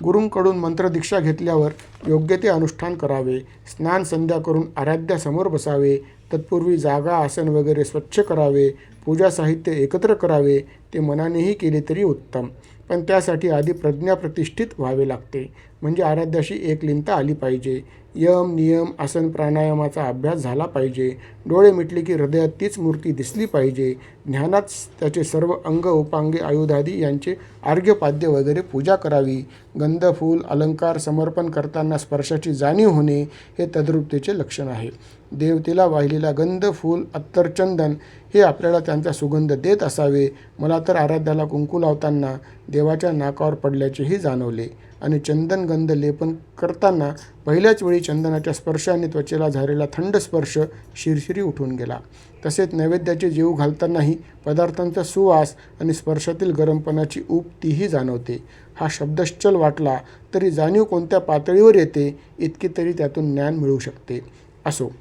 गुरूंकडून मंत्रदीक्षा घेतल्यावर योग्य ते अनुष्ठान करावे. स्नान संध्या करून आराध्यासमोर बसावे. तत्पूर्वी जागा, आसन वगैरे स्वच्छ करावे. पूजा साहित्य एकत्र करावे. ते मनानेही केले तरी उत्तम, पण त्यासाठी आधी प्रज्ञा प्रतिष्ठित व्हावे लागते. म्हणजे आराध्याशी एकलीनता आली पाहिजे. यम, नियम, आसन, प्राणायामाचा अभ्यास झाला पाहिजे. डोळे मिटले की हृदयात तीच मूर्ती दिसली पाहिजे. ध्यानात त्याचे सर्व अंग, उपांगे, आयुधादी यांचे अर्घ्यपाद्य वगैरे पूजा करावी. गंध, फूल, अलंकार समर्पण करताना स्पर्शाची जाणीव होणे हे तद्रूपतेचे लक्षण आहे. देवतेला वाहिलेला गंध, फूल, अत्तर, चंदन हे आपल्याला त्यांचा सुगंध देत असावे. मला तर आराध्याला कुंकू लावताना देवाच्या नाकावर पडल्याचेही जाणवले आणि चंदन गंध लेपन करताना पहिल्याच वेळी चंदनाच्या स्पर्शाने त्वचेला झालेला थंड स्पर्श शिरशिरी उठून गेला. तसेच नैवेद्याचे जेवू घालतानाही पदार्थांचा सुवास आणि स्पर्शातील गरमपणाची ऊब तीही जाणवते. हा शब्दश्चल वाटला तरी जाणीव कोणत्या पातळीवर येते इतकी तरी त्यातून ज्ञान मिळू शकते. असो,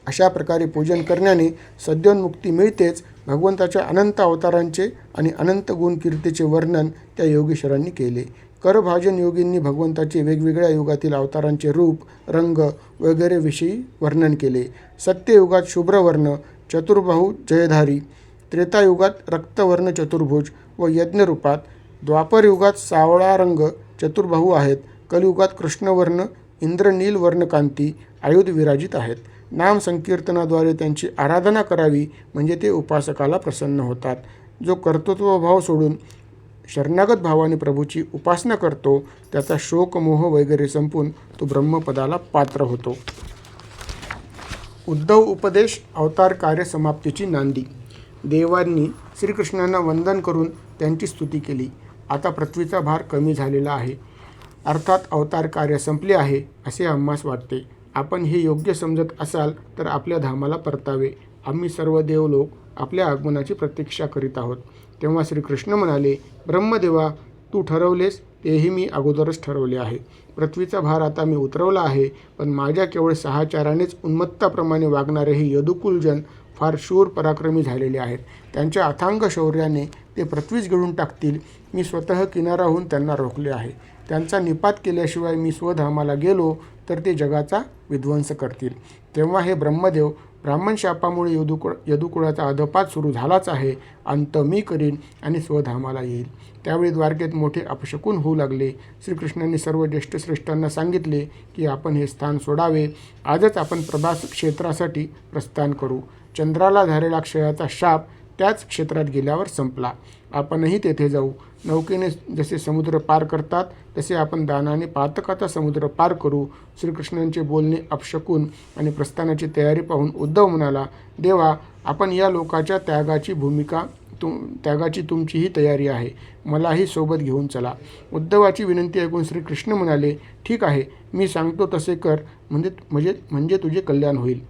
अशा प्रकारे पूजन करण्याने सद्योन्मुक्ती मिळतेच. भगवंताच्या अनंत अवतारांचे आणि अनंत गुण कीर्तीचे वर्णन त्या योगेश्वरांनी केले. करभाजन योगींनी भगवंताचे वेगवेगळ्या युगातील अवतारांचे रूप, रंग वगैरे विषयी वर्णन केले. सत्ययुगात शुभ्रवर्ण चतुर्बाहू जयधारी, त्रेतायुगात रक्तवर्ण चतुर्भुज व यज्ञरूपात, द्वापरयुगात सावळा रंग चतुर्बाहू आहेत, कलियुगात कृष्णवर्ण इंद्रनील वर्णकांती आयुध विराजित आहेत. नाम संकीर्तनाद्वारे त्यांची आराधना करावी म्हणजे ते उपासकाला प्रसन्न होतात. जो कर्तृत्वभाव सोडून शरणागत भावाने प्रभूची उपासना करतो त्याचा शोक, मोह वगैरे संपून तो ब्रह्मपदाला पात्र होतो. उद्धव उपदेश अवतार कार्य समाप्तीची नांदी. देवांनी श्रीकृष्णांना वंदन करून त्यांची स्तुती केली. आता पृथ्वीचा भार कमी झालेला आहे, अर्थात अवतार कार्य संपले आहे असे आम्हास वाटते. आपण हे योग्य समजत असाल तर आपल्या धामाला परतावे. आम्ही सर्व देवलोक आपल्या आगमनाची प्रतीक्षा करीत आहोत. तेव्हा श्रीकृष्ण म्हणाले, ब्रह्मदेवा, तू ठरवलेस तेही मी अगोदरच ठरवले आहे. पृथ्वीचा भार आता मी उतरवला आहे, पण माझ्या केवळ साहचारानेच उन्मत्ताप्रमाणे वागणारे हे यदुकुलजन फार शूर पराक्रमी झालेले आहेत. त्यांच्या अथांग शौर्याने ते पृथ्वीच गिळून टाकतील. मी स्वतः किनाराहून त्यांना रोखले आहे. त्यांचा निपात केल्याशिवाय मी स्वधामाला गेलो तर ते जगाचा विध्वंस करतील. तेव्हा हे ब्रह्मदेव, ब्राह्मण शापामुळे यदुकुळाचा अधपात सुरू झालाच आहे. अंत मी करीन आणि स्वधामाला येईल. त्यावेळी द्वारकेत मोठे अपशकुन होऊ लागले. श्रीकृष्णांनी सर्व ज्येष्ठ श्रेष्ठांना सांगितले की आपण हे स्थान सोडावे. आजच आपण प्रभास क्षेत्रासाठी प्रस्थान करू. चंद्राला झालेला क्षयाचा शाप त्याच क्षेत्रात गेल्यावर संपला. आपणही तेथे जाऊ. नौकेने जसे समुद्र पार करतात तसे आपण दानाने पातकाचा समुद्र पार करू. श्रीकृष्णांचे बोलणे अपशकून आणि प्रस्थानाची तयारी पाहून उद्धव म्हणाला, देवा, आपण या लोकाच्या त्यागाची तुमचीही तयारी आहे. मलाही सोबत घेऊन चला. उद्धवाची विनंती ऐकून श्रीकृष्ण म्हणाले, ठीक आहे, मी सांगतो तसे कर, म्हणजे तुझे कल्याण होईल.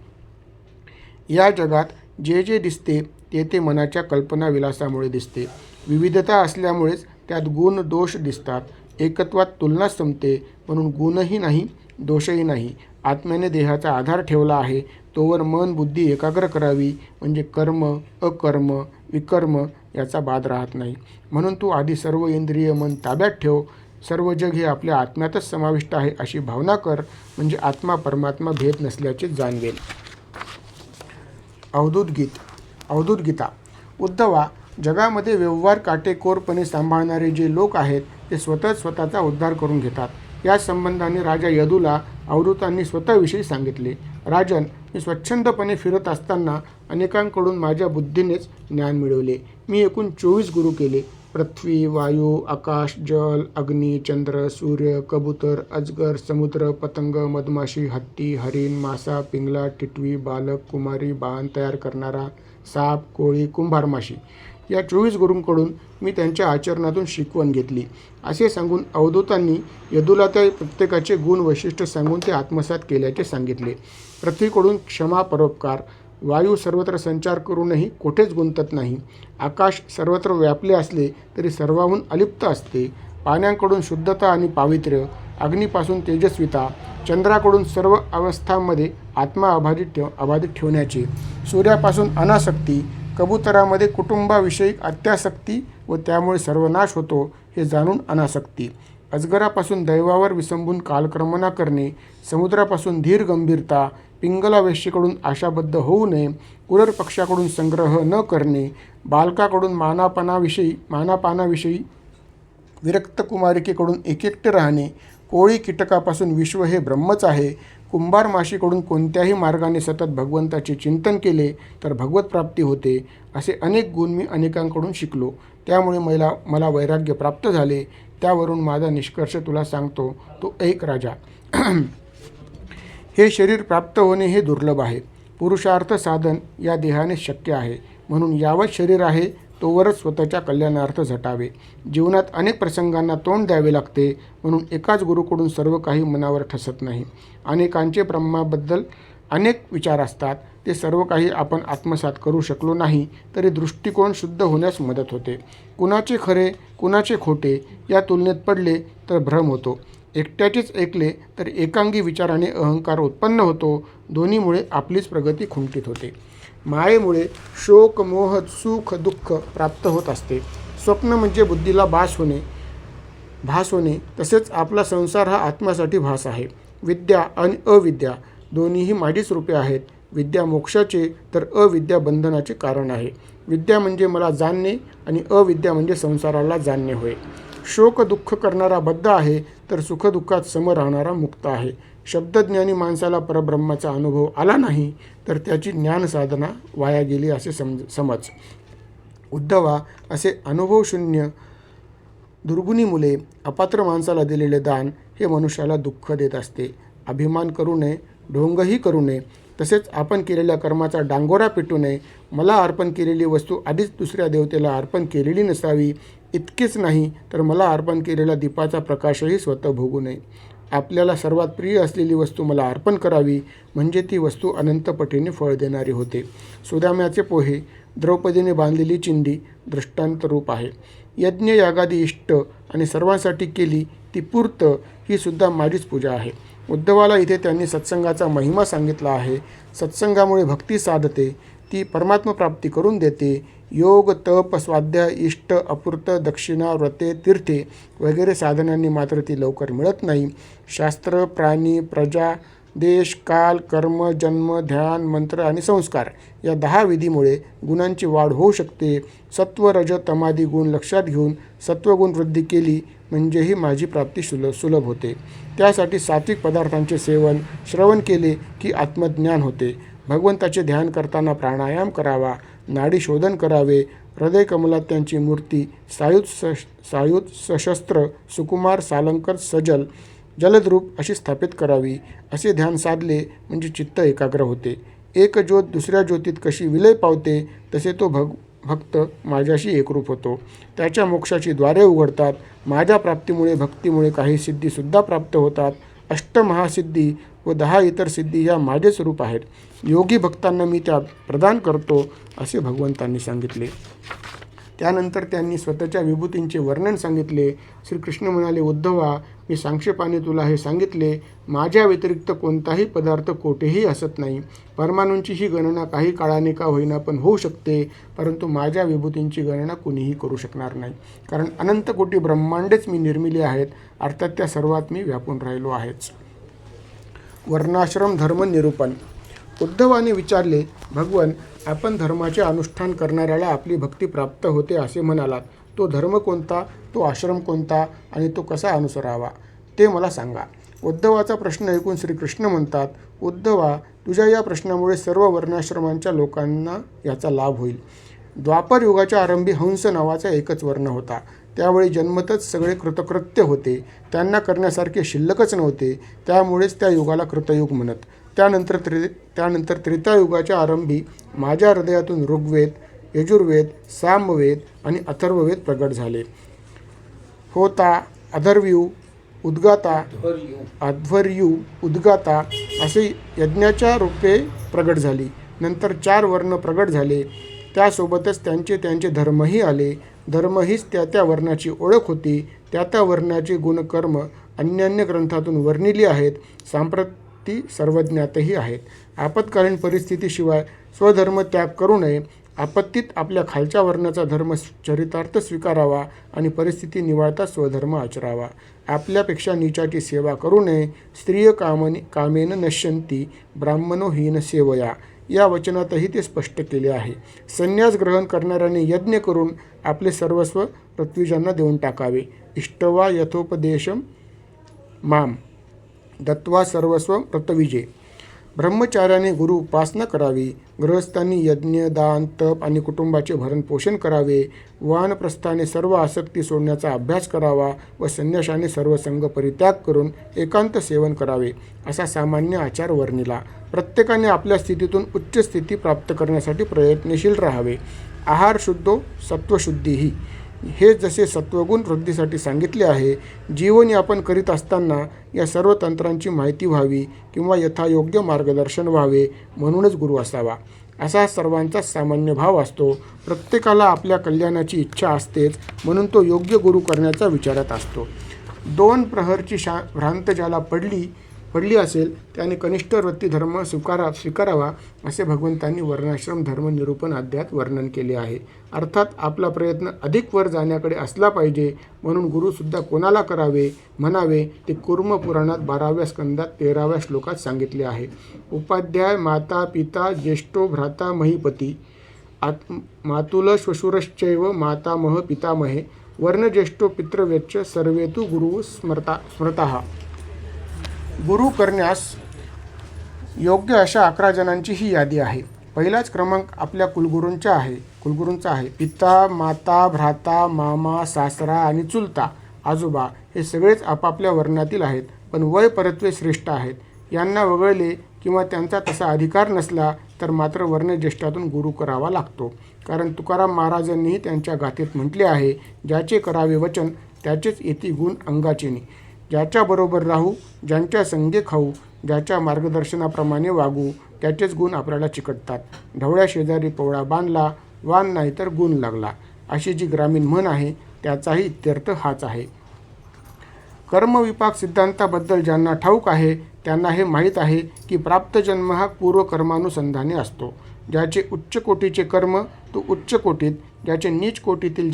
या जगात जे जे दिसते ते ते मनाच्या कल्पनाविलासामुळे दिसते. विविधता असल्यामुळेच त्यात गुण दोष दिसतात. एकत्वात तुलना संपते, म्हणून गुणही नाही, दोषही नाही. आत्म्याने देहाचा आधार ठेवला आहे तोवर मन बुद्धी एकाग्र करावी, म्हणजे कर्म अकर्म विकर्म याचा बाद राहत नाही. म्हणून तू आधी सर्व इंद्रिय मन ताब्यात ठेव. सर्व जग हे आपल्या आत्म्यातच समाविष्ट आहे अशी भावना कर, म्हणजे आत्मा परमात्मा भेद नसल्याचे जाणवेल. अवधूत गीता. उद्धवा, जगामध्ये व्यवहार काटेकोरपणे सांभाळणारे जे लोक आहेत ते स्वतःचा उद्धार करून घेतात. या संबंधाने राजा यदूला अवधूतांनी स्वतःविषयी सांगितले. राजन, मी स्वच्छंदपणे फिरत असताना अनेकांकडून माझ्या बुद्धीनेच ज्ञान मिळवले. मी एकूण 24 गुरु केले. पृथ्वी, वायू, आकाश, जल, अग्नी, चंद्र, सूर्य, कबूतर, अजगर, समुद्र, पतंग, मधमाशी, हत्ती, हरिण, मासा, पिंगला, टिटवी, बालक, कुमारी, बाण तयार करणारा, साप, कोळी, कुंभार माशी या 24 गुरूंकडून मी त्यांच्या आचरणातून शिकवण घेतली. असे सांगून अवधूतांनी यदूला त्या प्रत्येकाचे गुण वैशिष्ट्य सांगून ते आत्मसात केल्याचे सांगितले. पृथ्वीकडून क्षमा परोपकार. वायू सर्वत्र संचार करूनही कोठेच गुंतत नाही. आकाश सर्वत्र व्यापले असले तरी सर्वाहून अलिप्त असते. पाण्याकडून शुद्धता आणि पावित्र्य. अग्नीपासून तेजस्विता. चंद्राकडून सर्व अवस्थांमध्ये आत्मा अबाधित ठेवण्याचे. सूर्यापासून अनासक्ती. कबुतरामध्ये कुटुंबाविषयी अत्यासक्ती व त्यामुळे सर्वनाश होतो हे जाणून अनासक्ती. अजगरापासून दैवावर विसंबून कालक्रमणा करणे. समुद्रापासून धीर गंभीरता. पिंगला वेश्येकडून आशाबद्ध होऊ नये. कुरर पक्षाकडून संग्रह न करणे. बालकाकडून मानापानाविषयी विरक्त कुमारिकेकडून एकटे राहणे. कोळी कीटकापासून विश्व हे ब्रह्मच आहे. कुंभार माशीकडून कोणत्याही मार्गाने सतत भगवंताचे चिंतन केले तर भगवत प्राप्ती होते. असे अनेक गुण मी अनेकांकडून शिकलो. त्यामुळे मला वैराग्य प्राप्त झाले. त्यावरून माझा निष्कर्ष तुला सांगतो. तो ऐक राजा. हे शरीर प्राप्त होणे हे दुर्लभ आहे. पुरुषार्थ साधन या देहाने शक्य आहे. म्हणून यावत शरीर आहे तोवरच स्वतःच्या कल्याणार्थ झटावे. जीवनात अनेक प्रसंगांना तोंड द्यावे लागते. म्हणून एकाच गुरुकडून सर्व काही मनावर ठसत नाही. अनेकांचे ब्रह्माबद्दल अनेक विचार असतात. ते सर्व काही आपण आत्मसात करू शकलो नाही तरी दृष्टिकोन शुद्ध होण्यास मदत होते. कुणाचे खरे कुणाचे खोटे या तुलनेत पडले तर भ्रम होतो. एकट्याचेच ऐकले तर एकांगी विचाराने अहंकार उत्पन्न होतो. दोन्हीमुळे आपलीच प्रगती खुंटीत होते. मायेमुळे शोक मोह सुख दुःख प्राप्त होत असते. स्वप्न म्हणजे बुद्धीला भास होणे. तसेच आपला संसार हा आत्म्यासाठी भास आहे. विद्या आणि अविद्या दोन्हीही माझीच रूपे आहेत. विद्या मोक्षाचे तर अविद्या बंधनाचे कारण आहे. विद्या म्हणजे मला जाणणे आणि अविद्या म्हणजे संसाराला जाणणे होय. शोक दुःख करणारा बद्ध आहे तर सुखदुःखात सम राहणारा मुक्त आहे. शब्दज्ञानी माणसाला परब्रह्माचा अनुभव आला नाही तर त्याची ज्ञानसाधना वाया गेली असे समज. उद्धवा, असे अनुभवशून्य दुर्गुणी मुले अपात्र माणसाला दिलेले दान हे मनुष्याला दुःख देत असते. अभिमान करू नये, ढोंगही करू नये. तसेच आपण केलेल्या कर्माचा डांगोरा पेटू नये. मला अर्पण केलेली वस्तू आधीच दुसऱ्या देवतेला अर्पण केलेली नसावी. इतकेच नाही तर मला अर्पण केलेला दीपाचा प्रकाशही स्वतः भोगू नये. आपल्याला सर्वात प्रिय असलेली वस्तू मला अर्पण करावी, म्हणजे ती वस्तू अनंत पटीने फळ देणारी होते. सुदाम्याचे पोहे, द्रौपदीने बांधलेली चिंदी दृष्टांत रूप आहे. यज्ञ यागादी इष्ट आणि सर्वांसाठी केली ती पूर्त ही सुद्धा माझीच पूजा आहे. उद्धवाला इथे त्यांनी सत्संगाचा महिमा सांगितला आहे. सत्संगामुळे भक्ती साधते, ती परमात्मप्राप्ती करून देते. योग तप स्वाध्याय इष्ट अपूर्त दक्षिणा व्रते तीर्थे वगैरे साधनांनी मात्र ती लवकर मिळत नाही. शास्त्र प्राणी प्रजा देश काल कर्म जन्म ध्यान मंत्र आणि संस्कार या 10 विधीमुळे गुणांची वाढ होऊ शकते. सत्व रज तमादी गुण लक्षात घेऊन सत्वगुण वृद्धी केली म्हणजेही माझी प्राप्ती सुलभ होते. त्यासाठी सात्विक पदार्थांचे सेवन श्रवण केले की आत्मज्ञान होते. भगवंताचे ध्यान करताना प्राणायाम करावा, नाडी शोधन करावे, हृदयकमलात त्यांची मूर्ती सायुध सशस्त्र सुकुमार सालंकर सजल जलद्रूप अशी स्थापित करावी. असे ध्यान साधले म्हणजे चित्त एकाग्र होते. एक ज्योत दुसऱ्या ज्योतीत कशी विलय पावते तसे तो भक्त माझ्याशी एकरूप होतो. त्याच्या मोक्षाची द्वारे उघडतात. माझ्या प्राप्तीमुळे भक्तीमुळे काही सिद्धीसुद्धा प्राप्त होतात. अष्टमहासिद्धी व 10 इतर सिद्धी या माझे स्वरूप आहेत. योगी भक्तांना मी त्या प्रदान करतो असे भगवंतांनी सांगितले. त्यानंतर त्यांनी स्वतःच्या विभूतींचे वर्णन सांगितले. श्रीकृष्ण म्हणाले, उद्धवा, मी सांक्षेपाने तुला हे सांगितले. माझ्या व्यतिरिक्त कोणताही पदार्थ कोठेही असत नाही. परमाणूंची ही गणना काही काळाने का होईना पण होऊ शकते, परंतु माझ्या विभूतींची गणना कुणीही करू शकणार नाही. कारण अनंत कोटी ब्रह्मांडेच मी निर्मिली आहेत, अर्थात त्या सर्वात मी व्यापून राहिलो आहेच. वर्णाश्रम धर्म निरूपण. उद्धवाने विचारले, भगवन, आपण धर्माचे अनुष्ठान करणाऱ्याला आपली भक्ती प्राप्त होते असे म्हणालात. तो धर्म कोणता, तो आश्रम कोणता आणि तो कसा अनुसरावा ते मला सांगा. उद्धवाचा प्रश्न ऐकून श्रीकृष्ण म्हणतात, उद्धवा, तुझ्या या प्रश्नामुळे सर्व वर्णाश्रमांच्या लोकांना याचा लाभ होईल. द्वापर युगाच्या आरंभी हंस नावाचा एकच वर्ण होता. त्यावेळी जन्मतच सगळे कृतकृत्य होते. त्यांना करण्यासारखे शिल्लकच नव्हते. त्यामुळेच त्या युगाला कृतयुग म्हणत. त्यानंतर त्रेतायुगाच्या आरंभी माझ्या हृदयातून ऋग्वेद, यजुर्वेद, सामवेद आणि अथर्ववेद प्रगट झाले. होता, अधर्व्यू, उद्गाता, अध्वर्यू, उद्गाता असे यज्ञाच्या रूपे प्रगट झाली. नंतर 4 वर्ण प्रगट झाले. त्यासोबतच त्यांचे धर्मही आले. धर्म हीच त्या वर्णाची ओळख होती. त्या वर्णाचे गुणकर्म अन्यान्य ग्रंथातून वर्णिली आहेत. सांप्रती सर्वज्ञातही आहेत. आपत्कालीन परिस्थितीशिवाय स्वधर्म त्याग करू नये. आपत्तीत आपल्या खालच्या वर्णाचा धर्म चरितार्थ स्वीकारावा आणि परिस्थिती निवळता स्वधर्म आचरावा. आपल्यापेक्षा नीचाची सेवा करू नये. स्त्रिय कामेन नश्यंती ब्राह्मणो हीन सेवया या वचनातही ते स्पष्ट केले आहे. संन्यास ग्रहण करणाऱ्याने यज्ञ करून आपले सर्वस्व ऋत्विजांना देऊन टाकावे. इष्टवा यथोपदेशम माम दत्वा सर्वस्व ऋतविजे. ब्रह्मचार्याने गुरु उपासना करावी. गृहस्थांनी यज्ञ, दान, तप आणि कुटुंबाचे भरणपोषण करावे. वानप्रस्थाने सर्व आसक्ती सोडण्याचा अभ्यास करावा व संन्याशाने सर्व संग परित्याग करून एकांत सेवन करावे असा सामान्य आचार वर्णिला. प्रत्येकाने आपल्या स्थितीतून उच्च स्थिती प्राप्त करण्यासाठी प्रयत्नशील राहावे. आहार शुद्धो सत्वशुद्धीही हे जसे सत्वगुण वृद्धीसाठी सांगितले आहे. जीवनयापन करीत असताना या सर्व तंत्रांची माहिती व्हावी किंवा यथायोग्य मार्गदर्शन व्हावे म्हणूनच गुरु असावा असा सर्वांचा सामान्य भाव असतो. प्रत्येकाला आपल्या कल्याणाची इच्छा असतेच, म्हणून तो योग्य गुरु करण्याचा विचारात असतो. 2 प्रहरची भ्रांत ज्याला पडली असेल त्याने कनिष्ठ वृत्ती धर्म स्वीकारावा असे भगवंतांनी वर्णाश्रम धर्म निरूपण अध्यायात वर्णन केले आहे. अर्थात आपला प्रयत्न अधिक वर जाण्याकडे असला पाहिजे, म्हणून गुरुसुद्धा कोणाला करावे म्हणावे ते कुर्म पुराणात 12व्या स्कंदात 13व्या श्लोकात सांगितले आहे. उपाध्याय माता पिता ज्येष्ठो भ्राता महीपती मातुल श्वशुरश्चैव मातामह पितामहे वर्णज्येष्ठो पितृव्यच्च सर्वे तु गुरु स्मृताः. गुरु करण्यास योग्य अशा 11 जणांची ही यादी आहे. पहिलाच क्रमांक आपल्या कुलगुरूंचा आहे. पिता, माता, भ्राता, मामा, सासरा आणि चुलता, आजोबा हे सगळेच आपापल्या वर्णातील आहेत, पण वय परत्वे श्रेष्ठ आहेत. यांना वगळले किंवा त्यांचा तसा अधिकार नसला तर मात्र वर्णज्येष्ठातून गुरु करावा लागतो. कारण तुकाराम महाराजांनीही त्यांच्या गाथेत म्हटले आहे, ज्याचे करावे वचन त्याचेच येती गुण अंगाचेनी. ज्याच्याबरोबर राहू, ज्यांच्या संगे खाऊ, ज्याच्या मार्गदर्शनाप्रमाणे वागू त्याचेच गुण आपल्याला चिकटतात. ढवळ्या शेजारी पवळा बांधला, वान नाही तर गुण लागला अशी जी ग्रामीण म्हण आहे त्याचाही इत्यर्थ हाच आहे. कर्मविपाक सिद्धांताबद्दल ज्यांना ठाऊक आहे त्यांना हे माहीत आहे की प्राप्त जन्म हा पूर्वकर्मानुसंधाने असतो. ज्याचे उच्च कोटीचे कर्म तो उच्च कोटीत, ज्याचे नीच कोटीतील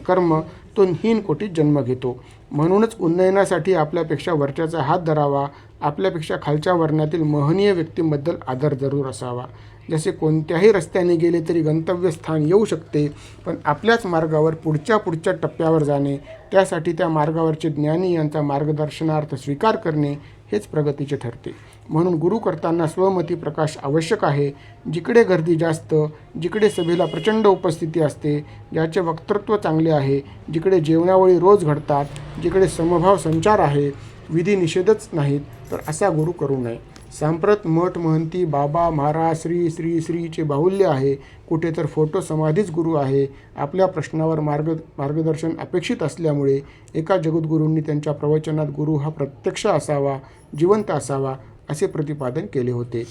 कर्म तो हीन कोटीत जन्म घेतो. म्हणूनच उन्नयनासाठी आपल्यापेक्षा वरच्याचा हात धरावा. आपल्यापेक्षा खालच्या वर्णातील महनीय व्यक्तींबद्दल आदर जरूर असावा. जसे कोणत्याही रस्त्याने गेले तरी गंतव्यस्थान येऊ शकते, पण आपल्याच मार्गावर पुढच्या टप्प्यावर जाणे, त्यासाठी त्या मार्गावरचे ज्ञानी यांचा मार्गदर्शनार्थ स्वीकार करणे हेच प्रगतीचे ठरते. म्हणून गुरु करताना स्वमती प्रकाश आवश्यक आहे. जिकडे गर्दी जास्त, जिकडे सभेला प्रचंड उपस्थिती असते, ज्याचे वक्तृत्व चांगले आहे, जिकडे जेवणावळी रोज घडतात, जिकडे समभाव संचार आहे, विधी निषेधच नाहीत, तर असा गुरु करू नये. सांप्रत मठ महंती बाबा महाराज श्री श्री श्रीचे बाहुल्य आहे. कुठे तर फोटो समाधीच गुरु आहे. आपल्या प्रश्नावर मार्गदर्शन अपेक्षित असल्यामुळे एका जगद्गुरूंनी त्यांच्या प्रवचनात गुरु हा प्रत्यक्ष असावा, जिवंत असावा असे प्रतिपादन केले होते.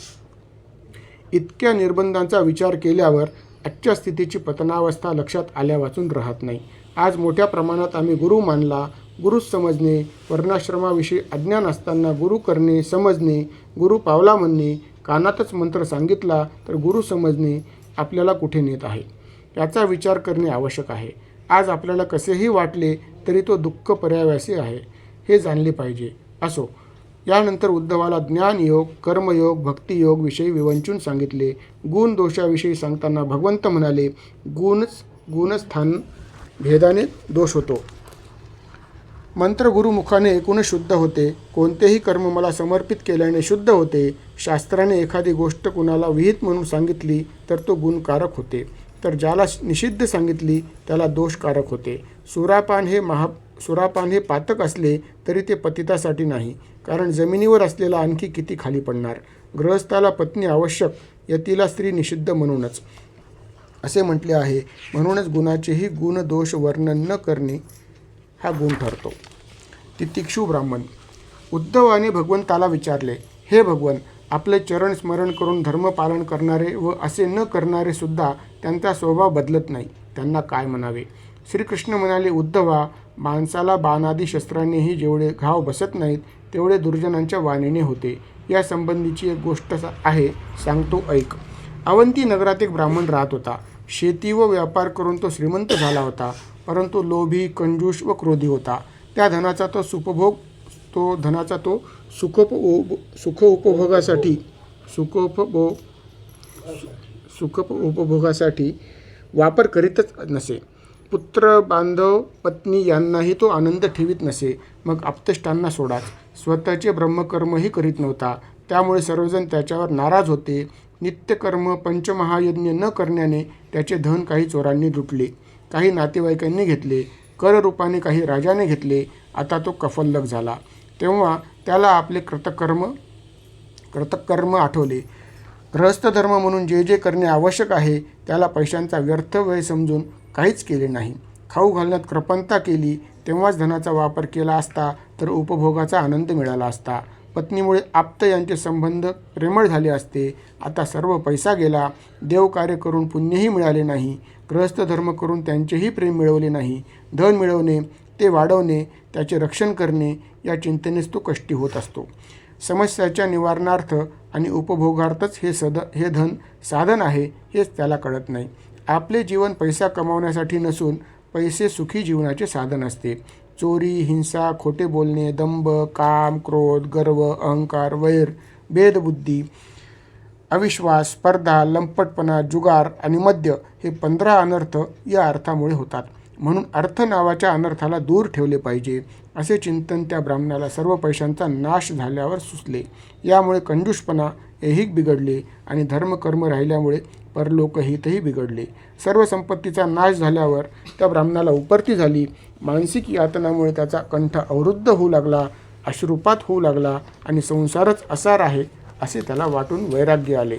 इतक्या निर्बंधांचा विचार केल्यावर आजच्या स्थितीची पतनावस्था लक्षात आल्या वाचून राहत नाही. आज मोठ्या प्रमाणात आम्ही गुरु मानला, गुरुच समजणे, वर्णाश्रमाविषयी अज्ञान असताना गुरु करणे, समजणे, गुरु पावला म्हणणे, कानातच मंत्र सांगितला तर गुरु समजणे आपल्याला कुठे नेत आहे याचा विचार करणे आवश्यक आहे. आज आपल्याला कसेही वाटले तरी तो दुःख पर्यायवासी आहे हे जाणले पाहिजे. असो. यानंतर उद्धवाला ज्ञानयोग, कर्मयोग, भक्तियोग विषयी विवंचून सांगितले. गुण दोषाविषयी सांगताना भगवंत म्हणाले, गुणस्थान भेदाने दोष होतो. मंत्र गुरुमुखाने एकूणच शुद्ध होते. कोणतेही कर्म मला समर्पित केल्याने शुद्ध होते. शास्त्राने एखादी गोष्ट कुणाला विहित म्हणून सांगितली तर तो गुणकारक होते, तर ज्याला निषिद्ध सांगितली त्याला दोषकारक होते. सुरापान हे पातक असले तरी ते पतितासाठी नाही, कारण जमिनीवर असलेला आणखी किती खाली पडणार. गृहस्थाला पत्नी आवश्यक, यतीला स्त्री निषिद्ध म्हणूनच असे म्हटले आहे. म्हणूनच गुणाचेही गुणदोष वर्णन न करणे हा गुण ठरतो. तितिक्षु ब्राह्मण. उद्धवाने भगवंताला विचारले, हे भगवन, आपले चरण स्मरण करून धर्मपालन करणारे व असे न करणारे सुद्धा त्यांचा स्वभाव बदलत नाही, त्यांना काय म्हणावे. श्रीकृष्ण म्हणाले, उद्धवा, माणसाला बाणादी शस्त्रांनीही जेवढे घाव बसत नाहीत तेवढे दुर्जनांच्या वाणीने होते. या संबंधीची एक गोष्ट आहे, सांगतो ऐक. अवंती नगरात एक ब्राह्मण राहत होता. शेती व व्यापार करून तो श्रीमंत झाला होता, परंतु लोभी, कंजूष व क्रोधी होता. त्या धनाचा तो सुख उपभोगासाठी वापर करीतच नसे. पुत्र, बांधव, पत्नी यांनाही तो आनंद ठेवीत नसे. मग आप्तेष्टांना सोडाच, स्वतःचे ब्रह्मकर्मही करीत नव्हता. त्यामुळे सर्वजण त्याच्यावर नाराज होते. नित्यकर्म पंचमहायज्ञ न करण्याने त्याचे धन काही चोरांनी लुटले, काही नातेवाईकांनी घेतले, कररूपाने काही राजाने घेतले. आता तो कफल्लक झाला. तेव्हा त्याला आपले कृतकर्म आठवले. गृहस्थ धर्म म्हणून जे जे करणे आवश्यक आहे त्याला पैशांचा व्यर्थ व्यय समजून काहीच केले नाही. खाऊ घालण्यात कृपणता केली, तेव्हाच धनाचा वापर केला असता तर उपभोगाचा आनंद मिळाला असता. पत्नीमुळे आप्त यांचे संबंध प्रेमळ झाले असते. आता सर्व पैसा गेला. देवकार्य करून पुण्यही मिळाले नाही. गृहस्थ धर्म करून त्यांचेही प्रेम मिळवले नाही. धन मिळवणे, ते वाढवणे, त्याचे रक्षण करणे या चिंतनेस तो कष्टी होत असतो. समस्याच्या निवारणार्थ आणि उपभोगार्थच हे धन साधन आहे हेच त्याला कळत नाही. आपले जीवन पैसा कमावण्यासाठी नसून पैसे सुखी जीवनाचे साधन असते. चोरी, हिंसा, खोटे बोलणे, दंभ, काम, क्रोध, गर्व, अहंकार, वैर, भेदबुद्धी, अविश्वास, स्पर्धा, लंपटपणा, जुगार आणि मद्य हे 15 अनर्थ या अर्थामुळे होतात. म्हणून अर्थ नावाच्या अनर्थाला दूर ठेवले पाहिजे असे चिंतन त्या ब्राह्मणाला सर्व पैशांचा नाश झाल्यावर सुचले. यामुळे कंजूषपणा ऐहिक बिघडले आणि धर्मकर्म राहिल्यामुळे परलोकहितही बिघडले. सर्व संपत्तीचा नाश झाल्यावर त्या ब्राह्मणाला उपरती झाली. मानसिक यातनामुळे त्याचा कंठ अवरुद्ध होऊ लागला, अश्रुपात होऊ लागला आणि संसारच असार आहे असे त्याला वाटून वैराग्य आले.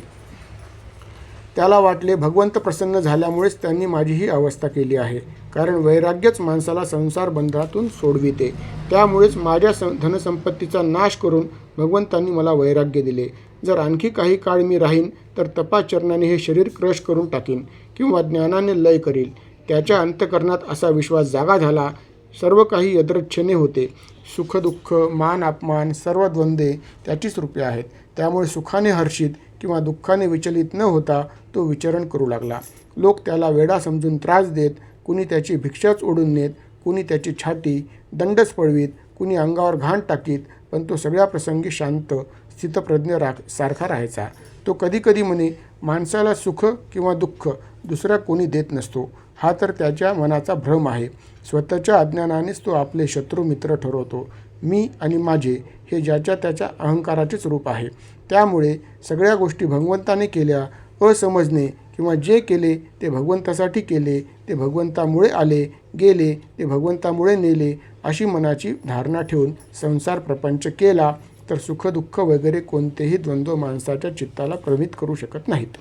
त्याला वाटले, भगवंत प्रसन्न झाल्यामुळेच त्यांनी माझी ही अवस्था केली आहे, कारण वैराग्यच माणसाला संसार बंधनातून सोडविते. त्यामुळेच माझ्या धनसंपत्तीचा नाश करून भगवंतांनी मला वैराग्य दिले. जर आणखी काही काळ मी राहीन तर तपाचरणाने हे शरीर क्रश करून टाकीन किंवा ज्ञानाने लय करील. त्याच्या अंतःकरणात असा विश्वास जागा झाला. सर्व काही यदृच्छेने होते. सुखदुःख, मान अपमान, सर्व द्वंद्वे त्याचीच रूपे आहेत. त्यामुळे सुखाने हर्षित किंवा दुःखाने विचलित न होता तो विचरण करू लागला. लोक त्याला वेडा समजून त्रास देत, कुणी त्याची भिक्षाच ओढून नेत, कुणी त्याची छाटी दंडच पळवीत, कुणी अंगावर घाण टाकीत, पण तो सगळ्या प्रसंगी शांत स्थितप्रज्ञ सारखा राहायचा. तो कधी कधी म्हणे, माणसाला सुख किंवा दुःख दुसरा कोणी देत नसतो, हा तर त्याच्या मनाचा भ्रम आहे. स्वतःच्या अज्ञानानेच तो आपले शत्रू मित्र ठरवतो. मी आणि माझे हे ज्याच्या त्याच्या अहंकाराचेच रूप आहे. त्यामुळे सगळ्या गोष्टी भगवंताने केल्या असमजणे किंवा जे केले ते भगवंतासाठी केले, ते भगवंतामुळे आले, गेले ते भगवंतामुळे नेले, अशी मनाची धारणा ठेवून संसार प्रपंच केला तर सुखदुःख वगैरे कोणतेही द्वंद्व माणसाच्या चित्ताला प्रमित करू शकत नाहीत.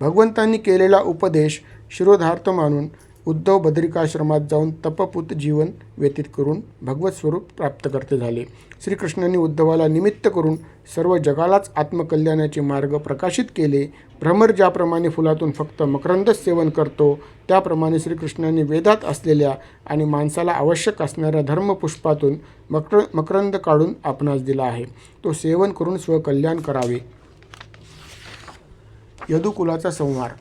भगवंतांनी केलेला उपदेश शिरोधार्थ मानून उद्धव बद्रिकाश्रमात जाऊन तपपूत जीवन व्यतीत करून भगवत स्वरूप प्राप्त करते झाले. श्रीकृष्णांनी उद्धवाला निमित्त करून सर्व जगालाच आत्मकल्याणाचे मार्ग प्रकाशित केले. भ्रमर ज्याप्रमाणे फुलातून फक्त मकरंदच सेवन करतो, त्याप्रमाणे श्रीकृष्णांनी वेदात असलेल्या आणि माणसाला आवश्यक असणाऱ्या धर्मपुष्पातून मकरंद काढून आपणास दिला आहे. तो सेवन करून स्वकल्याण करावे. यदुकुलाचा संहार.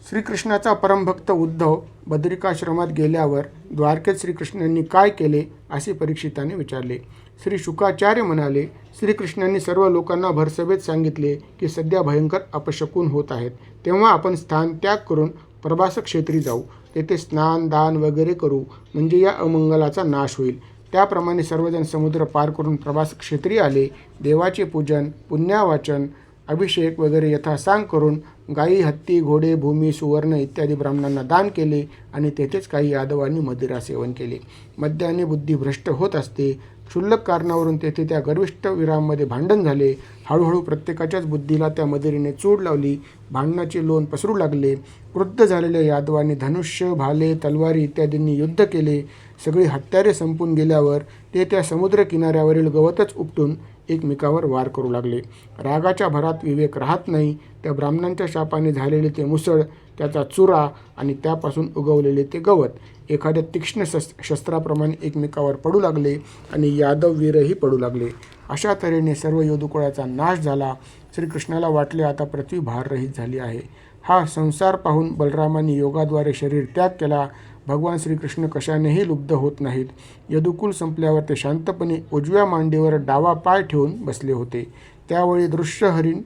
श्रीकृष्णाचा परमभक्त उद्धव बद्रिकाश्रमात गेल्यावर द्वारकेत श्रीकृष्णांनी काय केले असे परीक्षिताने विचारले. श्री शुकाचार्य म्हणाले, श्रीकृष्णांनी सर्व लोकांना भरसभेत सांगितले की सध्या भयंकर अपशकुन होत आहेत. तेव्हा आपण स्थान त्याग करून प्रभास क्षेत्री जाऊ. तेथे स्नान दान वगैरे करू, म्हणजे या अमंगलाचा नाश होईल. त्याप्रमाणे सर्वजण समुद्र पार करून प्रभास क्षेत्री आले. देवाचे पूजन, पुण्यावाचन, अभिषेक वगैरे यथासांग करून गायी, हत्ती, घोडे, भूमी, सुवर्ण इत्यादी ब्राह्मणांना दान केले आणि तेथेच काही यादवांनी मदिरा सेवन केले. मद्याने बुद्धी भ्रष्ट होत असते. क्षुल्लक कारणावरून तेथे त्या गर्विष्ठ वीरांमध्ये भांडण झाले. हळूहळू प्रत्येकाच्याच बुद्धीला त्या मदिरेने चूड लावली. भांडणाचे लोण पसरू लागले. क्रुद्ध झालेल्या यादवांनी धनुष्य, भाले, तलवारी इत्यादींनी युद्ध केले. सगळी हत्यारे संपून गेल्यावर ते त्या समुद्र किनाऱ्यावरील गवतच उपटून एकमेकावर वार करू लागले. रागाच्या भरात विवेक राहत नाही. त्या ब्राह्मणांच्या शापाने झालेले ते मुसळ, त्याचा चुरा आणि त्यापासून उगवलेले ते गवत एखाद्या तीक्ष्ण शस्त्राप्रमाणे एकमेकावर पडू लागले आणि यादव वीरही पडू लागले. अशा तऱ्हेने सर्व यदुकुळाचा नाश झाला. श्रीकृष्णाला वाटले आता पृथ्वी भाररहित झाली आहे. हा संसार पाहून बलरामांनी योगाद्वारे शरीर त्याग केला. भगवान श्रीकृष्ण कशानेही लुब्ध होत नाहीत. यदुकुल संपल्यावर ते शांतपणे उजव्या मांडीवर डावा पाय ठेवून बसले होते. त्यावेळी दृश्य हरिण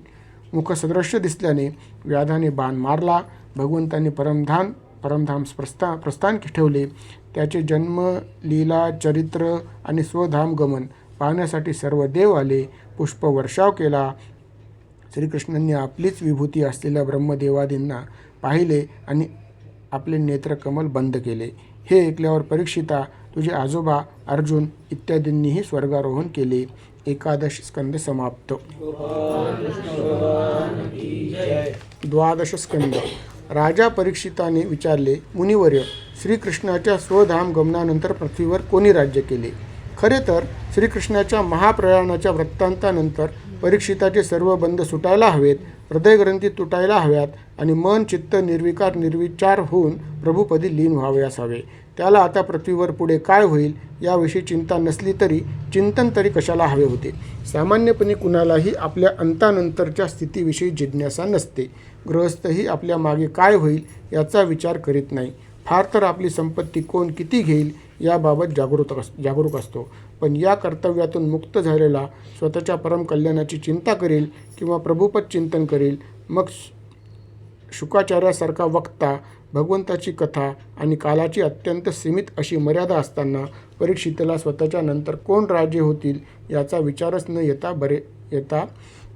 मुखसदृश्य दिसल्याने व्याधाने बाण मारला. भगवंतांनी परमधाम प्रस्थान ठेवले. त्याचे जन्म, लीला, चरित्र आणि स्वधाम गमन पाहण्यासाठी सर्व देव आले. पुष्पवर्षाव केला. श्रीकृष्णांनी आपलीच विभूती असलेल्या ब्रह्मदेवादींना पाहिले आणि आपले नेत्रकमल बंद केले. हे ऐकल्यावर परीक्षिता, तुझे आजोबा अर्जुन इत्यादींनीही स्वर्गारोहण केले. 11 स्कंद समाप्त. 12 स्कंद. राजा परीक्षिताने विचारले, मुनिवर्य, श्रीकृष्णाच्या स्वधाम गमनानंतर पृथ्वीवर कोणी राज्य केले? खरे तर श्रीकृष्णाच्या महाप्रयाणाच्या वृत्तांतानंतर परीक्षिताचे सर्व बंध सुटायला हवेत, हृदयग्रंथी तुटायला हव्यात आणि मन चित्त निर्विकार निर्विचार होऊन प्रभुपदी लीन व्हावयास हवे. त्याला आता पृथ्वीवर पुढे काय होईल याविषयी चिंता नसली तरी चिंतन तरी कशाला हवे होते. सामान्यपणे कुणालाही आपल्या अंतानंतरच्या स्थितीविषयी जिज्ञासा नसते. गृहस्थही आपल्या मागे काय होईल याचा विचार करीत नाही. फार तर आपली संपत्ती कोण किती घेईल याबाबत जागरूक असतो. पण या कर्तव्यातून मुक्त झालेला स्वतःच्या परम कल्याणाची चिंता करेल किंवा प्रभुपद चिंतन करेल. मग शुकाचार्यासारखा वक्ता, भगवंताची कथा आणि कालाची अत्यंत सीमित अशी मर्यादा असताना परीक्षितेला स्वतःच्या नंतर कोण राजे होतील याचा विचारच न येता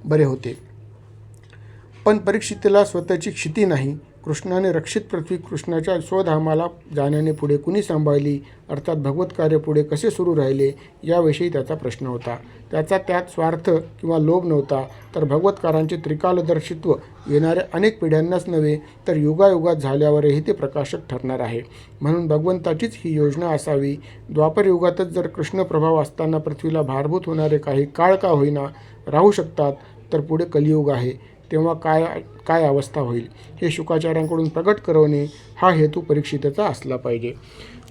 बरे होते. पण परीक्षितेला स्वतःची क्षिती नाही. कृष्णाने रक्षित पृथ्वी कृष्णाच्या स्वधामाला जाण्याने पुढे कुणी सांभाळली, अर्थात भगवत कार्य पुढे कसे सुरू राहिले याविषयी त्याचा प्रश्न होता. त्याचा त्यात स्वार्थ किंवा लोभ नव्हता, तर भगवतकारांचे त्रिकालदर्शित्व येणाऱ्या अनेक पिढ्यांनाच नव्हे तर युगायुगात झाल्यावरही ते प्रकाशक ठरणार आहे. म्हणून भगवंताचीच ही योजना असावी. द्वापर युगातच जर कृष्ण प्रभाव असताना पृथ्वीला भारभूत होणारे काही काळ का होईना राहू शकतात, तर पुढे कलियुग आहे तेव्हा काय अवस्था होईल हे शुकाचार्यांकडून प्रगट करवणे हा हेतू परीक्षितेचा असला पाहिजे.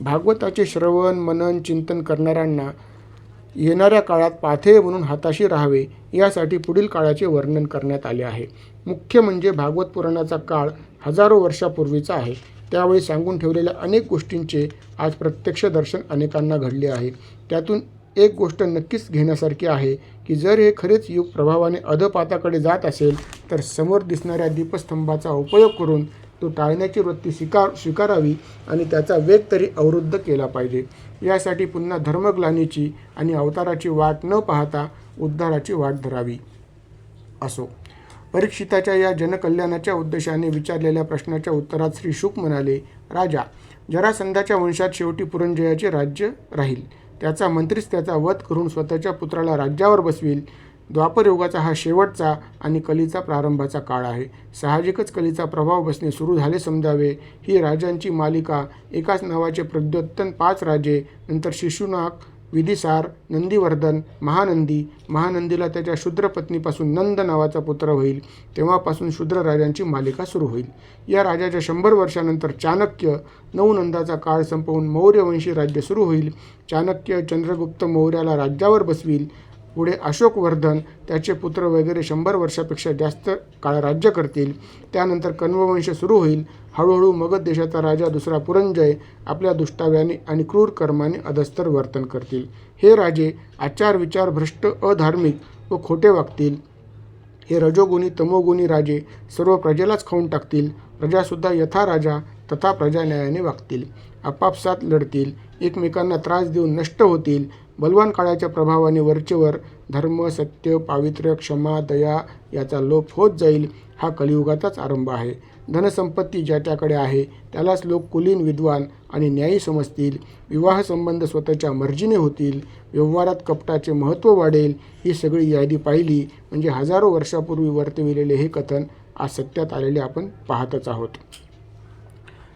भागवताचे श्रवण मनन चिंतन करणाऱ्यांना येणाऱ्या काळात पाथेय म्हणून हाताशी राहावे यासाठी पुढील काळाचे वर्णन करण्यात आले आहे. मुख्य म्हणजे भागवत पुराणाचा काळ हजारो वर्षापूर्वीचा आहे. त्यावेळी सांगून ठेवलेल्या अनेक गोष्टींचे आज प्रत्यक्ष दर्शन अनेकांना घडले आहे. त्यातून एक गोष्ट नक्कीच घेण्यासारखी आहे की जर हे खरेच युग प्रभावाने अधपाताकडे जात असेल तर समोर दिसणाऱ्या दीपस्तंभाचा उपयोग करून तो टाळण्याची वृत्ती स्वीकारावी आणि त्याचा वेग तरी अवरुद्ध केला पाहिजे. यासाठी पुन्हा धर्मग्लानीची आणि अवताराची वाट न पाहता उद्धाराची वाट धरावी. असो. परीक्षिताच्या या जनकल्याणाच्या उद्देशाने विचारलेल्या प्रश्नाच्या उत्तरात श्री शुक म्हणाले, राजा, जरासंधाच्या वंशात शेवटी पुरंजयाचे राज्य राहील. त्याचा मंत्रीच त्याचा वध करून स्वतःच्या पुत्राला राज्यावर बसवील. द्वापरयुगाचा हा शेवटचा आणि कलीचा प्रारंभाचा काळ आहे. साहजिकच कलीचा प्रभाव बसणे सुरू झाले समजावे. ही राजांची मालिका, एकाच नावाचे प्रद्योतन 5 राजे, नंतर शिशुनाग, विधिसार, नंदीवर्धन, महानंदीला त्याच्या शूद्र पत्नीपासून नंद नावाचा पुत्र होईल. तेव्हापासून शूद्र राजांची मालिका सुरू होईल. या राजाच्या 100 वर्षानंतर चाणक्य, 9 नंदाचा काळ संपवून मौर्यवंशी राज्य सुरू होईल. चाणक्य चंद्रगुप्त मौर्याला राज्यावर बसवील. पुढे अशोकवर्धन, त्याचे पुत्र वगैरे 100 वर्षापेक्षा जास्त काळ राज्य करतील. त्यानंतर कण्ववंश सुरू होईल. हळूहळू मगध देशाचा राजा दुसरा पुरंजय आपल्या दुष्टाव्याने आणि क्रूर कर्माने अधस्तर वर्तन करतील. हे राजे आचार विचार भ्रष्ट, अधार्मिक व खोटे वागतील. हे रजोगुणी तमोगुणी राजे सर्व प्रजेलाच खाऊन टाकतील. प्रजासुद्धा यथा राजा तथा प्रजा न्यायाने वागतील. आपापसात लढतील. एकमेकांना त्रास देऊन नष्ट होतील. बलवान काळाच्या प्रभावाने वरचेवर धर्म, सत्य, पावित्र्य, क्षमा, दया याचा लोप होत जाईल. हा कलियुगाचाच आरंभ आहे. धनसंपत्ती ज्याच्याकडे आहे त्यालाच लोक कुलीन, विद्वान आणि न्यायी समजतील. विवाह संबंध स्वतःच्या मर्जीने होतील. व्यवहारात कपटाचे महत्त्व वाढेल. ही सगळी यादी पाहिली म्हणजे हजारो वर्षापूर्वी वर्तविलेले हे कथन आज सत्यात आलेले आपण पाहतच आहोत.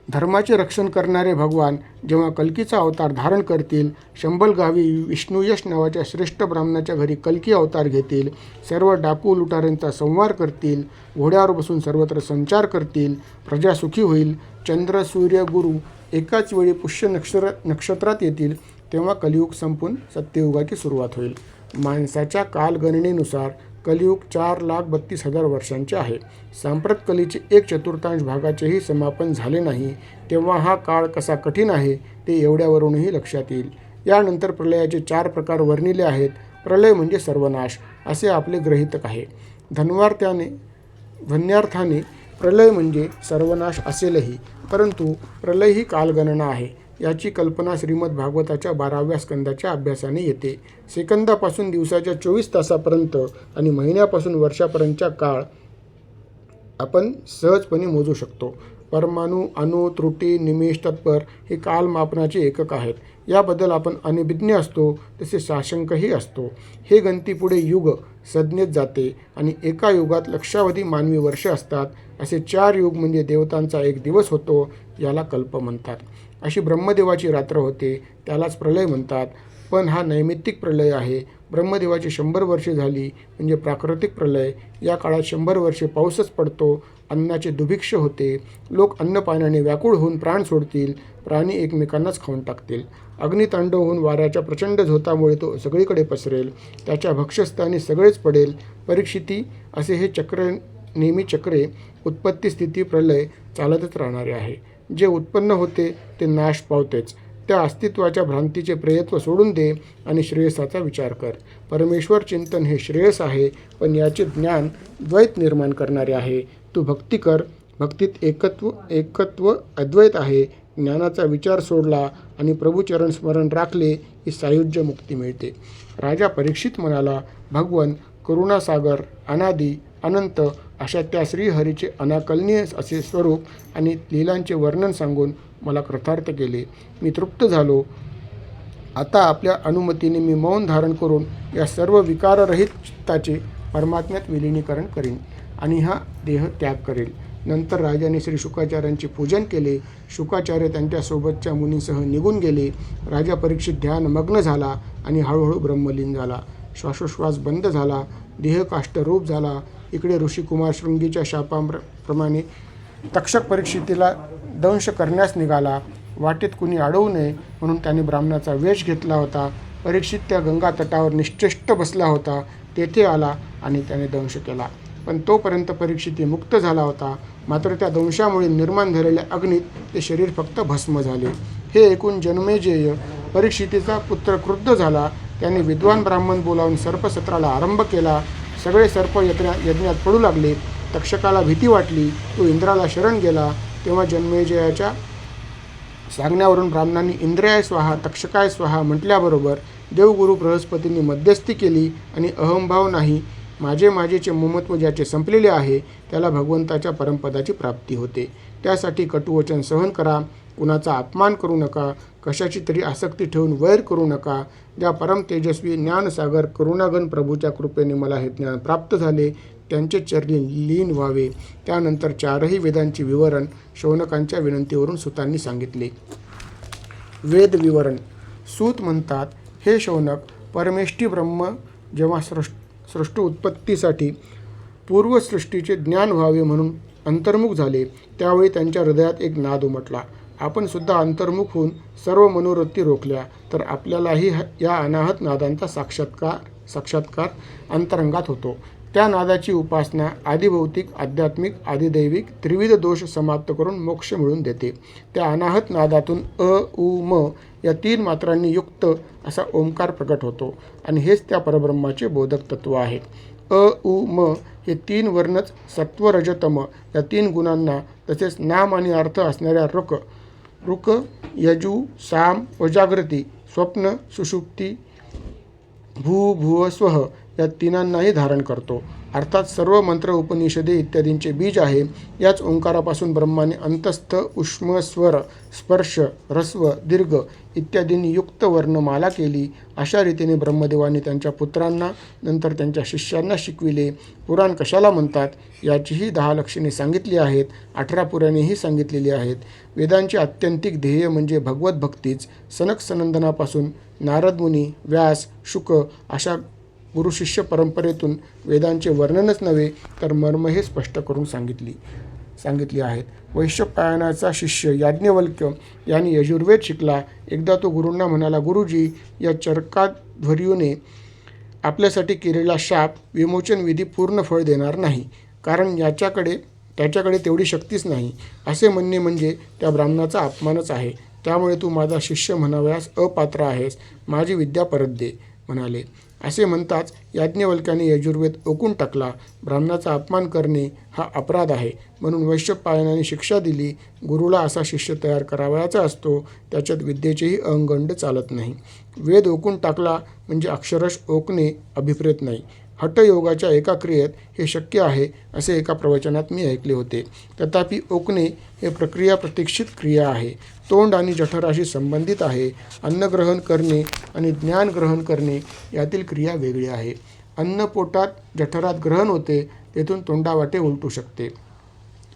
धर्माचे रक्षण करणारे भगवान जेव्हा कल्कीचा अवतार धारण करतील, शंभल गावी विष्णुयश नावाच्या श्रेष्ठ ब्राह्मणाच्या घरी कल्की अवतार घेतील. सर्व डाकू लुटाऱ्यांचा संहार करतील. घोड्यावर बसून सर्वत्र संचार करतील. प्रजा सुखी होईल. चंद्र, सूर्य, गुरु एकाच वेळी पुष्य नक्षत्रात येतील. तेव्हा कलियुग संपून सत्ययुगाची सुरुवात होईल. माणसाच्या कालगणनेनुसार कलियुग 4,32,000 वर्षांचे आहे. सांप्रत कलीचे 1/4 भागाचेही समापन झाले नाही. तेव्हा हा काळ कसा कठीण आहे ते एवढ्यावरूनही लक्षात येईल. यानंतर प्रलयाचे 4 प्रकार वर्णिले आहेत. प्रलय म्हणजे सर्वनाश असे आपले गृहीतक आहे. ध्वन्यार्थाने प्रलय म्हणजे सर्वनाश असेलही, परंतु प्रलय ही कालगणना आहे. याची कल्पना श्रीमद भागवताच्या 12व्या स्कंदाच्या अभ्यासाने येते. सेकंदापासून दिवसाच्या 24 तासापर्यंत आणि महिन्यापासून वर्षापर्यंतचा काळ आपण सहजपणे मोजू शकतो. परमाणु, अणु, त्रुटी, निमेष, तत्पर हे कालमापनाचे एकक आहेत. याबद्दल आपण अनभिज्ञ असतो, तसे साशंकही असतो. हे गणती पुढे युग संज्ञेत जाते आणि एका युगात लक्षावधी मानवी वर्ष असतात. असे 4 युग म्हणजे देवतांचा एक दिवस होतो. याला कल्प म्हणतात. अशी ब्रह्मदेवाची रात्र होते, त्यालाच प्रलय म्हणतात. पण हा नैमित्तिक प्रलय आहे. ब्रह्मदेवाची 100 वर्षे झाली म्हणजे प्राकृतिक प्रलय. या काळात 100 वर्षे पाऊसच पडतो. अन्नाचे दुभिक्ष होते. लोक अन्नपाण्याने व्याकुळ होऊन प्राण सोडतील. प्राणी एकमेकांनाच खाऊन टाकतील. अग्नितांडव होऊन वाऱ्याच्या प्रचंड झोतामुळे तो सगळीकडे पसरेल. त्याच्या भक्षस्थानी सगळेच पडेल. परीक्षिती असे हे नेहमी चक्रे, उत्पत्ती, स्थिती, प्रलय चालतच राहणारे आहे. जे उत्पन्न होते ते नाश पावतेच. त्या अस्तित्वाच्या भ्रांतीचे प्रेयत्व सोडून दे आणि श्रेयसाचा विचार कर. परमेश्वर चिंतन हे श्रेयस आहे, पण याचे ज्ञान द्वैत निर्माण करणारे आहे. तू भक्ती कर. भक्तीत एकत्व अद्वैत आहे. ज्ञानाचा विचार सोडला आणि प्रभुचरण स्मरण राखले की सायुज्य मुक्ती मिळते. राजा परीक्षित म्हणाला, भगवन करुणासागर, अनादी, अनंत अशा त्या श्रीहरीचे अनाकलनीय असे स्वरूप आणि लीलांचे वर्णन सांगून मला कृतार्थ केले. मी तृप्त झालो. आता आपल्या अनुमतीने मी मौन धारण करून या सर्व विकाररहित चित्ताचे परमात्म्यात विलिनीकरण करीन आणि हा देह त्याग करेल. नंतर राजाने श्री शुकाचार्यांचे पूजन केले. शुकाचार्य त्यांच्यासोबतच्या मुनींसह निघून गेले. राजा परीक्षित ध्यानमग्न झाला आणि हळूहळू ब्रह्मलीन झाला. श्वासोश्वास बंद झाला. देह काष्ठरूप झाला. इकडे ऋषिकुमार शृंगीच्या शापाप्रमाणे तक्षक परीक्षितीला दंश करण्यास निघाला. वाटेत कुणी अडवू नये म्हणून त्याने ब्राह्मणाचा वेश घेतला होता. परीक्षित त्या गंगा तटावर निश्चेष्ट बसला होता. तेथे आला आणि त्याने दंश केला. पण तोपर्यंत परीक्षिती मुक्त झाला होता. मात्र त्या दंशामुळे निर्माण झालेल्या अग्नीत ते शरीर फक्त भस्म झाले. हे ऐकून जन्मेजय परीक्षितीचा पुत्र क्रुद्ध झाला. त्याने विद्वान ब्राह्मण बोलावून सर्पसत्राला आरंभ केला. सगळे सर्प यज्ञात पडू लागले. तक्षकाला भीती वाटली. तो इंद्राला शरण गेला. तेव्हा जन्मेजयाच्या सांगण्यावरून ब्राह्मणांनी इंद्रियाय स्वाहा तक्षकाय स्वाहा म्हटल्याबरोबर देवगुरु बृहस्पतींनी मध्यस्थी केली आणि अहंभाव नाही माझेचे ममत्व ज्याचे संपलेले आहे त्याला भगवंताच्या परमपदाची प्राप्ती होते. त्यासाठी कटुवचन सहन करा, कुणाचा अपमान करू नका, कशाची तरी आसक्ती ठेवून वैर करू नका. ज्या परम तेजस्वी ज्ञानसागर करुणागण प्रभूच्या कृपेने मला हे ज्ञान प्राप्त झाले त्यांचे चरणी लीन व्हावे. त्यानंतर चारही वेदांचे विवरण शौनकांच्या विनंतीवरून सूतांनी सांगितले. वेद विवरण. सूत म्हणतात, हे शौनक, परमेष्ठी ब्रह्म जेव्हा सृष्टी उत्पत्तीसाठी पूर्वसृष्टीचे ज्ञान व्हावे म्हणून अंतर्मुख झाले त्यावेळी त्यांच्या हृदयात एक नाद उमटला. आपण सुद्धा अंतर्मुख होऊन सर्व मनोवृत्ती रोखल्या तर आपल्यालाही या अनाहत नादांचा साक्षात्कार अंतरंगात होतो. त्या नादाची उपासना आदिभौतिक, आध्यात्मिक, आदिदैविक त्रिविध दोष समाप्त करून मोक्ष मिळवून देते. त्या अनाहत नादातून अ, उ, म या 3 मात्रांनी युक्त असा ओंकार प्रकट होतो आणि हेच त्या परब्रह्माचे बोधक तत्व आहे. अ, उ, म हे 3 वर्णच सत्व, रज, तम या 3 गुणांना तसेच नाम आणि अर्थ असणाऱ्या रुक, यजु, साम व जागृती, स्वप्न, सुषुप्ती, भूव स्वह या 3नांनाही धारण करतो. अर्थात सर्व मंत्र, उपनिषदे इत्यादींचे बीज आहे. याच ओंकारापासून ब्रह्माने अंतस्थ, उष्म, स्वर, स्पर्श, ह्रस्व, दीर्घ इत्यादींनी युक्त वर्णमाला केली. अशा रीतीने ब्रह्मदेवाने त्यांच्या पुत्रांना नंतर त्यांच्या शिष्यांना शिकविले. पुराण कशाला म्हणतात याचीही 10 लक्षणे सांगितली आहेत. 18 पुराणेही सांगितलेली आहेत. वेदांचे आत्यंतिक ध्येय म्हणजे भगवत भक्तीच. सनक सनंदनापासून नारद मुनी, व्यास, शुक अशा गुरुशिष्य परंपरेतून वेदांचे वर्णनच नव्हे तर मर्म हे स्पष्ट करून सांगितली आहेत. वैशंपायनाचा शिष्य याज्ञवल्क्य यांनी यजुर्वेद शिकला. एकदा तो गुरूंना म्हणाला, गुरुजी, या चरकाध्वर्यूने आपल्यासाठी केलेला शाप विमोचन विधी पूर्ण फळ देणार नाही, कारण त्याच्याकडे तेवढी शक्तीच नाही. असे म्हणणे म्हणजे त्या ब्राह्मणाचा अपमानच आहे. त्यामुळे तू माझा शिष्य म्हणावयास अपात्र आहेस. माझी विद्या परत दे म्हणाले. असे म्हणताच याज्ञवल्क्याने यजुर्वेद ओकून टाकला. ब्राह्मणाचा अपमान करणे हा अपराध आहे म्हणून वैशंपायनाने शिक्षा दिली. गुरुला असा शिष्य तयार करावयाचा असतो, त्याच्यात विद्येचेही अहंगंड चालत नाही. वेद ओकून टाकला म्हणजे अक्षरश ओकणे अभिप्रेत नाही. हठयोगाच्या एका क्रियेत हे शक्य आहे असे एका प्रवचनात मी ऐकले होते. तथापि ओकणे हे प्रक्रिया प्रतीक्षित क्रिया आहे. तोंड आणि जठराशी संबंधित आहे. अन्न ग्रहण करणे आणि ज्ञान ग्रहण करणे यातील क्रिया वेगळी आहे. अन्न पोटात जठरात ग्रहण होते, तेथून तोंडावाटे उलटू शकते.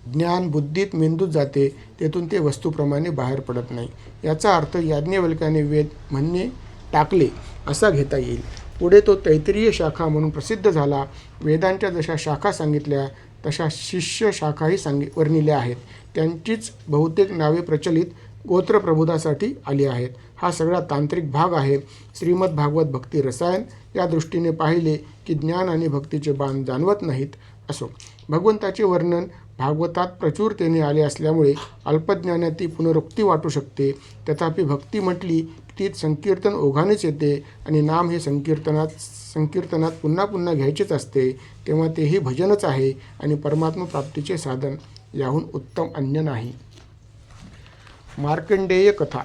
ज्ञान बुद्धीत मेंदूत जाते, तेथून ते वस्तूप्रमाणे बाहेर पडत नाही. याचा अर्थ याज्ञवल्क्याने वेद म्हणणे टाकले असा घेता येईल. पुढे तो तैत्तिरीय शाखा म्हणून प्रसिद्ध झाला. वेदांच्या जशा शाखा सांगितल्या तशा शिष्य शाखाही वर्णिल्या आहेत. त्यांचीच बहुतेक नावे प्रचलित गोत्र प्रबोधासाठी आली आहेत. हा सगळा तांत्रिक भाग आहे. श्रीमद भागवत भक्ती रसायन या दृष्टीने पाहिले की ज्ञान आणि भक्तीचे बाण जाणवत नाहीत. असो, भगवंताचे वर्णन भागवतात प्रचुरतेने आले असल्यामुळे अल्पज्ञानात पुनरुक्ती वाटू शकते. तथापि भक्ती म्हटली की तीत संकीर्तन ओघानेच येते आणि नाम हे संकीर्तनात पुन्हा पुन्हा घ्यायचेच असते. तेव्हा तेही भजनच आहे आणि परमात्मा प्राप्तीचे साधन याहून उत्तम अन्य नाही. मार्कंडेय कथा.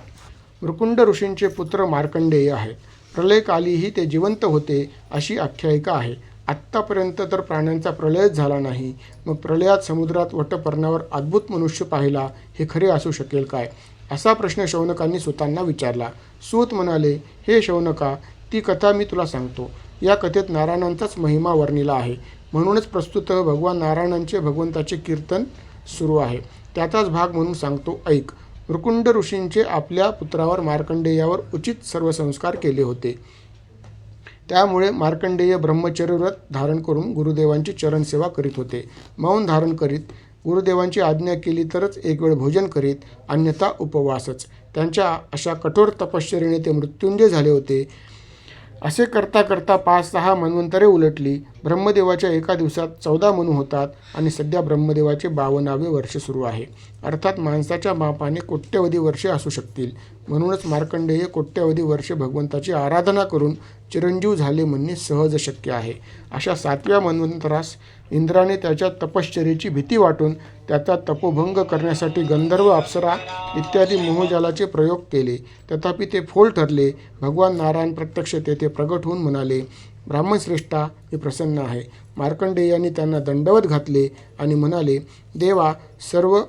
मृकुंड ऋषींचे पुत्र मार्कंडेय आहेत. प्रलयकालीही ते जिवंत होते अशी आख्यायिका आहे. आत्तापर्यंत तर प्राण्यांचा प्रलयच झाला नाही, मग प्रलयात समुद्रात वटपर्णावर अद्भुत मनुष्य पाहिला हे खरे असू शकेल काय, असा प्रश्न शौनकांनी सूतांना विचारला. सूत म्हणाले, हे शौनका, ती कथा मी तुला सांगतो. या कथेत नारायणांचाच महिमा वर्णिला आहे. म्हणूनच प्रस्तुत भगवान नारायणांचे भगवंताचे कीर्तन सुरू आहे. त्याचाच भाग म्हणून सांगतो, ऐक. मृकुंड ऋषींचे आपल्या पुत्रावर मार्कंडेयावर उचित सर्व संस्कार केले होते. त्यामुळे मार्कंडेय ब्रह्मचर्य व्रत धारण करून गुरुदेवांची चरणसेवा करीत होते. मौन धारण करीत, गुरुदेवांची आज्ञा केली तरच एक वेळ भोजन करीत, अन्यथा उपवासच. त्यांच्या अशा कठोर तपश्चर्येने ते मृत्युंजय झाले होते. असे करता करता 5-6 मन्वंतरे उलटली. ब्रह्मदेवाच्या एका दिवसात 14 मनु होतात आणि सध्या ब्रह्मदेवाचे 52वे वर्ष सुरू आहे. अर्थात माणसाच्या मापाने कोट्यवधी वर्षे असू शकतील. म्हणूनच मार्कंडेय कोट्यवधी वर्षे भगवंताची आराधना करून चिरंजीव झाले म्हणणे सहज शक्य आहे. अशा 7व्या मन्वंतरास इंद्राने त्याच्या तपश्चर्येची भीती वाटून त्याचा तपोभंग करण्यासाठी गंधर्व, अप्सरा इत्यादी मोहजालाचे प्रयोग केले. तथापि ते फोल ठरले. भगवान नारायण प्रत्यक्ष तेथे प्रगट होऊन म्हणाले, ब्राह्मणश्रेष्ठा, मी प्रसन्न आहे. मार्कंडेयाने त्यांना दंडवत घातले आणि म्हणाले, देवा, सर्व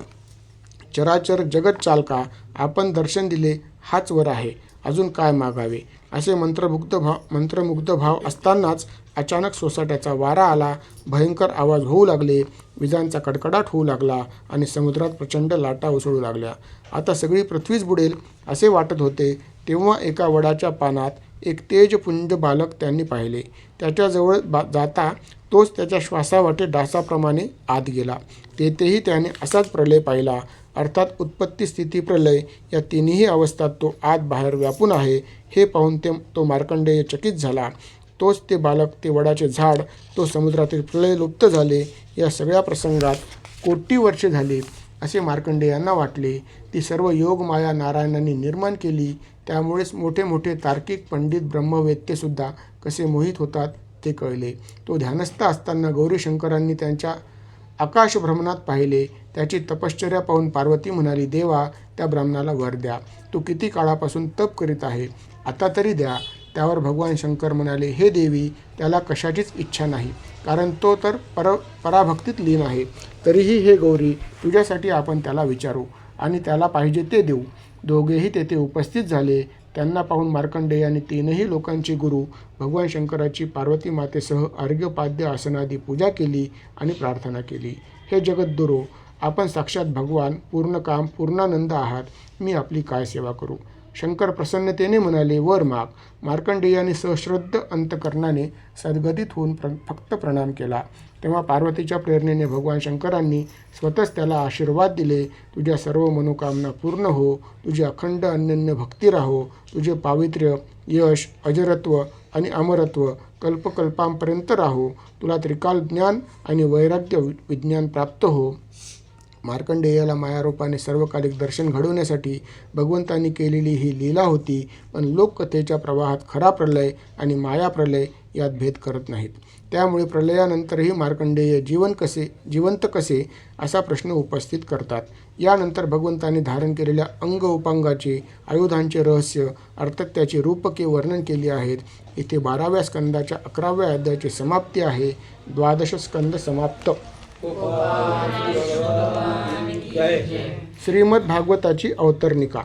चराचर जगत चालका, आपण दर्शन दिले हाच वर आहे. अजून काय मागावे. असे मंत्रमुग्ध भाव असतानाच अचानक सोसाट्याचा वारा आला. भयंकर आवाज होऊ लागले. विजांचा कडकडाट होऊ लागला आणि समुद्रात प्रचंड लाटा उसळू लागल्या. आता सगळी पृथ्वीच बुडेल असे वाटत होते. तेव्हा एका वडाच्या पानात एक तेजपुंज बालक त्यांनी पाहिले. त्याच्याजवळ जाता तोच त्याच्या श्वासावाटे डासाप्रमाणे आत गेला. तेथेही त्याने असाच प्रलय पाहिला. अर्थात उत्पत्ती, स्थिती, प्रलय या तिन्ही अवस्थात तो आत बाहेर व्यापून आहे. हे पाहून तो मार्कंडेय चकित झाला. तोच ते बालक, ते वडाचे झाड, तो समुद्रातील प्रलय लुप्त झाले. या सगळ्या प्रसंगात कोटी वर्षे झाली असे मार्कंडेयांना वाटले. ती सर्व योगमाया नारायणांनी निर्माण केली. त्यामुळेच मोठे मोठे तार्किक, पंडित, ब्रह्मवेत्तेसुद्धा कसे मोहित होतात ते कळले. तो ध्यानस्थ असताना गौरीशंकरांनी त्यांच्या आकाशभ्रमणात पाहिले. त्याची तपश्चर्या पाहून पार्वती म्हणाली, देवा, त्या ब्राह्मणाला वर द्या. तो किती काळापासून तप करीत आहे, आता तरी द्या. त्यावर भगवान शंकर म्हणाले, हे देवी, त्याला कशाचीच इच्छा नाही, कारण तो तर पराभक्तीत लीन आहे. तरीही हे गौरी, तुझ्यासाठी आपण त्याला विचारू आणि त्याला पाहिजे ते देऊ. दोघेही तेथे उपस्थित झाले. त्यांना पाहून मार्कंडेयाने तीनही लोकांचे गुरु भगवान शंकराची पार्वती मातेसह अर्घ्यपाद्य आसनादी पूजा केली आणि प्रार्थना केली. हे जगद्गुरो, आपण साक्षात भगवान, पूर्णकाम, पूर्णानंद आहात. मी आपली काय सेवा करू. शंकर प्रसन्नतेने म्हणाले, वर माग. मार्कंडेयाने सश्रद्ध अंतकरणाने सद्गदित होऊन फक्त प्रणाम केला. तेव्हा पार्वतीच्या प्रेरणेने भगवान शंकरांनी स्वतःच त्याला आशीर्वाद दिले. तुझ्या सर्व मनोकामना पूर्ण हो. तुझी अखंड अनन्य भक्ती राहो. तुझे पावित्र्य, यश, अजरत्व आणि अमरत्व कल्पकल्पांपर्यंत राहो. तुला त्रिकाल ज्ञान आणि वैराग्य विज्ञान प्राप्त हो. मार्कंडेयाला मायारूपाने सर्वकालिक दर्शन घडवण्यासाठी भगवंतांनी केलेली ही लीला होती. पण लोककथेच्या प्रवाहात खरा प्रलय आणि मायाप्रलय यात भेद करत नाहीत. त्यामुळे प्रलयानंतरही मार्कंडेय जिवंत कसे असा प्रश्न उपस्थित करतात. यानंतर भगवंतांनी धारण केलेल्या अंग उपांगाचे, आयुधांचे रहस्य, अर्थात त्याची रूपके वर्णन केली आहेत. इथे 12व्या स्कंदाच्या 11व्या अध्यायाची समाप्ती आहे. 12 स्कंद समाप्त. श्रीमद भागवताची अवतरणिका.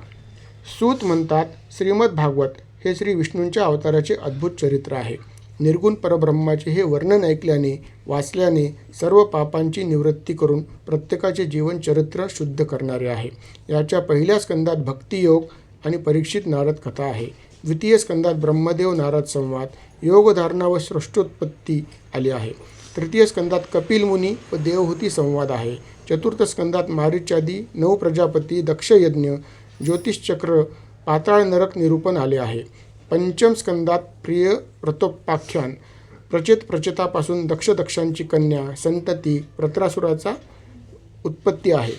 सूत म्हणतात, श्रीमद भागवत हे श्री विष्णूंच्या अवताराचे अद्भुत चरित्र आहे. निर्गुण परब्रह्माचे हे वर्णन ऐकल्याने, वाचल्याने सर्व पापांची निवृत्ती करून प्रत्येकाचे जीवन चरित्र शुद्ध करणारे आहे. याच्या पहिल्या स्कंदात भक्तियोग आणि परीक्षित नारद कथा आहे. द्वितीय स्कंदात ब्रह्मदेव नारद संवाद, योगधारणा व सृष्टोत्पत्ती आली आहे. तृतीय स्कंदात कपिल मुनी व देवहूती संवाद आहे. चतुर्थ स्कंदात मारीचादी, 9 प्रजापती, दक्षयज्ञ, ज्योतिषचक्र, पाताळ नरक निरूपण आले आहे. पंचम स्कंदात प्रिय व्रतोपाख्यान, प्रचेतापासून दक्षांची कन्या, संतती, प्रत्रासुराचा उत्पत्ती आहे.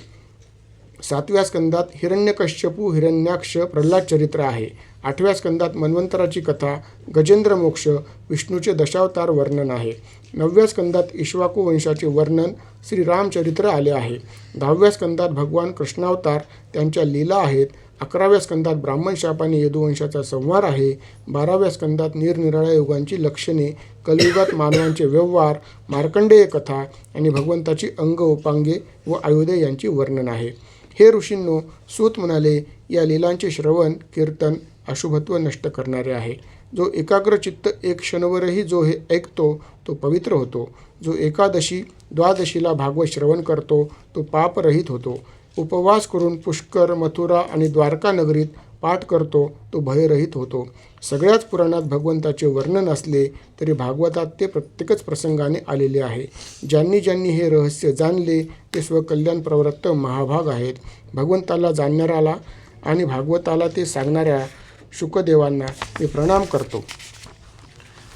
7व्या स्कंदात हिरण्यकश्यपू, हिरण्याक्ष, प्रल्हाद चरित्र आहे. 8व्या स्कंदात मन्वंतराची कथा, गजेंद्र मोक्ष, विष्णूचे दशावतार वर्णन आहे. 9व्या स्कंदात इक्ष्वाकू वंशाचे वर्णन, श्रीरामचरित्र आले आहे. 10व्या स्कंदात भगवान कृष्णावतार, त्यांच्या लीला आहेत. 11व्या स्कंदात ब्राह्मण शापाने यदुवंशाचा संहार आहे. 12व्या स्कंदात निरनिराळ्या युगांची लक्षणे, कलियुगात मानवांचे व्यवहार, मार्कंडेय कथा आणि भगवंताची अंग उपांगे व आयुधे यांची वर्णन आहे. हे ऋषींनो, सूत म्हणाले, या लीलांचे श्रवण, कीर्तन अशुभत्व नष्ट करणारे आहे. जो एकाग्र चित्त एक क्षणवरही जो हे ऐकतो तो पवित्र होतो. जो एकादशी, द्वादशीला भागवत श्रवण करतो तो पापरहित होतो. उपवास करून पुष्कर, मथुरा आणि द्वारका नगरीत पाठ करतो तो भयरहित होतो. सगळ्याच पुराणात भगवंताचे वर्णन असले तरी भागवतात ते प्रत्येकच प्रसंगाने आलेले आहे. ज्यांनी ज्यांनी हे रहस्य जाणले ते स्वकल्याण प्रवृत्त महाभाग आहेत. भगवंताला जाणणाऱ्याला आणि भागवताला ते सांगणाऱ्या शुकदेवांना मी प्रणाम करतो.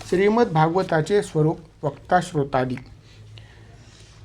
श्रीमद भागवताचे स्वरूप वक्ता श्रोतादी.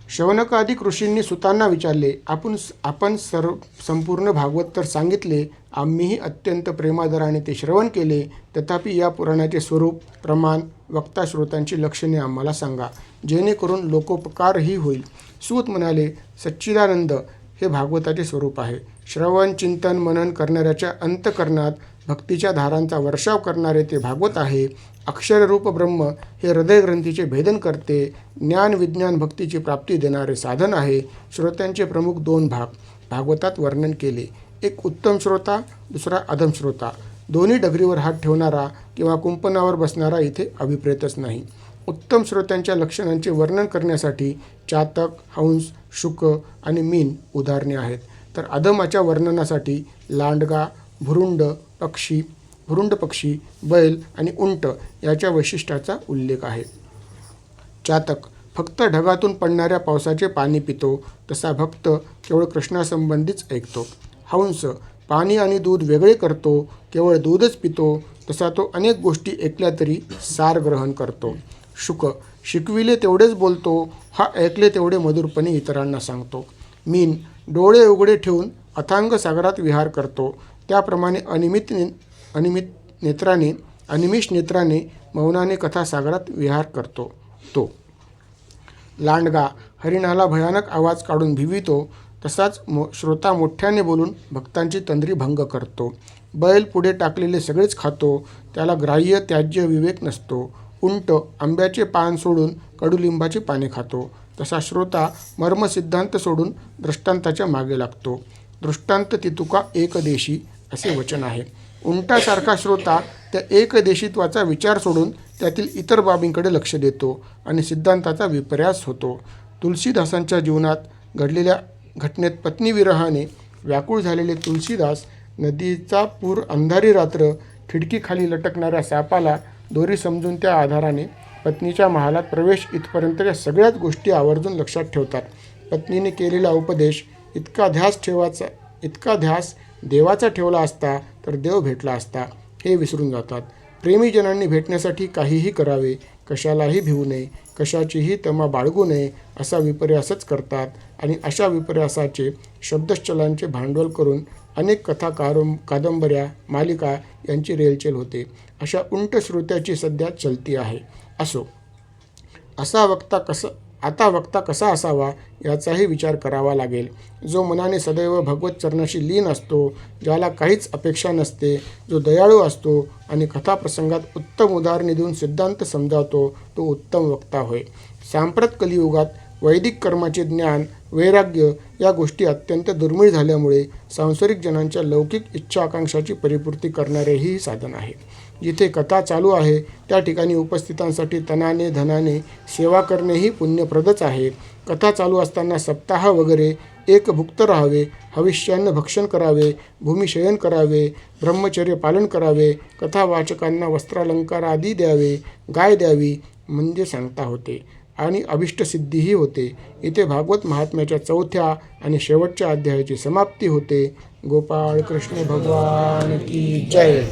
शौनकादिक ऋषींनी सुतांना विचारले, आपण संपूर्ण भागवत तर सांगितले, आम्हीही अत्यंत प्रेमादराने ते श्रवण केले, तथापि या पुराणाचे स्वरूप, प्रमाण, वक्ता श्रोतांची लक्षणे आम्हाला सांगा, जेणेकरून लोकोपकारही होईल. सूत म्हणाले, सच्चिदानंद हे भागवताचे स्वरूप आहे. श्रवण, चिंतन, मनन करणाऱ्याच्या अंतःकरणात भक्तीच्या धारांचा वर्षाव करणारे ते भागवत आहे. अक्षररूप ब्रह्म हे हृदयग्रंथीचे भेदन करते. ज्ञान, विज्ञान, भक्तीची प्राप्ती देणारे साधन आहे. श्रोत्यांचे प्रमुख 2 भाग भागवतात वर्णन केले. एक उत्तम श्रोता, दुसरा अधम श्रोता. दोन्ही डगरीवर हात ठेवणारा किंवा कुंपणावर बसणारा इथे अभिप्रेतच नाही. उत्तम श्रोत्यांच्या लक्षणांचे वर्णन करण्यासाठी चातक, हंस, शुक आणि मीन उदाहरणे आहेत. तर अधमाच्या वर्णनासाठी लांडगा, भुरुंड पक्षी, बैल आणि उंट याच्या वैशिष्ट्याचा उल्लेख आहे. चातक फक्त ढगातून पडणाऱ्या पावसाचे पाणी पितो, तसा भक्त केवळ कृष्णासंबंधीच ऐकतो. हंस पाणी आणि दूध वेगळे करतो, केवळ दूधच पितो, तसा तो अनेक गोष्टी ऐकल्या तरी सार ग्रहण करतो. शुक शिकविले तेवढेच बोलतो, हा ऐकले तेवढे मधुरपणे इतरांना सांगतो. मीन डोळे उघडे ठेवून अथांग सागरात विहार करतो, त्याप्रमाणे अनिमिष नेत्राने मौनाने कथासागरात विहार करतो. तो लांडगा हरिणाला भयानक आवाज काढून भिवितो, तसाच श्रोता मोठ्याने बोलून भक्तांची तंद्री भंग करतो. बैल पुढे टाकलेले सगळेच खातो, त्याला ग्राह्य त्याज्य विवेक नसतो. उंट आंब्याचे पान सोडून कडुलिंबाची पाने खातो, तसा श्रोता मर्मसिद्धांत सोडून दृष्टांताच्या मागे लागतो. दृष्टांत तितुका एकदेशी असे वचन आहे. उंटासारखा श्रोता त्या एकदेशीत्वाचा विचार सोडून त्यातील इतर बाबींकडे लक्ष देतो आणि सिद्धांताचा विपर्यास होतो. तुलसीदासांच्या जीवनात घडलेल्या घटनेत पत्नीविरहाने व्याकुळ झालेले तुलसीदास नदीचा पूर, अंधारी रात्र, खिडकीखाली लटकणाऱ्या सापाला दोरी समजून त्या आधाराने पत्नीच्या महालात प्रवेश इथपर्यंतच्या सगळ्याच गोष्टी आवर्जून लक्षात ठेवतात. पत्नीने केलेला उपदेश इतका ध्यास देवाचा ठेवला असता तर देव भेटला असता हे विसरून जातात. प्रेमीजनांनी भेटण्यासाठी काहीही करावे, कशालाही भिवू नये, कशाचीही तमा बाळगू नये असा विपर्यासच करतात आणि अशा विपर्यासाचे शब्दश्चलांचे भांडवल करून अनेक कथा, कादंबऱ्या, मालिका यांची रेलचेल होते. अशा उंट श्रोत्याची सध्या चलती आहे. असो, आता वक्ता कसा असावा याचाही विचार करावा लागेल. जो मनाने सदैव भगवत चरणाशी लीन असतो, ज्याला काहीच अपेक्षा नसते, जो दयाळू असतो आणि कथाप्रसंगात उत्तम उदाहरणे देऊन सिद्धांत समजावतो, तो उत्तम वक्ता होय. सांप्रत कलियुगात वैदिक कर्माचे ज्ञान, वैराग्य या गोष्टी अत्यंत दुर्मिळ झाल्यामुळे सांसारिक जनांच्या लौकिक इच्छा आकांक्षाची परिपूर्ती करणारेही साधन आहे. जिथे कथा चालू आहे त्या ठिकाणी उपस्थितांसाठी तनाने धनाने सेवा करणेही पुण्यप्रदच आहे. कथा चालू असताना सप्ताह वगैरे एकभुक्त राहावे, हविष्यान्न भक्षण करावे, भूमिशयन करावे, ब्रह्मचर्य पालन करावे, कथावाचकांना वस्त्रालंकार आदी द्यावे, गाय द्यावी म्हणजे सांगता होते आणि अभिष्टसिद्धीही होते. इथे भागवत महात्म्याच्या 4थ्या आणि शेवटच्या अध्यायाची समाप्ती होते. गोपाळ कृष्ण भगवान की जय.